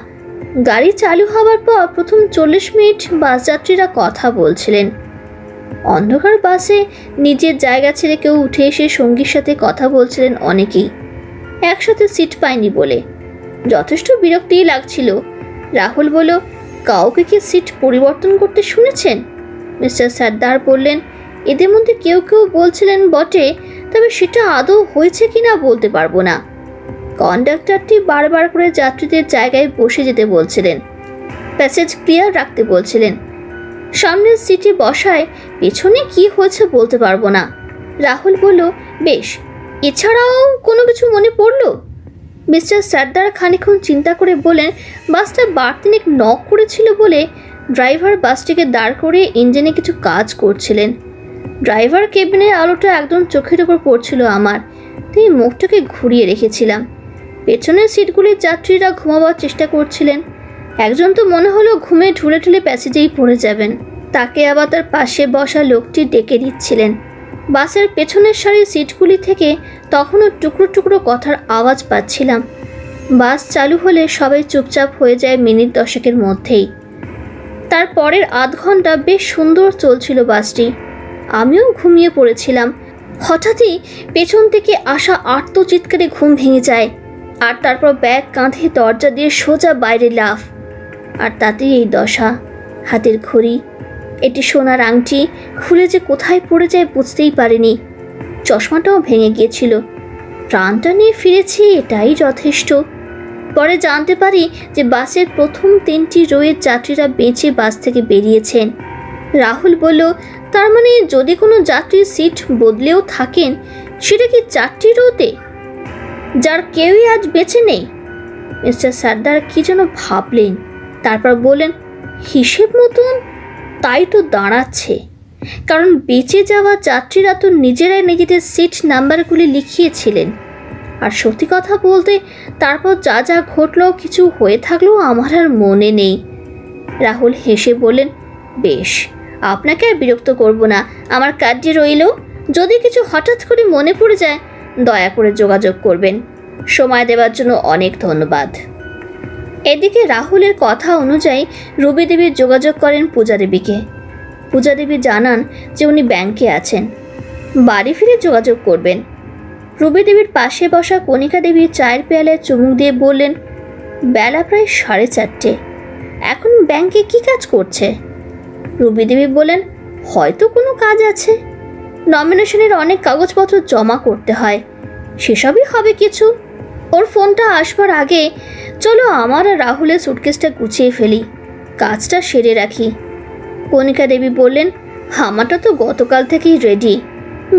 গাড়ি চালু হওয়ার পর প্রথম 40 মিনিট বাস যাত্রীরা কথা বলছিলেন। অন্ধকার বাসে নিজের জায়গা ছেড়ে কেউ উঠে এসে সঙ্গীর সাথে কথা বলছিলেন অনেকেই, একসাথে সিট পায়নি বলে। যথেষ্ট বিরক্তিই লাগছিল। রাহুল বলল, কাউকে কি সিট পরিবর্তন করতে শুনেছেন? মিস্টার সর্দার বললেন, এদের মধ্যে কেউ কেউ বলছিলেন বটে, তবে সেটা আদৌ হয়েছে কিনা বলতে পারবো না। কন্ডাক্টরটি বারবার করে যাত্রীদের জায়গায় বসে যেতে বলছিলেন, প্যাসেজ ক্লিয়ার রাখতে বলছিলেন। সামনের সিটে বসায় পেছনে কি হয়েছে বলতে পারবো না। রাহুল বলল, বেশ, এছাড়াও কোনো কিছু মনে পড়ল? মিস্টার সর্দার খানিকক্ষণ চিন্তা করে বলেন, বাসটা বারতিনেক নক করেছিল বলে ড্রাইভার বাসটিকে দাঁড় করে ইঞ্জিনে কিছু কাজ করছিলেন। ড্রাইভার কেবিনের আলোটা একদম চোখের ওপর পড়ছিল আমার, তাই মুখটাকে ঘুরিয়ে রেখেছিলাম। পেছনের সিটগুলির যাত্রীরা ঘুমাবার চেষ্টা করছিলেন। একজন তো মনে হলো ঘুমে ঢুলে ঢুলে প্যাসেজেই পড়ে যাবেন। তাকে আবার তার পাশে বসা লোকটি ডেকে দিচ্ছিলেন। বাসের পেছনের সারির সিটগুলি থেকে তখনও টুকরো টুকরো কথার আওয়াজ পাচ্ছিলাম। বাস চালু হলে সবাই চুপচাপ হয়ে যায় মিনিট 10-এর মধ্যেই। তার পরের আধ ঘন্টা বেশ সুন্দর চলছিল বাসটি। আমিও ঘুমিয়ে পড়েছিলাম। হঠাৎই পেছন থেকে আসা আর্তচিৎকারে ঘুম ভেঙে যায়, আর তারপর ব্যাগ কাঁধে দরজা দিয়ে সোজা বাইরে লাফ। আর তাতেই এই দশা। হাতের ঘড়ি, এটি সোনার আংটি খুলে যে কোথায় পড়ে যায় বুঝতেই পারিনি। চশমাটাও ভেঙে গিয়েছিল। প্রাণটা নিয়ে ফিরেছি, এটাই যথেষ্ট। পরে জানতে পারি যে বাসের প্রথম 3টি রোয়ের যাত্রীরা বেঁচে বাস থেকে বেরিয়েছেন। রাহুল বলল, তার মানে যদি কোনো যাত্রীর সিট বদলেও থাকেন, সেটা কি 4টি রোতে, যার কেউই আজ বেঁচে নেই? মিস্টার সর্দার কি যেন ভাবলেন, তারপর বললেন, হিসেব মতন তাই তো দাঁড়াচ্ছে। কারণ বেঁচে যাওয়া যাত্রীরা তো নিজেরাই নিজেদের সিট নাম্বারগুলি লিখিয়েছিলেন। আর সত্যি কথা বলতে, তারপর যা যা ঘটলো কিছু হয়ে থাকলেও আমার আর মনে নেই। রাহুল হেসে বললেন, বেশ, আপনাকে আর বিরক্ত করব না, আমার কার্যে রইল। যদি কিছু হঠাৎ করে মনে পড়ে যায় দয়া করে যোগাযোগ করবেন। সময় দেওয়ার জন্য অনেক ধন্যবাদ। এদিকে রাহুলের কথা অনুযায়ী রুবি দেবী যোগাযোগ করেন পূজা দেবীকে। পূজা দেবী জানান যে উনি ব্যাংকে আছেন, বাড়ি ফিরে যোগাযোগ করবেন। রুবি দেবীর পাশে বসা কণিকা দেবী চায়ের পেয়ালায় চুমুক দিয়ে বললেন, বেলা প্রায় 4:30, এখন ব্যাংকে কি কাজ করছে? রুবি দেবী বলেন, হয়তো কোনো কাজ আছে। নমিনেশনের অনেক কাগজপত্র জমা করতে হয়, সেসবই হবে কিছু। ওর ফোনটা আসবার আগে চলো আমার আর রাহুলের সুটকেসটা গুছিয়ে ফেলি, কাজটা সেরে রাখি। কণিকা দেবী বললেন, আমারটা তো গতকাল থেকেই রেডি,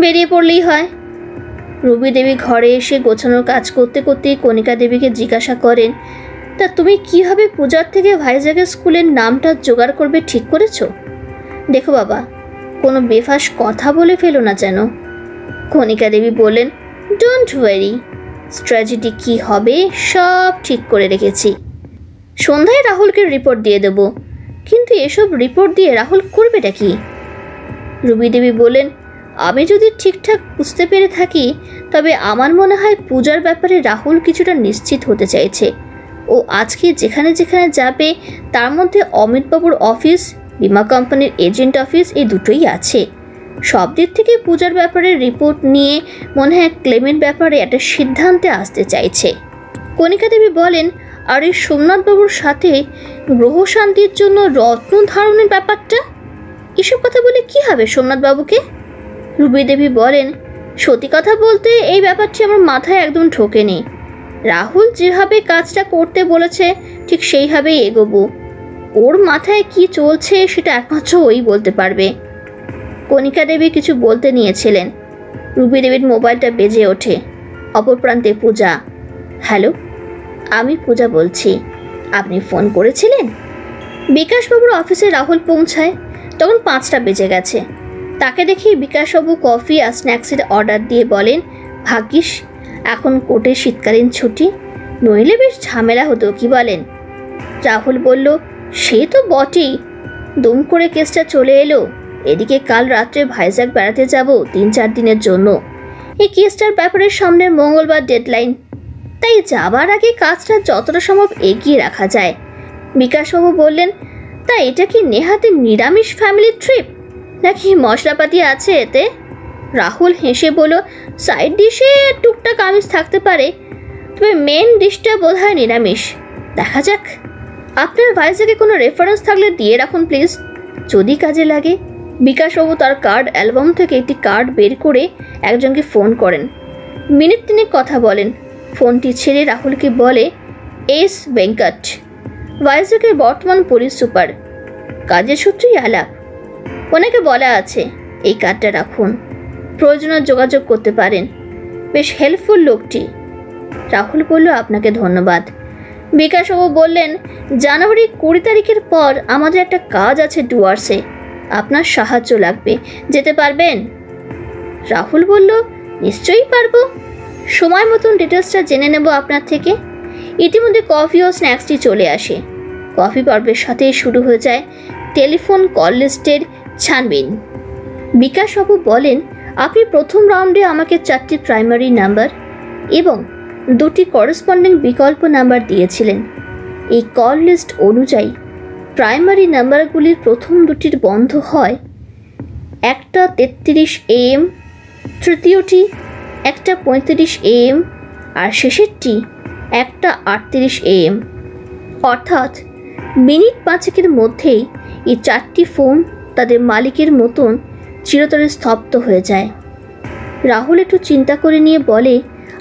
বেরিয়ে পড়লেই হয়। রুবি দেবী ঘরে এসে গোছানোর কাজ করতে করতেই কণিকা দেবীকে জিজ্ঞাসা করেন, তা তুমি কীভাবে পূজার থেকে ভাইজাগের স্কুলের নামটা জোগাড় করবে ঠিক করেছো? দেখো বাবা, কোনো বেফাস কথা বলে ফেলো না যেন। কণিকা দেবী বললেন, ডোন্ট ওয়ারি, স্ট্র্যাটেজি কী হবে সব ঠিক করে রেখেছি। সন্ধ্যায় রাহুলকে রিপোর্ট দিয়ে দেব। কিন্তু এসব রিপোর্ট দিয়ে রাহুল করবেটা কি? রুবি দেবী বললেন, আমি যদি ঠিকঠাক বুঝতে পেরে থাকি তবে আমার মনে হয় পূজার ব্যাপারে রাহুল কিছুটা নিশ্চিত হতে চাইছে। ও আজকে যেখানে যেখানে যাবে তার মধ্যে অমিতবাবুর অফিস, বিমা কোম্পানির এজেন্ট অফিস, এই দুটোই আছে। সব দিক থেকে পূজার ব্যাপারে রিপোর্ট নিয়ে মনে হয় ক্লেমের ব্যাপারে একটা সিদ্ধান্তে আসতে চাইছে। কণিকা দেবী বলেন, আর এই সোমনাথবাবুর সাথে গ্রহ শান্তির জন্য রত্ন ধারণের ব্যাপারটা, এসব কথা বলে কি হবে সোমনাথবাবুকে? রুবি দেবী বলেন, সত্যি কথা বলতে এই ব্যাপারটি আমার মাথায় একদম ঢোকেনি। রাহুল যেভাবে কাজটা করতে বলেছে ঠিক সেইভাবেই এগোবো। ওর মাথায় কি চলছে সেটা একমাত্র ওই বলতে পারবে। কণিকা দেবী কিছু বলতে নিয়েছিলেন, রুবি দেবীর মোবাইলটা বেজে ওঠে। অপর প্রান্তে পূজা। হ্যালো, আমি পূজা বলছি। আপনি ফোন করেছিলেন? বিকাশবাবুর অফিসে রাহুল পৌঁছায় তখন 5টা বেজে গেছে। তাকে দেখে বিকাশবাবু কফি আর স্ন্যাক্সের অর্ডার দিয়ে বলেন, ভাগ্যিস এখন কোর্টের শীতকালীন ছুটি, নইলে বেশ ঝামেলা হতো, কি বলেন? রাহুল বলল, সে তো বটেই, দুম করে কেসটা চলে এলো। এদিকে কাল রাত্রে ভাইজাগ বেড়াতে যাব 3-4 দিনের জন্য। এই কেসটার ব্যাপারে সামনের মঙ্গলবার ডেডলাইন, তাই যাবার আগে কাজটা যতটা সম্ভব এগিয়ে রাখা যায়। বিকাশবাবু বললেন, তা এটা কি নেহাতি নিরামিষ ফ্যামিলি ট্রিপ, নাকি মশলাপাতি আছে এতে? রাহুল হেসে বলল, সাইড ডিশে টুকটাক আমিষ থাকতে পারে, তবে মেন ডিশটা বোধ হয় নিরামিষ। দেখা যাক। আপনার ভাইজাগে কোনো রেফারেন্স থাকলে দিয়ে রাখুন প্লিজ, যদি কাজে লাগে। বিকাশবাবু তার কার্ড অ্যালবাম থেকে একটি কার্ড বের করে একজনকে ফোন করেন। মিনিট 3 কথা বলেন। ফোনটি ছেড়ে রাহুলকে বলে, এস ভেঙ্কট, ভাইজাগের বর্তমান পুলিশ সুপার, কাজের সূত্রেই আলাপ। ওনাকে বলা আছে এই কার্ডটা রাখুন, প্রয়োজনে যোগাযোগ করতে পারেন। বেশ হেল্পফুল লোকটি। রাহুল বলল, আপনাকে ধন্যবাদ। বিকাশবাবু বললেন, জানুয়ারি 20 তারিখের পর আমাদের একটা কাজ আছে ডুয়ার্সে, আপনার সাহায্য লাগবে, যেতে পারবেন? রাহুল বলল, নিশ্চয়ই পারবো, সময় মতন ডিটেলসটা জেনে নেব আপনার থেকে। ইতিমধ্যে কফি ও স্ন্যাক্সটি চলে আসে। কফি পর্বের সাথেই শুরু হয়ে যায় টেলিফোন কল লিস্টের ছানবিন। বিকাশবাবু বলেন, আপনি প্রথম রাউন্ডে আমাকে 4টি প্রাইমারি নাম্বার এবং 2টি করেসপন্ডিং বিকল্প নাম্বার দিয়েছিলেন। এই কল লিস্ট অনুযায়ী প্রাইমারি নাম্বারগুলির প্রথম 2টির বন্ধ হয় 1টা 33 AM, তৃতীয়টি 1টা 35 AM, আর শেষেরটি 1টা 38 AM। অর্থাৎ মিনিট 5-এর মধ্যেই এই 4টি ফোন তাদের মালিকের মতন চিরতরে স্তব্ধ হয়ে যায়। রাহুল একটু চিন্তা করে নিয়ে বলে,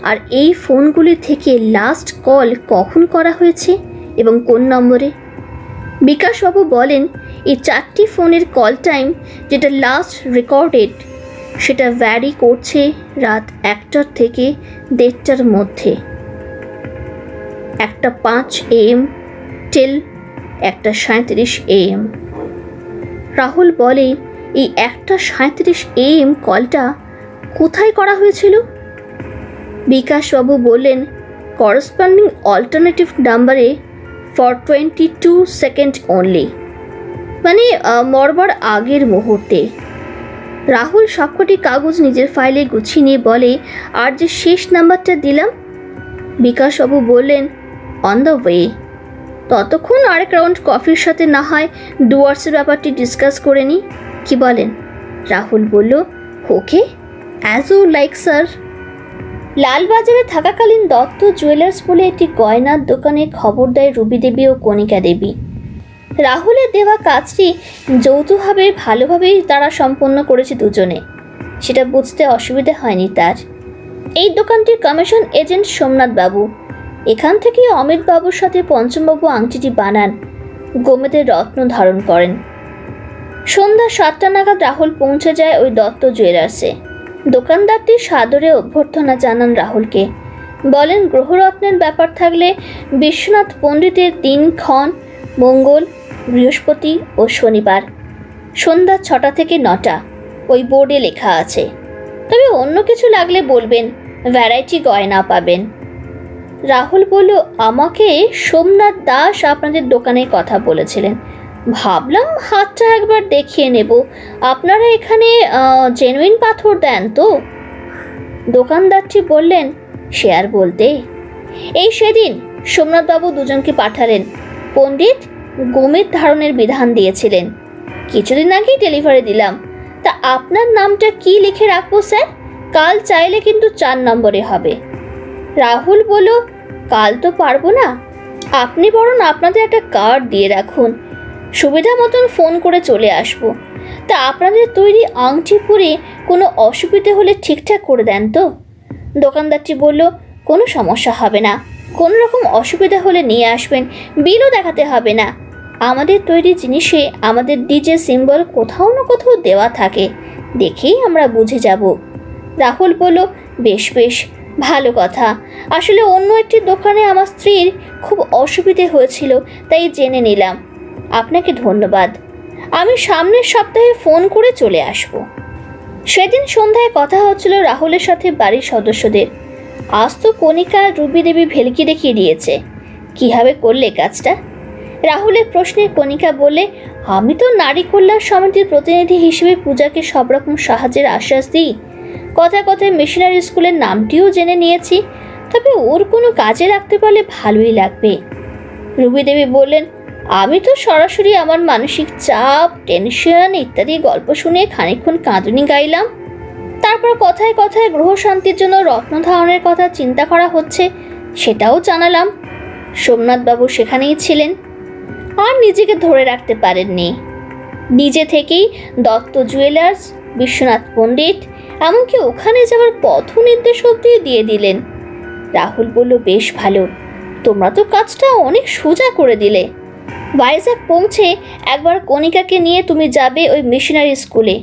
আর এই ফোনগুলি থেকে লাস্ট কল কখন করা হয়েছে এবং কোন নম্বরে? বিকাশবাবু বলেন, এই 4টি ফোনের কল টাইম যেটা লাস্ট রেকর্ডেড সেটা ভ্যারি করছে রাত 1টা থেকে 1:30টার মধ্যে, 1টা 5 AM টিল 1টা 37 AM। রাহুল বলে, এই 1টা 37 AM কলটা কোথায় করা হয়েছিল? বিকাশবাবু বললেন, করেসপন্ডিং অল্টারনেটিভ নাম্বারে ফর 22 সেকেন্ড অনলি, মানে মরবার আগের মুহূর্তে। রাহুল সবকটি কাগজ নিজের ফাইলে গুছিয়ে নিয়ে বলে, আর যে শেষ নাম্বারটা দিলাম? বিকাশবাবু বললেন, অন দ্য ওয়ে। ততক্ষণ আরেক রাউন্ড কফির সাথে না হয় ডুয়ার্সের ব্যাপারটি ডিসকাস করে নিই, কি বলেন? রাহুল বলল, ওকে, অ্যাজ ইউ লাইক স্যার। লালবাজারে থাকাকালীন দত্ত জুয়েলার্স বলে একটি গয়নার দোকানে খবর দেয় রুবি দেবী ও কণিকা দেবী। রাহুলের দেওয়া কাজটি যৌথভাবে ভালোভাবেই তারা সম্পন্ন করেছে দুজনে, সেটা বুঝতে অসুবিধা হয়নি তার। এই দোকানটির কমিশন এজেন্ট সোমনাথ বাবু। এখান থেকেই অমিত বাবুর সাথে পঞ্চমবাবু আংটিটি বানান, গোমেদের রত্ন ধারণ করেন। সন্ধ্যা 7টা নাগাদ রাহুল পৌঁছে যায় ওই দত্ত জুয়েলার্সে। দোকানদারটি সাদরে অভ্যর্থনা জানান রাহুলকে, বলেন গ্রহরত্নের ব্যাপার থাকলে বিশ্বনাথ পণ্ডিতের দিনক্ষণ মঙ্গল, বৃহস্পতি ও শনিবার, সন্ধ্যা 6টা থেকে 9টা, ওই বোর্ডে লেখা আছে। তবে অন্য কিছু লাগলে বলবেন, ভ্যারাইটি গয়না পাবেন। রাহুল বলল, আমাকে সোমনাথ দাস আপনাদের দোকানের কথা বলেছিলেন, ভাবলাম হাতটা একবার দেখিয়ে নেব। আপনারা এখানে জেনুইন পাথর দেন তো? দোকানদারটি বললেন, শেয়ার বলতে এই সেদিন সোমনাথবাবু দুজনকে পাঠালেন। পণ্ডিত গমের ধারণের বিধান দিয়েছিলেন। কিছুদিন আগেই ডেলিভারি দিলাম। তা আপনার নামটা কি লিখে রাখবো স্যার? কাল চাইলে কিন্তু 4 নম্বরে হবে। রাহুল বলল, কাল তো পারবো না, আপনি বরং আপনাদের একটা কার্ড দিয়ে রাখুন, সুবিধা মতন ফোন করে চলে আসবো। তা আপনাদের তৈরি আংটি পরে কোনো অসুবিধে হলে ঠিকঠাক করে দেন তো? দোকানদারটি বলল, কোনো সমস্যা হবে না, কোনো রকম অসুবিধা হলে নিয়ে আসবেন, বিলও দেখাতে হবে না। আমাদের তৈরি জিনিসে আমাদের ডিজে সিম্বল কোথাও না কোথাও দেওয়া থাকে, দেখেই আমরা বুঝে যাব। রাহুল বলল, বেশ বেশ, ভালো কথা। আসলে অন্য একটি দোকানে আমার স্ত্রীর খুব অসুবিধে হয়েছিল, তাই জেনে নিলাম। আপনাকে ধন্যবাদ। আমি সামনের সপ্তাহে ফোন করে চলে আসব। সেদিন সন্ধ্যায় কথা হচ্ছিল রাহুলের সাথে বাড়ির সদস্যদের। আজ তো কণিকা রুবি দেবী ভেলকি দেখিয়ে দিয়েছে। কীভাবে করলে কাজটা? রাহুলের প্রশ্নে কণিকা বলে, আমি তো নারী কল্যাণ সমিতির প্রতিনিধি হিসেবে পূজাকে সব রকম সাহায্যের আশ্বাস দিই। কথায় কথায় মিশনারি স্কুলের নামটিও জেনে নিয়েছি, তবে ওর কোনো কাজে রাখতে পারলে ভালোই লাগবে। রুবি দেবী বললেন, আমি তো সরাসরি আমার মানসিক চাপ, টেনশন ইত্যাদি গল্প শুনে খানিকক্ষণ কাঁদুনি গাইলাম। তারপর কথায় কথায় গ্রহ শান্তির জন্য রত্ন ধারণের কথা চিন্তা করা হচ্ছে, সেটাও জানালাম। সোমনাথবাবু সেখানেই ছিলেন, আর নিজেকে ধরে রাখতে পারেননি। নিজে থেকেই দত্ত জুয়েলার্স, বিশ্বনাথ পণ্ডিত, এমনকি ওখানে যাওয়ার পথ নির্দেশ অবধি দিয়ে দিলেন। রাহুল বলল, বেশ ভালো, তোমরা তো কাজটা অনেক সোজা করে দিলে। ভাইজাগ পৌঁছে একবার কণিকাকে নিয়ে তুমি যাবে ওই মিশনারি স্কুলে।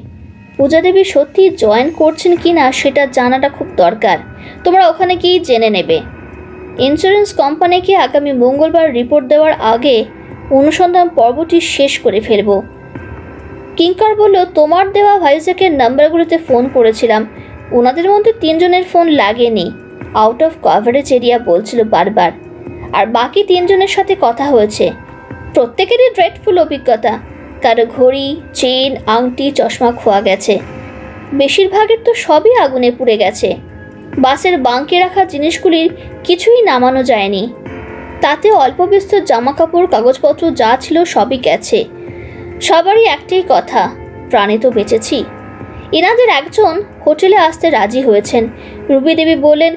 পূজা দেবী সত্যি জয়েন করছেন কি না সেটা জানাটা খুব দরকার, তোমরা ওখানে গিয়ে জেনে নেবে। ইন্স্যুরেন্স কোম্পানিকে আগামী মঙ্গলবার রিপোর্ট দেওয়ার আগে অনুসন্ধান পর্বটি শেষ করে ফেলব। কিঙ্কর বলল, তোমার দেওয়া ভাইজাগের নাম্বারগুলোতে ফোন করেছিলাম, ওনাদের মধ্যে 3 জনের ফোন লাগেনি, আউট অফ কভারেজ এরিয়া বলছিল বারবার। আর বাকি 3 জনের সাথে কথা হয়েছে, প্রত্যেকেরই ড্রেডফুল অভিজ্ঞতা। কারো ঘড়ি, চেন, আংটি, চশমা খোয়া গেছে, বেশিরভাগের তো সবই আগুনে পুড়ে গেছে। বাসের বাঙ্কে রাখা জিনিসগুলির কিছুই নামানো যায়নি, তাতে অল্প বিস্তর জামাকাপড়, কাগজপত্র যা ছিল সবই গেছে। সবারই একটাই কথা, প্রাণে তো বেঁচেছি। এনাদের একজন হোটেলে আসতে রাজি হয়েছেন। রুবি দেবী বললেন,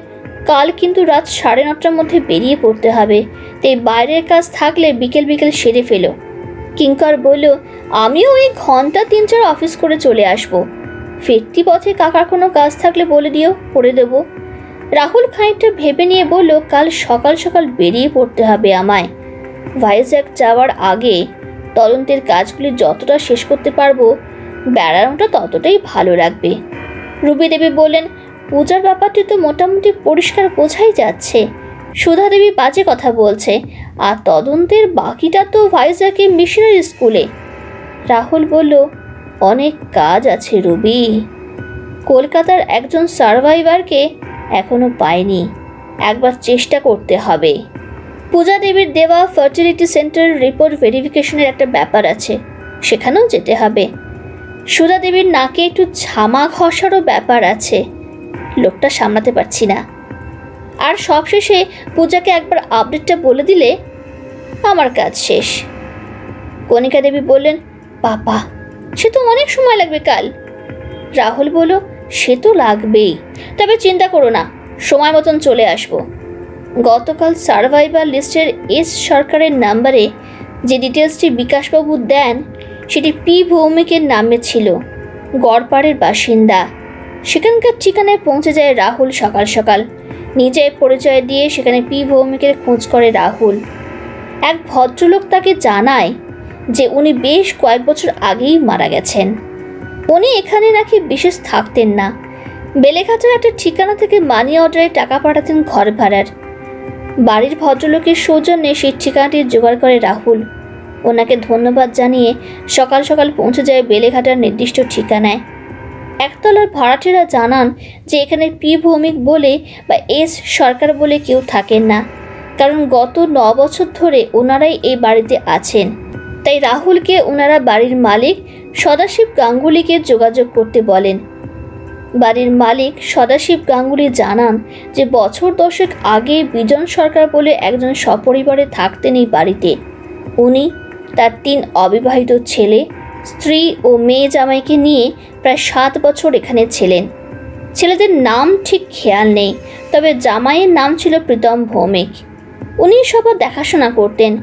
কাল কিন্তু রাত 9:30টার মধ্যে বেরিয়ে পড়তে হবে, তাই বাইরের কাজ থাকলে বিকেল বিকেল সেরে ফেলো। কিঙ্কর বলল, আমিও ওই ঘন্টা 3-4 অফিস করে চলে আসবো। ফিরতি পথে কাকার কোনো কাজ থাকলে বলে দিও, করে দেবো। রাহুল খানিকটা ভেবে নিয়ে বলল, কাল সকাল সকাল বেরিয়ে পড়তে হবে আমায়। ভাইজ্যাক যাওয়ার আগে তদন্তের কাজগুলি যতটা শেষ করতে পারবো, বেড়ানোটা ততটাই ভালো লাগবে। রুবি দেবী বললেন, পূজার ব্যাপারটি তো মোটামুটি পরিষ্কার বোঝাই যাচ্ছে। সুধা দেবী বাজে কথা বলছে, আর তদন্তের বাকিটা তো ভাইজ্যাকে মিশনারি স্কুলে। রাহুল বলল, অনেক কাজ আছে রুবি, কলকাতার একজন সার্ভাইভারকে এখনো পাইনি, একবার চেষ্টা করতে হবে। পূজা দেবীর দেওয়া ফার্টিলিটি সেন্টার রিপোর্ট ভেরিফিকেশনের একটা ব্যাপার আছে, সেখানেও যেতে হবে। সুধা দেবীর নাকে একটু ঝামা ঘষারও ব্যাপার আছে, লোকটা সামলাতে পারছি না। আর সবশেষে পূজাকে একবার আপডেটটা বলে দিলে আমার কাজ শেষ। কণিকা দেবী বললেন, বাবা, সে তো অনেক সময় লাগবে কাল। রাহুল বলল, সে তো লাগবেই, তবে চিন্তা করো না, সময় মতন চলে আসবো। গতকাল সার্ভাইভার লিস্টের এস সরকারের নাম্বারে যে ডিটেলসটি বিকাশবাবু দেন, সেটি পি ভৌমিকের নামে ছিল, গড়পাড়ের বাসিন্দা। সেখানকার ঠিকানায় পৌঁছে যায় রাহুল সকাল সকাল। নিজের পরিচয় দিয়ে সেখানে পি ভৌমিকের খোঁজ করে রাহুল। এক ভদ্রলোক তাকে জানায় যে উনি বেশ কয়েক বছর আগেই মারা গেছেন। উনি এখানে নাকি বিশেষ থাকতেন না, বেলেঘাটার একটা ঠিকানা থেকে মানি অর্ডারে টাকা পাঠাতেন ঘর ভাড়ার। বাড়ির ভদ্রলোকের সৌজন্যে সেই ঠিকানাটি জোগাড় করে রাহুল। ওনাকে ধন্যবাদ জানিয়ে সকাল সকাল পৌঁছে যায় বেলেঘাটার নির্দিষ্ট ঠিকানায়। একতলার ভাড়াটেরা জানান যে এখানে পি ভৌমিক বলে বা এস সরকার বলে কেউ থাকেন না, কারণ গত 9 বছর ধরে ওনারাই এই বাড়িতে আছেন। তাই রাহুলকে ওনারা বাড়ির মালিক সদাশিব গাঙ্গুলিকে যোগাযোগ করতে বলেন। বাড়ির মালিক সদাশিব গাঙ্গুলি জানান যে বছর 10 আগে বিজন সরকার বলে একজন সপরিবারে থাকতেন এই বাড়িতে। উনি তার 3 অবিবাহিত ছেলে, স্ত্রী ও মেয়ে জামাইকে নিয়ে প্রায় 7 বছর এখানে ছিলেন। ছেলেদের নাম ঠিক খেয়াল নেই, তবে জামাইয়ের নাম ছিল প্রীতম ভৌমিক। উনি সবার দেখাশোনা করতেন।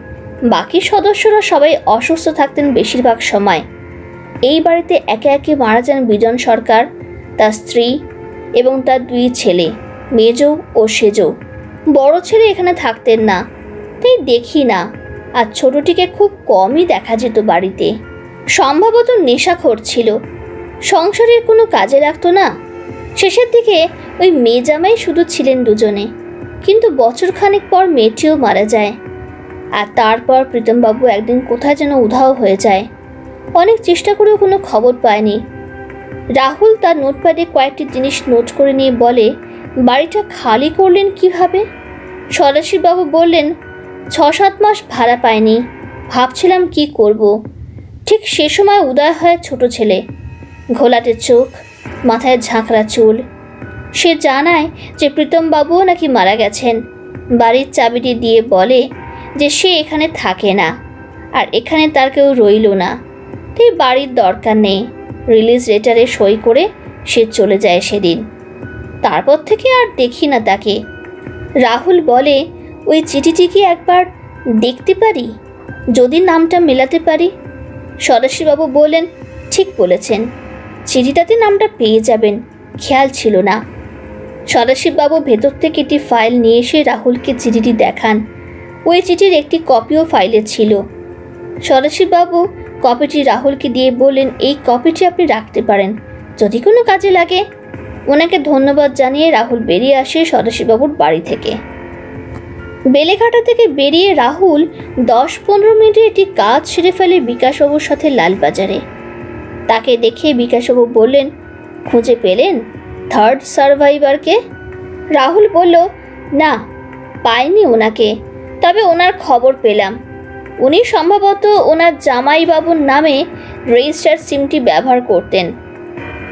বাকি সদস্যরা সবাই অসুস্থ থাকতেন বেশিরভাগ সময়। এই বাড়িতে একে একে মারা যান বিজন সরকার, তার স্ত্রী এবং তার 2 ছেলে, মেজ ও সেজ। বড় ছেলে এখানে থাকতেন না, তাই দেখি না, আর ছোটটিকে খুব কমই দেখা যেত বাড়িতে। সম্ভবত নেশাখোর ছিল, সংসারের কোনো কাজে লাগতো না। শেষের দিকে ওই মেয়ে জামাই শুধু ছিলেন দুজনে, কিন্তু বছরখানেক পর মেয়েটিও মারা যায়। আর তারপর প্রীতমবাবু একদিন কোথায় যেন উধাও হয়ে যায়। অনেক চেষ্টা করেও কোনো খবর পায়নি। রাহুল তার নোটপ্যাডে কয়েকটি জিনিস নোট করে নিয়ে বলে, বাড়িটা খালি করলেন কিভাবে? সদাশিববাবু বললেন, 6-7 মাস ভাড়া পায়নি, ভাবছিলাম কি করব। ঠিক সে সময় উদয় হয় ছোট ছেলে, ঘোলাটে চোখ, মাথায় ঝাঁকড়া চুল। সে জানায় যে প্রীতমবাবুও নাকি মারা গেছেন। বাড়ির চাবিটি দিয়ে বলে যে সে এখানে থাকে না, আর এখানে তার কেউ রইল না, তাই বাড়ির দরকার নেই। রিলিজ লেটারে সই করে সে চলে যায় সেদিন। তারপর থেকে আর দেখি না তাকে। রাহুল বলে, ওই চিঠিটি কি একবার দেখতে পারি, যদি নামটা মেলাতে পারি? সদাশিববাবু বললেন, ঠিক বলেছেন, চিঠিটাতে নামটা পেয়ে যাবেন, খেয়াল ছিল না। সদাশিববাবু ভেতর থেকে একটি ফাইল নিয়ে এসে রাহুলকে চিঠিটি দেখান। ওই চিঠির একটি কপিও ফাইলে ছিল। সদাশিববাবু কপিটি রাহুলকে দিয়ে বললেন, এই কপিটি আপনি রাখতে পারেন, যদি কোনো কাজে লাগে। ওনাকে ধন্যবাদ জানিয়ে রাহুল বেরিয়ে আসে সদাশিববাবুর বাড়ি থেকে। বেলেঘাটা থেকে বেরিয়ে রাহুল 10-15 মিনিটে একটি কাজ সেরে ফেলে বিকাশবাবুর সাথে লালবাজারে। তাকে দেখে বিকাশবাবু বললেন, খুঁজে পেলেন 3rd সার্ভাইভারকে? রাহুল বলল, না, পাইনি ওনাকে, তবে ওনার খবর পেলাম। উনি সম্ভবত ওনার জামাইবাবুর নামে রেজিস্টার্ড সিমটি ব্যবহার করতেন,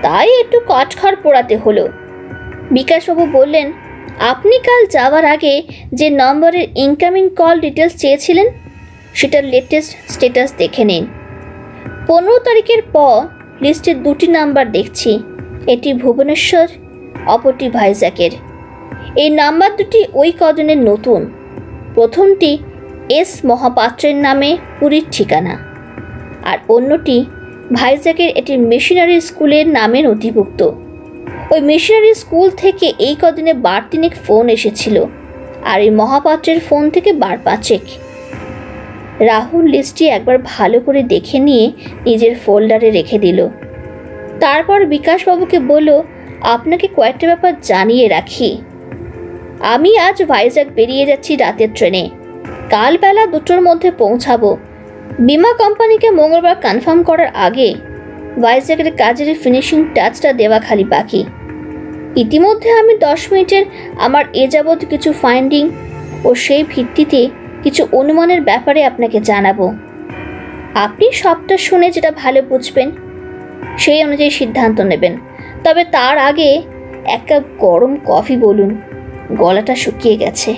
তাই একটু কাঠখড় পোড়াতে হলো। বিকাশবাবু বললেন, আপনি কাল যাওয়ার আগে যে নম্বরের ইনকামিং কল ডিটেলস চেয়েছিলেন, সেটার লেটেস্ট স্ট্যাটাস দেখে নিন। 15 তারিখের পর লিস্টে 2টি নাম্বার দেখছি, এটি ভুবনেশ্বর, অপরটি ভাইজ্যাকের। এই নাম্বার দুটি ওই কজনের নতুন। প্রথমটি এস মহাপাত্রের নামে পুরীর ঠিকানা, আর অন্যটি ভাইজ্যাকের এটি মিশনারি স্কুলের নামে নথিভুক্ত। ওই মিশনারি স্কুল থেকে এই কদিনে 3 ফোন এসেছিল, আর এই মহাপাত্রের ফোন থেকে 5 রাহুল লিস্টটি একবার ভালো করে দেখে নিয়ে নিজের ফোল্ডারে রেখে দিল। তারপর বিকাশবাবুকে বলল, আপনাকে কয়েকটা ব্যাপার জানিয়ে রাখি। আমি আজ ভাইজ্যাক বেরিয়ে যাচ্ছি রাতের ট্রেনে। কাল বেলা 2টোর মধ্যে পৌঁছাবো। বিমা কোম্পানিকে মঙ্গলবার কনফার্ম করার আগে ভাইজ্যাকের কাজের ফিনিশিং টাচটা দেওয়া খালি বাকি। ইতিমধ্যে আমি 10 মিনিটের আমার এ যাবৎ কিছু ফাইন্ডিং ও সেই ভিত্তিতে কিছু অনুমানের ব্যাপারে আপনাকে জানাবো। আপনি সবটা শুনে যেটা ভালো বুঝবেন সেই অনুযায়ী সিদ্ধান্ত নেবেন। তবে তার আগে 1 কাপ গরম কফি বলুন, গলাটা শুকিয়ে গেছে।